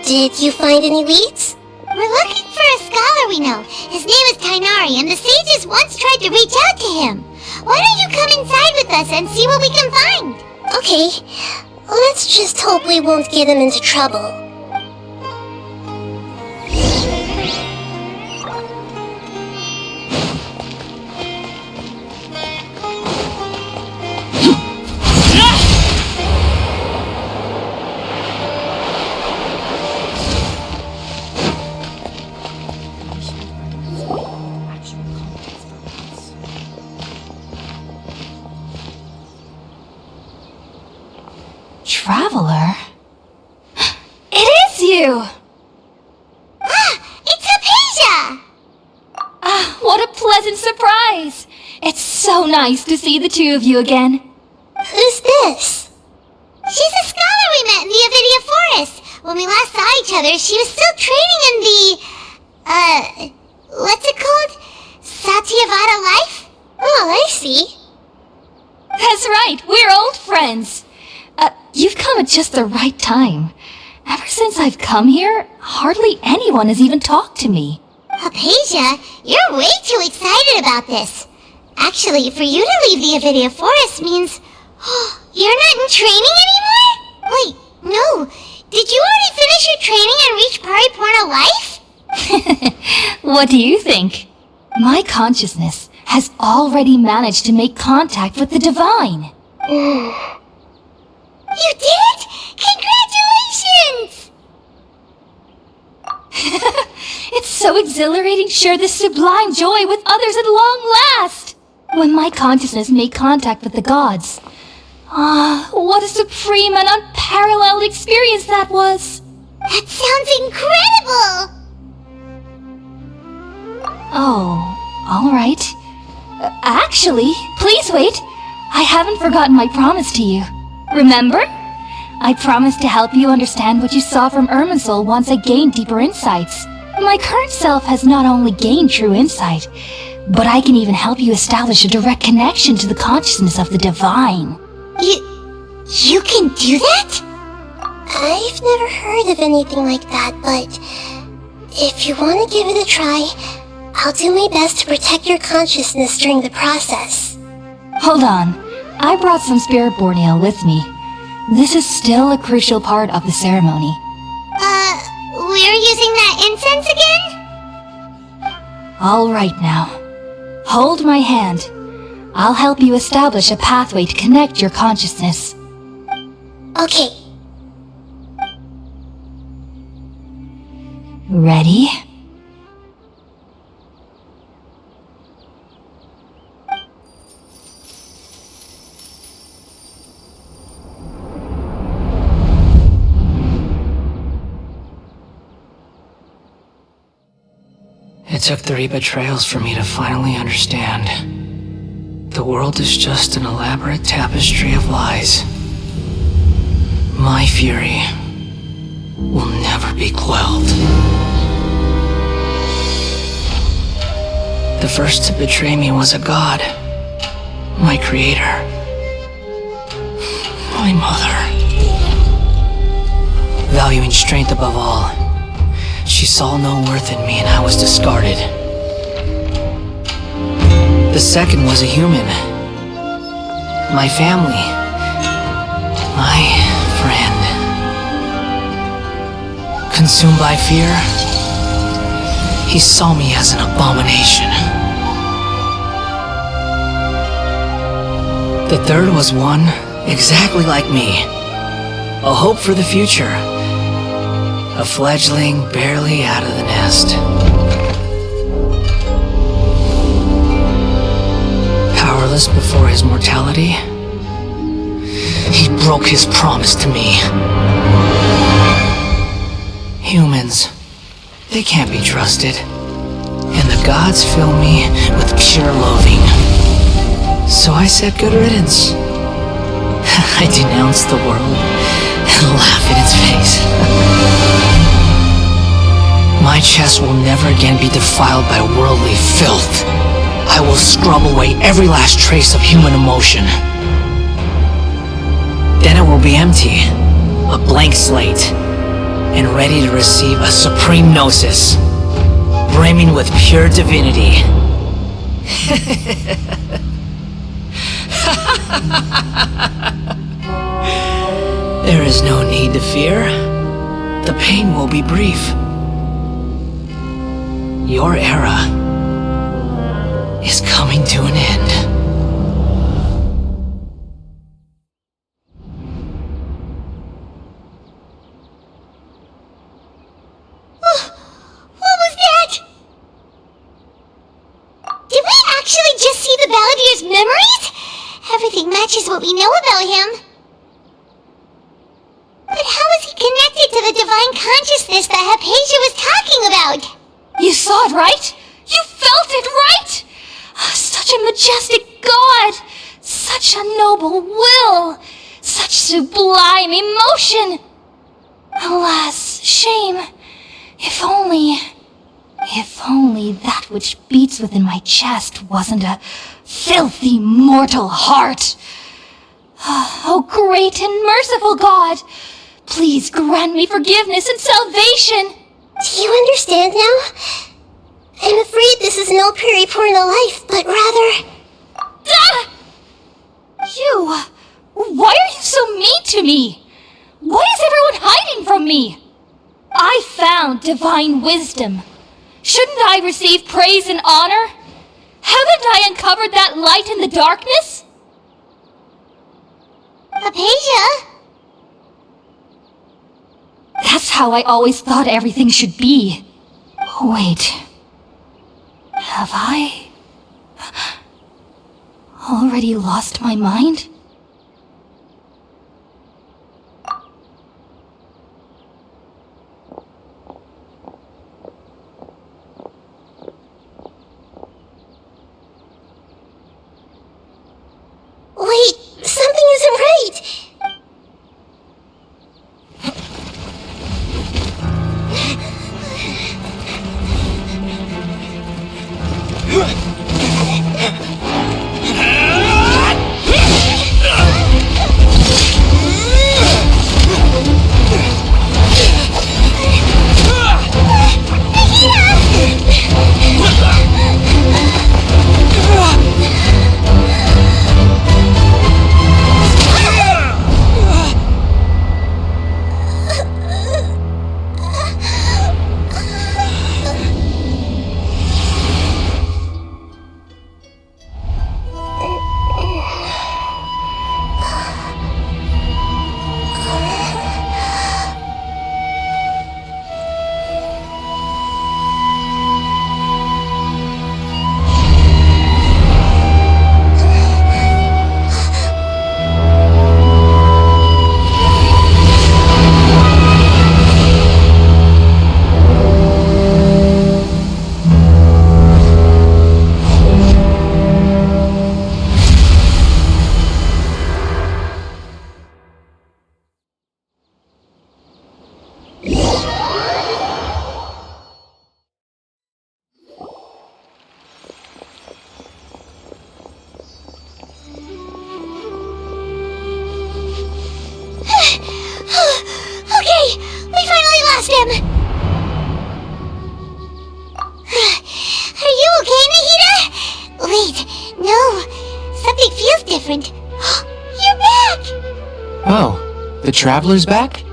Did you find any leads? We're looking for a scholar we know. His name is Tainari, and the sages once tried to reach out to him. Why don't you come inside with us and see what we can find? Okay, let's just hope we won't get him into trouble. Traveler? It is you! It's Hypatia! What a pleasant surprise! It's so nice to see the two of you again. Who's this? She's a scholar we met in the Avidia Forest. When we last saw each other, she was still training in the, what's it called? Satyavada life? Oh, I see. That's right, we're old friends. You've come at just the right time. Ever since I've come here, hardly anyone has even talked to me. Hypatia, you're way too excited about this. Actually, for you to leave the Avidia Forest means... you're not in training anymore? Wait, no. Did you already finish your training and reach Paripurna life? What do you think? My consciousness has already managed to make contact with the divine. You did? Congratulations! It's so exhilarating to share this sublime joy with others at long last! When my consciousness made contact with the gods. What a supreme and unparalleled experience that was! That sounds incredible! Oh, alright. Actually, please wait. I haven't forgotten my promise to you. Remember? I promised to help you understand what you saw from Irminsul once I gained deeper insights. My current self has not only gained true insight, but I can even help you establish a direct connection to the consciousness of the divine. You can do that? I've never heard of anything like that, but if you want to give it a try, I'll do my best to protect your consciousness during the process. Hold on. I brought some spirit borneo with me. This is still a crucial part of the ceremony. We're using that incense again? All right now. Hold my hand. I'll help you establish a pathway to connect your consciousness. Okay. Ready? It took 3 betrayals for me to finally understand. The world is just an elaborate tapestry of lies. My fury will never be quelled. The first to betray me was a god. My creator. My mother. Valuing strength above all, she saw no worth in me and I was discarded. The second was a human. My family. My friend. Consumed by fear, he saw me as an abomination. The third was one exactly like me. A hope for the future. A fledgling barely out of the nest. Powerless before his mortality, he broke his promise to me. Humans, they can't be trusted. And the gods fill me with pure loathing. So I said good riddance. I denounced the world and laughed in its face. My chest will never again be defiled by worldly filth. I will scrub away every last trace of human emotion. Then it will be empty, a blank slate, and ready to receive a supreme gnosis, brimming with pure divinity. There is no need to fear. The pain will be brief. Your era is coming to an end. What was that? Did we actually just see the Balladeer's memories? Everything matches what we know about him. But how is he connected to the divine consciousness that Hypatia was talking about? You saw it, right? You felt it, right? Such a majestic god! Such a noble will! Such sublime emotion! Alas, shame. If only that which beats within my chest wasn't a filthy mortal heart. Oh, great and merciful God! Please grant me forgiveness and salvation! Do you understand now? I'm afraid this is no periporno life, but rather... Ah! You! Why are you so mean to me? Why is everyone hiding from me? I found divine wisdom. Shouldn't I receive praise and honor? Haven't I uncovered that light in the darkness? Hypatia? That's how I always thought everything should be. Wait. Have I already lost my mind? Wait, something isn't right! Oh, the Traveler's back?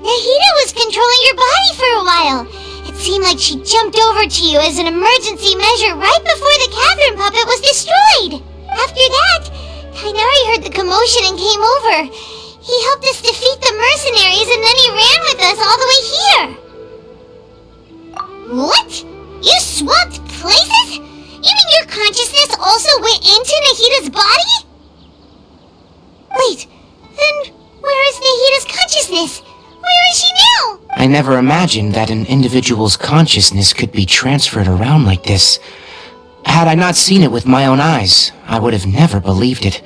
Nahida was controlling your body for a while. It seemed like she jumped over to you as an emergency measure right before the cavern puppet was destroyed. After that, Tainari heard the commotion and came over. He helped us defeat the mercenaries and then he ran with us all the way here. What? You swapped places? You mean your consciousness also went into Nahida's body? Wait, then where is Nahida's consciousness? Where is she now? I never imagined that an individual's consciousness could be transferred around like this. Had I not seen it with my own eyes, I would have never believed it.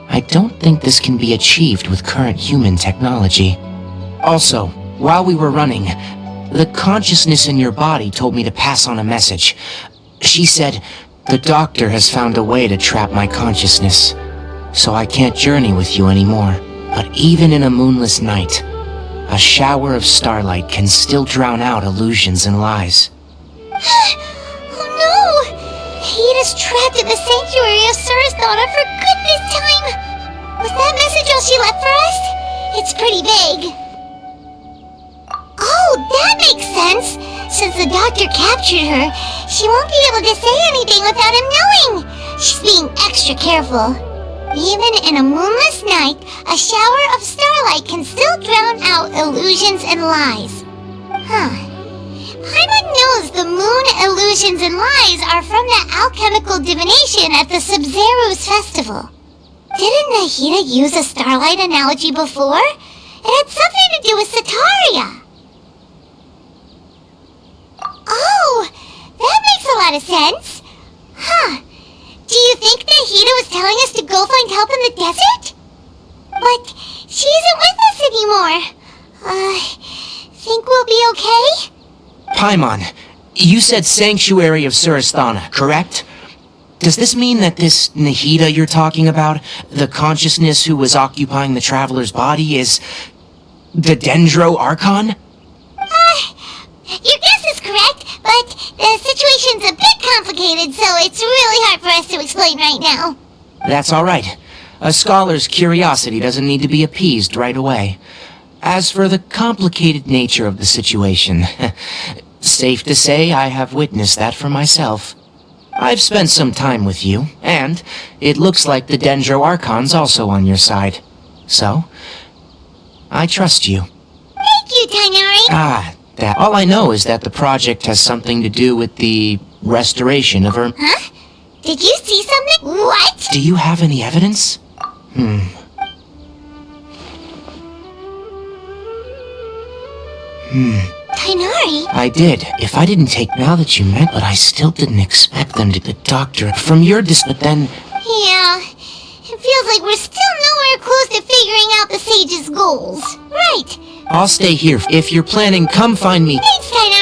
I don't think this can be achieved with current human technology. Also, while we were running, the consciousness in your body told me to pass on a message. She said, the doctor has found a way to trap my consciousness, so I can't journey with you anymore. But even in a moonless night, a shower of starlight can still drown out illusions and lies. Oh no! Nahida's trapped in the sanctuary of Surasthana for good this time! Was that message all she left for us? It's pretty vague. Oh, that makes sense! Since the doctor captured her, she won't be able to say anything without him knowing! She's being extra careful. Even in a moonless night, a shower of starlight can still drown out illusions and lies. Huh. Paimon knows the moon illusions and lies are from that alchemical divination at the Sub-Zero's festival. Didn't Nahida use a starlight analogy before? It had something to do with Sataria. Oh, that makes a lot of sense. Huh. Do you think Nahida was telling us to go find help in the desert? But she isn't with us anymore. Think we'll be okay? Paimon, you said Sanctuary of Surasthana, correct? Does this mean that this Nahida you're talking about, the consciousness who was occupying the Traveler's body, is the Dendro Archon? Your guess is correct, but the situation's a bit complicated, so it's really hard for us to explain right now. That's alright. A scholar's curiosity doesn't need to be appeased right away. As for the complicated nature of the situation, safe to say I have witnessed that for myself. I've spent some time with you, and it looks like the Dendro Archon's also on your side. So, I trust you. Thank you, Tainari. That. All I know is that the project has something to do with the restoration of her... Huh? Did you see something? What? Do you have any evidence? Tainari? I did. If I didn't take now that you meant, but I still didn't expect them to the doctor. From your but then... Yeah. It feels like we're still nowhere close to figuring out the sage's goals. Right. I'll stay here. If you're planning, come find me. Thanks, Tainari.